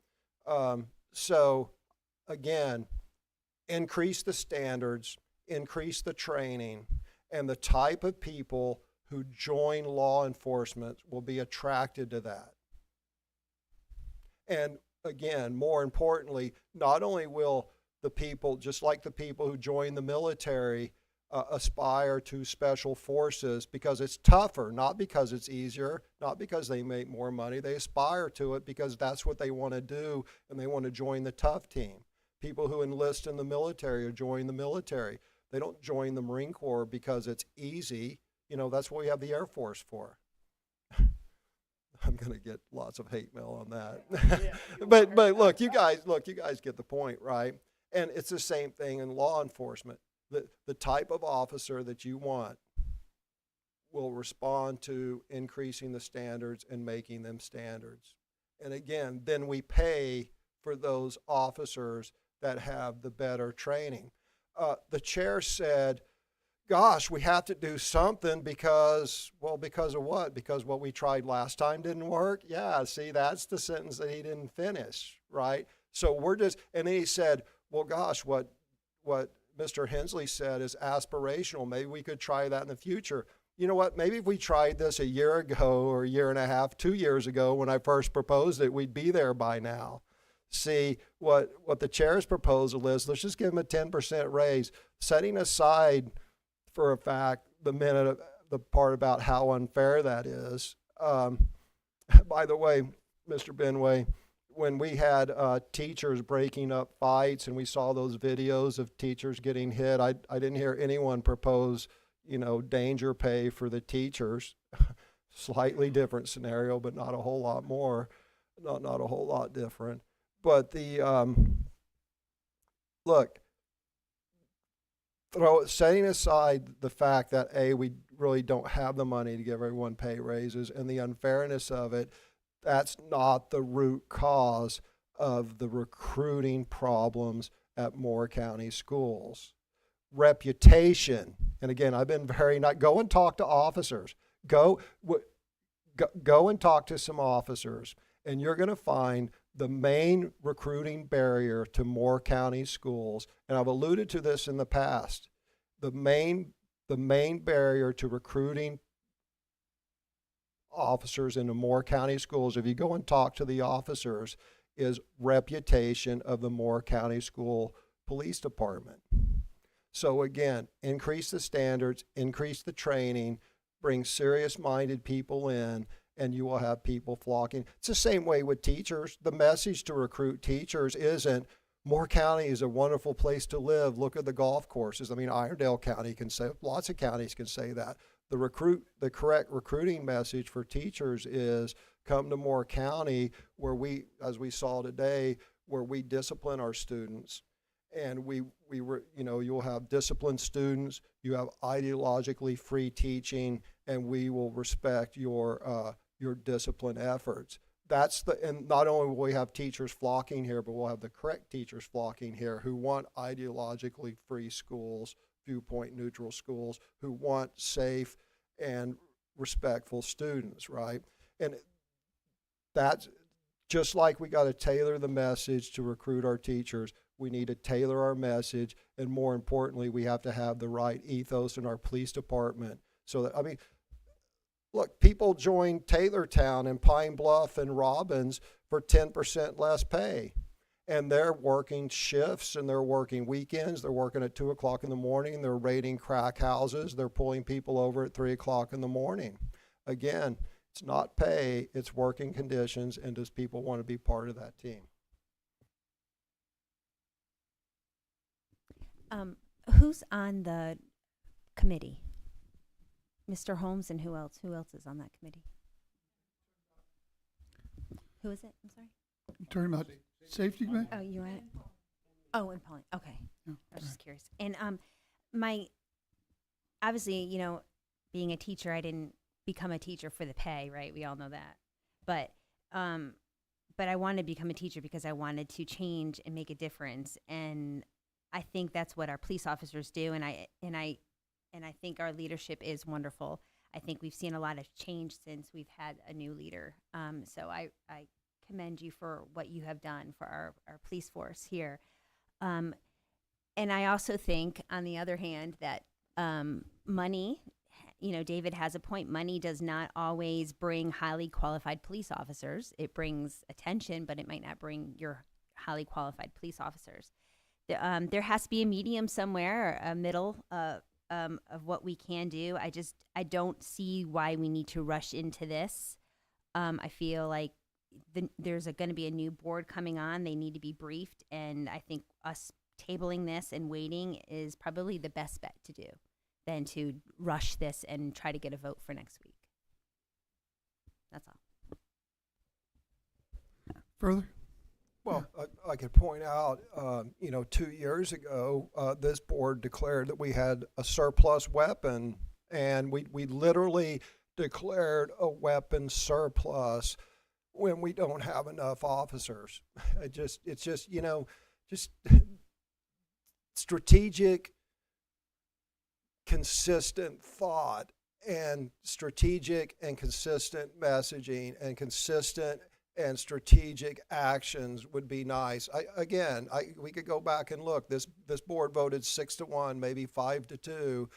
So again, increase the standards, increase the training, and the type of people who join law enforcement will be attracted to that. And again, more importantly, not only will the people, just like the people who join the military, aspire to special forces because it's tougher, not because it's easier, not because they make more money. They aspire to it because that's what they want to do, and they want to join the tough team. People who enlist in the military or join the military, they don't join the Marine Corps because it's easy. You know, that's what we have the Air Force for. I'm going to get lots of hate mail on that. but look, you guys get the point, right? And it's the same thing in law enforcement. The type of officer that you want will respond to increasing the standards and making them standards. And again, then we pay for those officers that have the better training. The chair said, gosh, we have to do something because of what? Because what we tried last time didn't work? Yeah, see, that's the sentence that he didn't finish, right? So and then he said, well, gosh, what Mr. Hensley said is aspirational. Maybe we could try that in the future. You know what? Maybe if we tried this a year ago or a year and a half, 2 years ago when I first proposed it, we'd be there by now. See, what the chair's proposal is, let's just give them a 10% raise, setting aside for a fact the part about how unfair that is. By the way, Mr. Benway, when we had teachers breaking up fights and we saw those videos of teachers getting hit, I didn't hear anyone propose, danger pay for the teachers. Slightly different scenario, but not a whole lot more, not a whole lot different. But setting aside the fact that we really don't have the money to give everyone pay raises and the unfairness of it, that's not the root cause of the recruiting problems at Moore County schools. Reputation, and again, I've been go and talk to officers. go and talk to some officers, and you're going to find the main recruiting barrier to Moore County schools, and I've alluded to this in the past, the main barrier to recruiting officers into Moore County schools, if you go and talk to the officers, is reputation of the Moore County School Police Department. So again, increase the standards, increase the training, bring serious-minded people in, and you will have people flocking. It's the same way with teachers. The message to recruit teachers isn't, Moore County is a wonderful place to live. Look at the golf courses. I mean, Irondale County can say, lots of counties can say that. The correct recruiting message for teachers is, come to Moore County, where we, as we saw today, where we discipline our students. And you'll have disciplined students, you have ideologically free teaching, and we will respect your discipline efforts. And not only will we have teachers flocking here, but we'll have the correct teachers flocking here who want ideologically free schools, viewpoint neutral schools, who want safe and respectful students, right? And that's just like we got to tailor the message to recruit our teachers. We need to tailor our message, and more importantly, we have to have the right ethos in our police department. So that, I mean, look, people join Taylortown and Pine Bluff and Robbins for 10% less pay. And they're working shifts and they're working weekends. They're working at 2 o'clock in the morning. They're raiding crack houses. They're pulling people over at 3 o'clock in the morning. Again, it's not pay, it's working conditions, and does people want to be part of that team? Who's on the committee? Mr. Holmes, and who else? Who else is on that committee? Who is it? I'm sorry. You're talking about safety, man? Oh, you want it? Oh, and Pauline. Okay. Yeah, I was just curious. And obviously, being a teacher, I didn't become a teacher for the pay, right? We all know that. But I wanted to become a teacher because I wanted to change and make a difference. And I think that's what our police officers do. And I think our leadership is wonderful. I think we've seen a lot of change since we've had a new leader. So I commend you for what you have done for our police force here. And I also think, on the other hand, that money, David has a point. Money does not always bring highly qualified police officers. It brings attention, but it might not bring your highly qualified police officers. There has to be a medium somewhere, a middle of what we can do. I don't see why we need to rush into this. I feel like there's going to be a new board coming on. They need to be briefed, and I think us tabling this and waiting is probably the best bet to do than to rush this and try to get a vote for next week. That's all. Further? Well, I could point out, 2 years ago, this board declared that we had a surplus weapon, and we literally declared a weapon surplus when we don't have enough officers. It's just strategic, consistent thought, and strategic and consistent messaging and consistent and strategic actions would be nice. We could go back and look. This board voted 6-1, maybe 5-2 to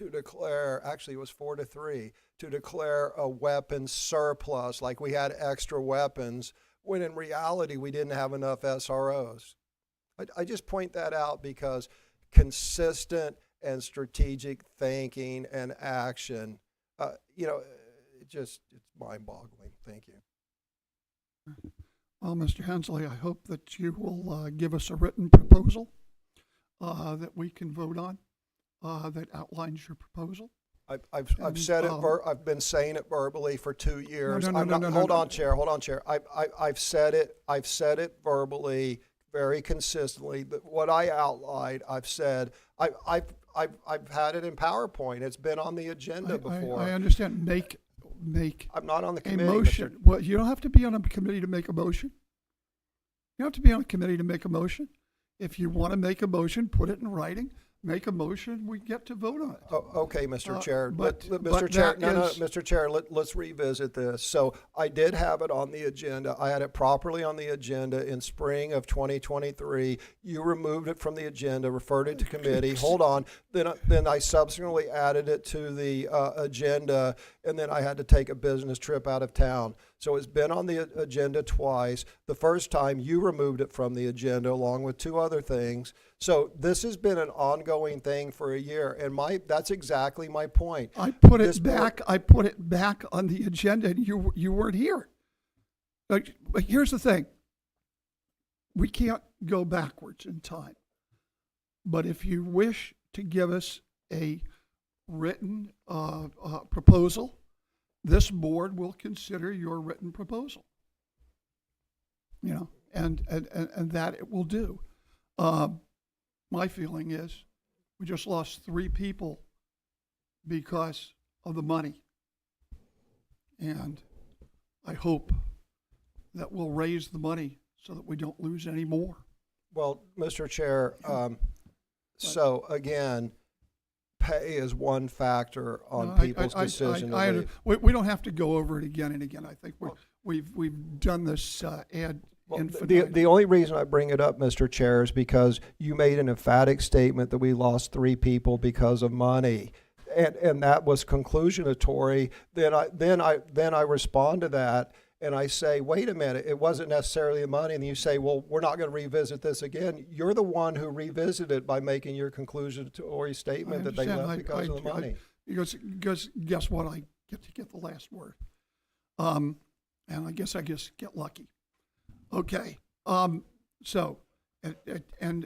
declare, actually it was 4-3, to declare a weapons surplus, like we had extra weapons, when in reality we didn't have enough SROs. I just point that out because consistent and strategic thinking and action, it's mind-boggling. Thank you. Well, Mr. Hensley, I hope that you will give us a written proposal that we can vote on that outlines your proposal. I've said it. I've been saying it verbally for 2 years. Hold on, Chair. I've said it. I've said it verbally very consistently. What I outlined, I've said. I've had it in PowerPoint. It's been on the agenda before. I understand. I'm not on the committee. A motion. Well, you don't have to be on a committee to make a motion. You don't have to be on a committee to make a motion. If you want to make a motion, put it in writing. make a motion, we get to vote on it. Oh, okay, Mr. Chair. but Mr. Chair, that is- Mr. Chair, let's revisit this. So I did have it on the agenda. I had it properly on the agenda in spring of 2023. You removed it from the agenda, referred it to committee. Hold on. Then I subsequently added it to the agenda, and then I had to take a business trip out of town. So it's been on the agenda twice. The first time you removed it from the agenda along with two other things. So this has been an ongoing thing for a year, and that's exactly my point. I put This it board- back. I put it back on the agenda, and you weren't here. Like, here's the thing: we can't go backwards in time. But if you wish to give us a written proposal, this board will consider your written proposal. You know, and that it will do. My feeling is we just lost 3 people because of the money. And I hope that we'll raise the money so that we don't lose any more. Well, Mr. Chair, so again, pay is one factor on people's decision to leave. We don't have to go over it again and again. I think we've done this ad infinitum. The only reason I bring it up, Mr. Chair, is because you made an emphatic statement that we lost 3 people because of money. And that was conclusionatory. Then I respond to that and I say, wait a minute, it wasn't necessarily the money. And you say, well, we're not going to revisit this again. You're the one who revisited it by making your conclusionatory statement that they left because of the money. Because guess what? I get the last word. And I guess get lucky. Okay. So, and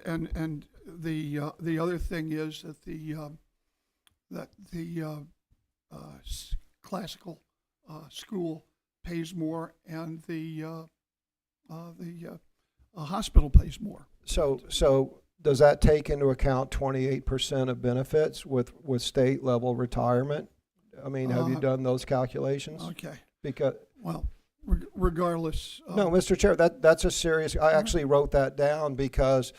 the other thing is that the classical school pays more, and the hospital pays more. So does that take into account 28% of benefits with state level retirement? I mean, have you done those calculations? Okay. Because regardless. No, Mr. Chair, that's a serious. I actually wrote that down because,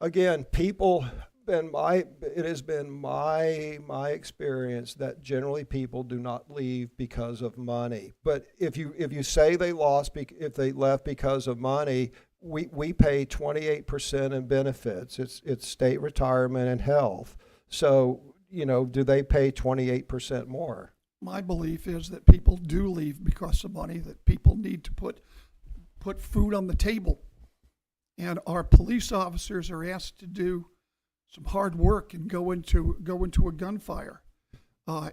again, it has been my experience that generally people do not leave because of money. But if you say they if they left because of money, we pay 28% in benefits. It's state retirement and health. So, do they pay 28% more? My belief is that people do leave because of money, that people need to put food on the table. And our police officers are asked to do some hard work and go into a gunfire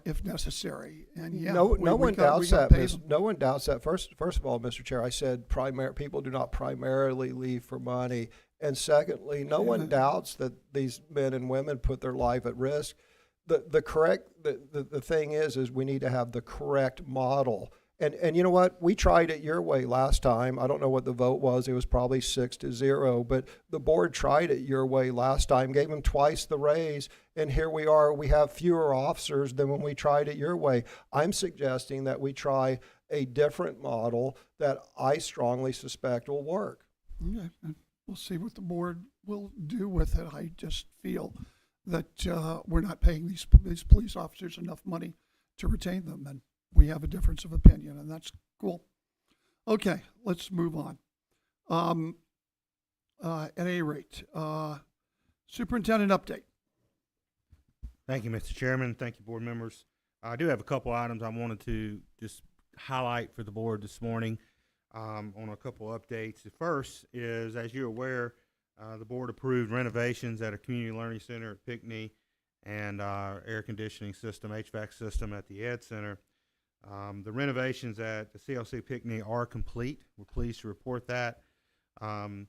if necessary. And no one doubts that. No one doubts that. First of all, Mr. Chair, I said people do not primarily leave for money, and secondly, no one doubts that these men and women put their life at risk. The thing is we need to have the correct model. And you know what? We tried it your way last time. I don't know what the vote was. It was probably 6-0, but the board tried it your way last time, gave them twice the raise, and here we are. We have fewer officers than when we tried it your way. I'm suggesting that we try a different model that I strongly suspect will work. Okay. We'll see what the board will do with it. I just feel that we're not paying these police officers enough money to retain them, and we have a difference of opinion, and that's cool. Okay, let's move on. At any rate, superintendent update. Thank you, Mr. Chairman. Thank you, board members. I do have a couple items I wanted to just highlight for the board this morning on a couple updates. The first is, as you're aware, the board approved renovations at our community learning center at Pinckney and our air conditioning system, HVAC system at the Ed Center. The renovations at the CLC Pinckney are complete. We're pleased to report that. The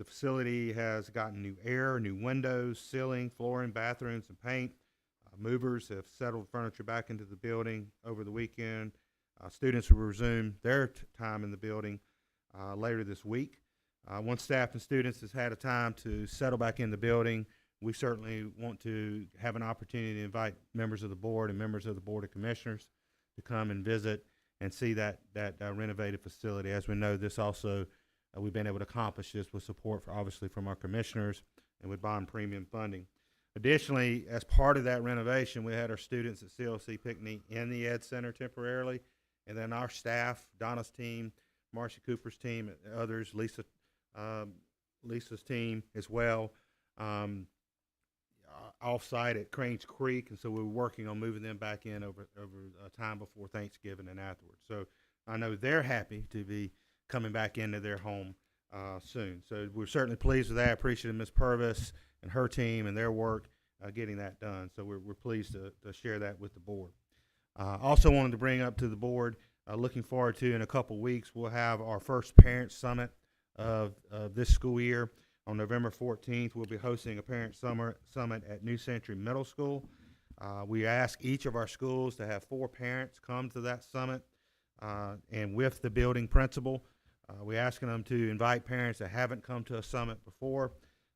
facility has gotten new air, new windows, ceiling, flooring, bathrooms, and paint. Movers have settled furniture back into the building over the weekend. Students will resume their time in the building later this week. Once staff and students has had a time to settle back in the building, we certainly want to have an opportunity to invite members of the board and members of the Board of Commissioners to come and visit and see that renovated facility. As we know, this also, we've been able to accomplish this with support, obviously, from our commissioners and with bond premium funding. Additionally, as part of that renovation, we had our students at CLC Picnic in the Ed Center temporarily, and then our staff, Donna's team, Marcia Cooper's team, and others, Lisa's team as well, off-site at Cranes Creek, and so we were working on moving them back in over time before Thanksgiving and afterwards. So I know they're happy to be coming back into their home soon. So we're certainly pleased with that. Appreciate Ms. Purvis and her team and their work getting that done. So we're pleased to share that with the board. Also wanted to bring up to the board, looking forward to in a couple weeks, we'll have our first parent summit of this school year. On November 14th, we'll be hosting a parent summit at New Century Middle School. We ask each of our schools to have 4 parents come to that summit, and with the building principal. We're asking them to invite parents that haven't come to a summit before.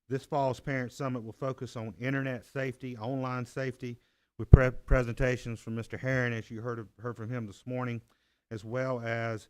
This fall's parent summit will focus on internet safety, online safety, with presentations from Mr. Herring, as you heard from him this morning, as well as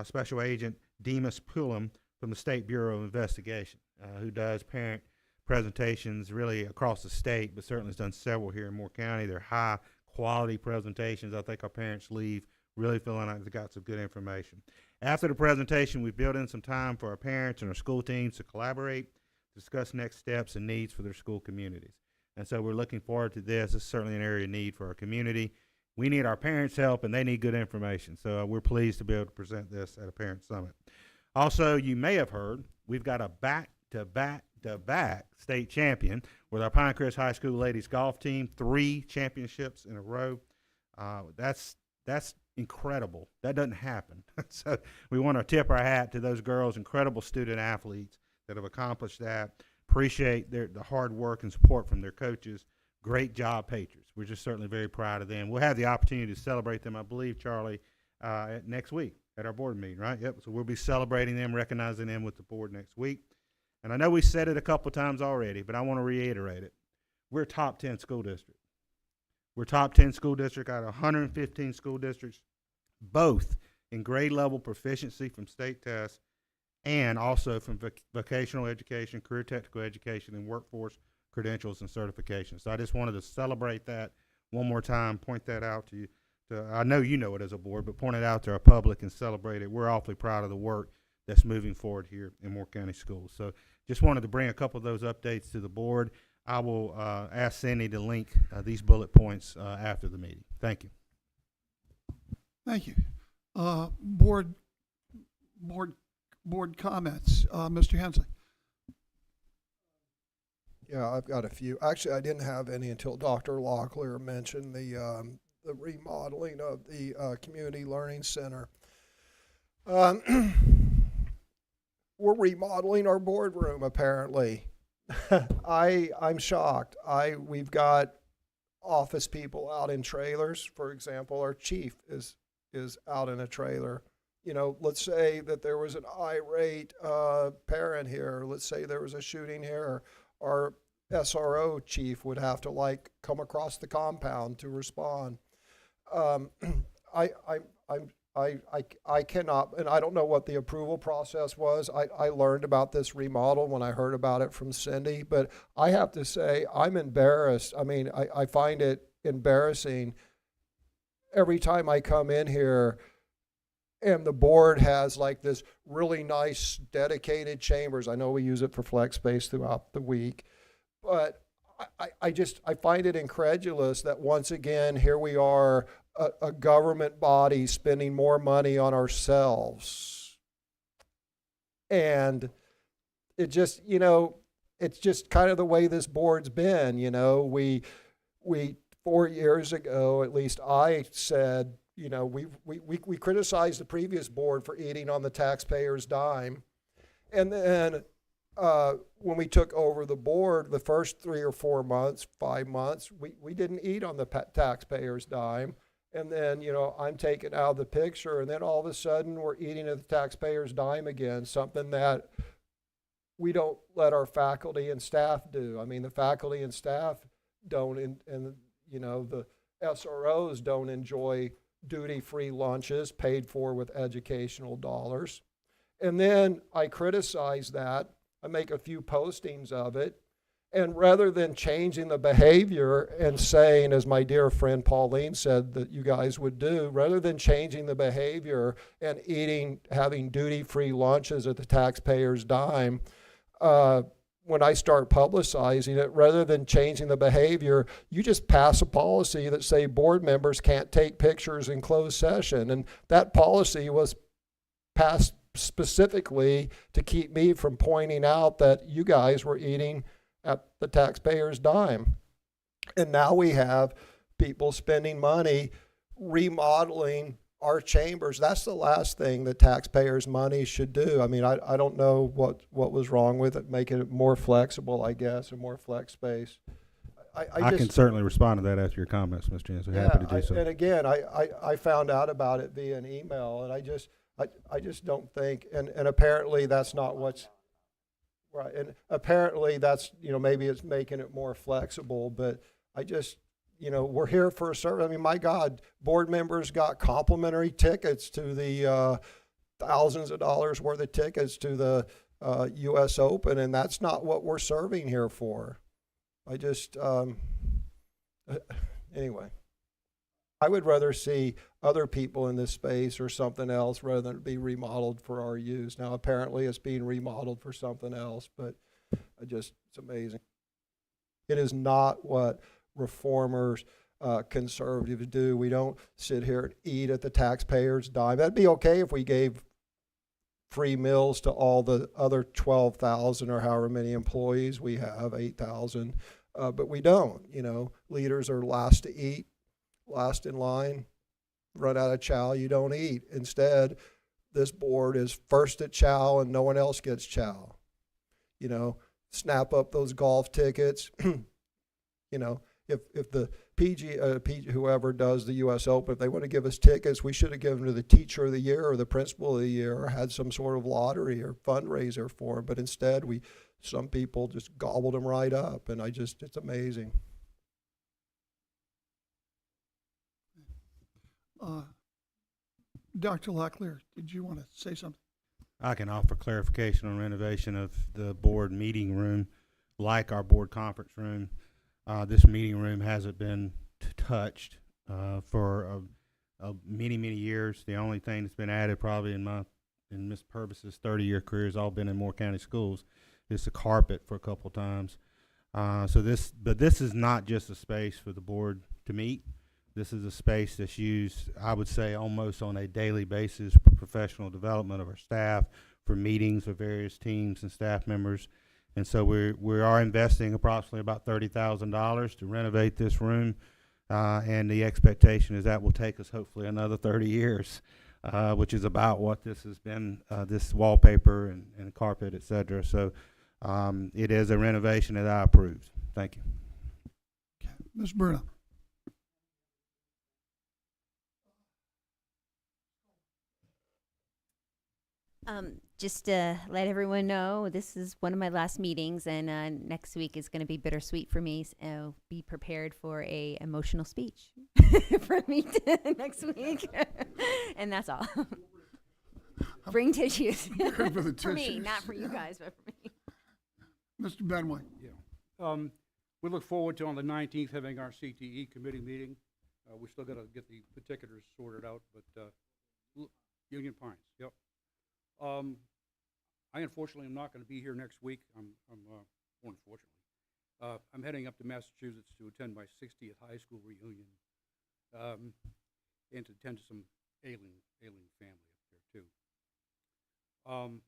Special Agent Demas Pullum from the State Bureau of Investigation, who does parent presentations really across the state, but certainly has done several here in Moore County. They're high quality presentations. I think our parents leave really feeling like they got some good information. After the presentation, we built in some time for our parents and our school teams to collaborate, discuss next steps and needs for their school communities. And so we're looking forward to this. It's certainly an area of need for our community. We need our parents' help, and they need good information. So we're pleased to be able to present this at a parent summit. Also, you may have heard, we've got a back-to-back state champion with our Pinecrest High School ladies golf team, 3 championships in a row. That's incredible. That doesn't happen. So we want to tip our hat to those girls, incredible student athletes that have accomplished that. Appreciate the hard work and support from their coaches. Great job, Patriots. We're just certainly very proud of them. We'll have the opportunity to celebrate them, I believe, Charlie, next week at our board meeting, right? Yep. So we'll be celebrating them, recognizing them with the board next week. And I know we said it a couple times already, but I want to reiterate it. We're a top 10 school district. We're top 10 school district out of 115 school districts, both in grade level proficiency from state tests and also from vocational education, career technical education, and workforce credentials and certifications. So I just wanted to celebrate that one more time, point that out to you. I know you know it as a board, but point it out to our public and celebrate it. We're awfully proud of the work that's moving forward here in Moore County Schools. So just wanted to bring a couple of those updates to the board. I will ask Cindy to link these bullet points after the meeting. Thank you. Thank you. Board comments. Mr. Hensley. Yeah, I've got a few. Actually, I didn't have any until Dr. Locklear mentioned the remodeling of the Community Learning Center. We're remodeling our boardroom, apparently. I'm shocked. We've got office people out in trailers. For example, our chief is out in a trailer. You know, let's say that there was an irate parent here. Let's say there was a shooting here. Our SRO chief would have to come across the compound to respond. I cannot, and I don't know what the approval process was. I learned about this remodel when I heard about it from Cindy, but I have to say I'm embarrassed. I mean, I find it embarrassing every time I come in here and the board has this really nice dedicated chambers. I know we use it for flex space throughout the week, but I find it incredulous that once again, here we are, a government body spending more money on ourselves. And it just, it's just kind of the way this board's been, we 4 years ago, at least I said, we criticized the previous board for eating on the taxpayer's dime. And then when we took over the board, the first 3 or 4 months, 5 months, we didn't eat on the taxpayer's dime. And then, I'm taken out of the picture, and then all of a sudden we're eating at the taxpayer's dime again, something that we don't let our faculty and staff do. I mean, the faculty and staff don't, and the SROs don't enjoy duty-free lunches paid for with educational dollars. And then I criticize that. I make a few postings of it. And rather than changing the behavior and saying, as my dear friend Pauline said that you guys would do, rather than changing the behavior and having duty-free lunches at the taxpayer's dime, when I start publicizing it, rather than changing the behavior, you just pass a policy that say board members can't take pictures in closed session. And that policy was passed specifically to keep me from pointing out that you guys were eating at the taxpayer's dime. And now we have people spending money remodeling our chambers. That's the last thing that taxpayers' money should do. I mean, I don't know what was wrong with it, making it more flexible, I guess, and more flex space. I can certainly respond to that after your comments, Mr. Chancellor. Happy to do so. And again, I found out about it via an email, and I just don't think, and apparently that's not what's right. And apparently that's, maybe it's making it more flexible, but I just, we're here for a service. I mean, my God, board members got complimentary tickets to the thousands of dollars worth of tickets to the U.S. Open, and that's not what we're serving here for. I just, anyway, I would rather see other people in this space or something else rather than it be remodeled for our use. Now, apparently it's being remodeled for something else, but it's amazing. It is not what reformers, conservatives do. We don't sit here and eat at the taxpayer's dime. That'd be okay if we gave free meals to all the other 12,000 or however many employees we have, 8,000, but we don't. Leaders are last to eat, last in line. Run out of chow, you don't eat. Instead, this board is first at chow and no one else gets chow. Snap up those golf tickets. If the whoever does the U.S. Open, if they want to give us tickets, we should have given them to the teacher of the year or the principal of the year or had some sort of lottery or fundraiser for them. But instead, some people just gobbled them right up, and it's amazing. Dr. Locklear, did you want to say something? I can offer clarification on renovation of the board meeting room, like our board conference room. This meeting room hasn't been touched for many, many years. The only thing that's been added probably in Ms. Purvis's 30-year career has all been in Moore County Schools. It's a carpet for a couple times. But this is not just a space for the board to meet. This is a space that's used, I would say, almost on a daily basis for professional development of our staff, for meetings with various teams and staff members. And so we are investing approximately about $30,000 to renovate this room, and the expectation is that will take us hopefully another 30 years, which is about what this has been, this wallpaper and carpet, et cetera. So it is a renovation that I approve. Thank you. Okay. Ms. Bruno. Just to let everyone know, this is one of my last meetings, and next week is going to be bittersweet for me. So be prepared for a emotional speech from me next week, and that's all. Bring tissues. For the For me, tissues. not for you guys, but for me. Mr. Benway. Yeah. We look forward to on the 19th having our CTE committee meeting. We still got to get the particulars sorted out, but Union Pines, yep. I unfortunately am not going to be here next week. Unfortunately. I'm heading up to Massachusetts to attend my 60th high school reunion, and to attend to some ailing family up there too.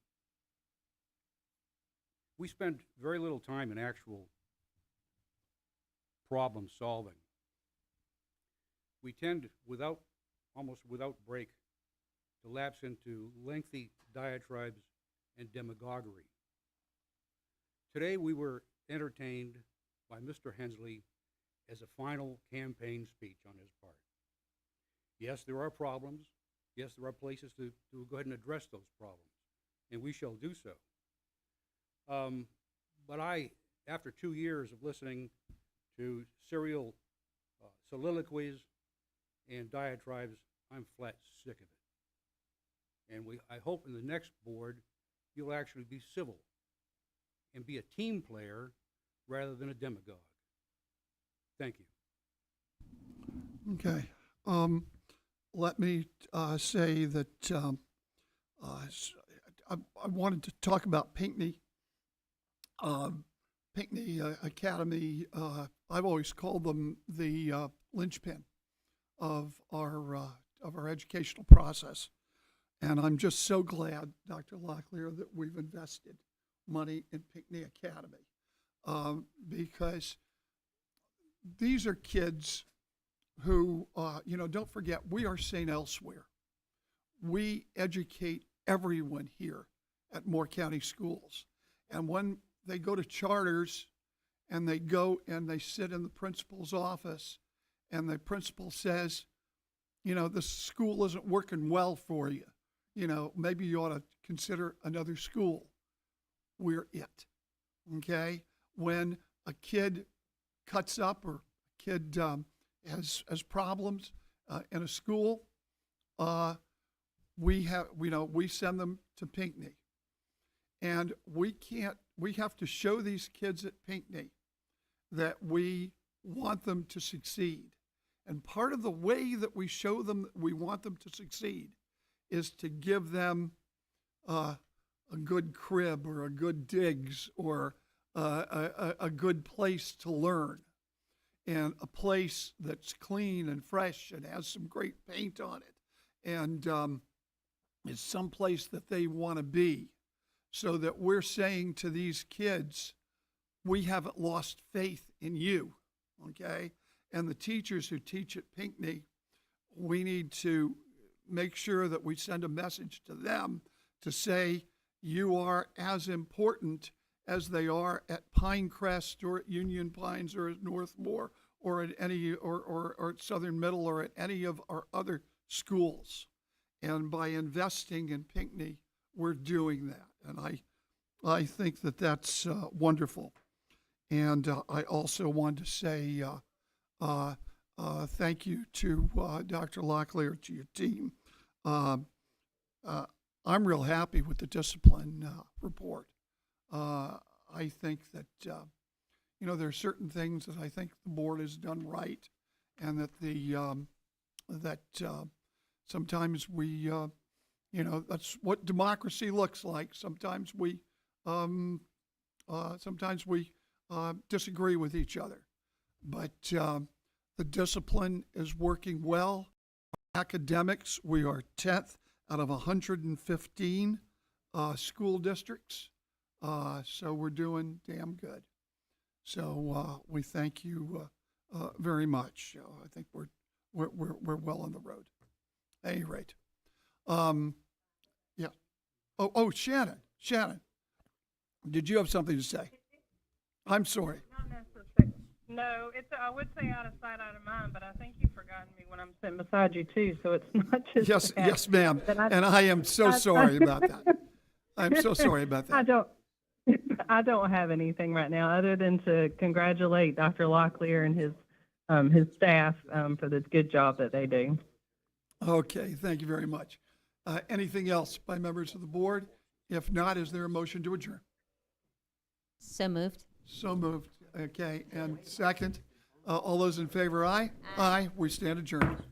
We spend very little time in actual problem solving. We tend, almost without break, to lapse into lengthy diatribes and demagoguery. Today we were entertained by Mr. Hensley as a final campaign speech on his part. Yes, there are problems. Yes, there are places to go ahead and address those problems, and we shall do so. But after 2 years of listening to serial soliloquies and diatribes, I'm flat sick of it. And I hope in the next board, you'll actually be civil and be a team player rather than a demagogue. Thank you. Okay. Let me say that I wanted to talk about Pinckney. Pinckney Academy, I've always called them the linchpin of our educational process. And I'm just so glad, Dr. Locklear, that we've invested money in Pinckney Academy, because these are kids who, don't forget, we are St. Elsewhere. We educate everyone here at Moore County Schools. And when they go to charters and they go and they sit in the principal's office and the principal says, the school isn't working well for you. Maybe you ought to consider another school. We're it, okay? When a kid cuts up or a kid has problems in a school, we send them to Pinckney. And we have to show these kids at Pinckney that we want them to succeed. And part of the way that we show them that we want them to succeed is to give them a good crib or a good digs or a good place to learn, and a place that's clean and fresh and has some great paint on it, and is someplace that they want to be, so that we're saying to these kids, we haven't lost faith in you, okay? And the teachers who teach at Pinckney, we need to make sure that we send a message to them to say, you are as important as they are at Pinecrest or at Union Pines or at Northmore or at any or at Southern Middle or at any of our other schools. And by investing in Pinckney, we're doing that. And I think that that's wonderful. And I also want to say thank you to Dr. Locklear, to your team. I'm real happy with the discipline report. I think that, there are certain things that I think the board has done right, and that sometimes we, that's what democracy looks like. Sometimes we disagree with each other, but the discipline is working well. Academics, we are 10th out of 115 school districts, so we're doing damn good. So we thank you very much. I think we're well on the road. At any rate, yeah. Oh, Shannon, did you have something to say? I'm sorry. Not necessarily. No, I would say out of sight, out of mind, but I think you've forgotten me when I'm sitting beside you too, so it's not just that. Yes, ma'am. And I am so sorry about that. I'm so sorry about that. I don't have anything right now other than to congratulate Dr. Locklear and his staff for the good job that they do. Okay, thank you very much. Anything else by members of the board? If not, is there a motion to adjourn? So moved. So moved. Okay, and second, all those in favor, aye? Aye. We stand adjourned.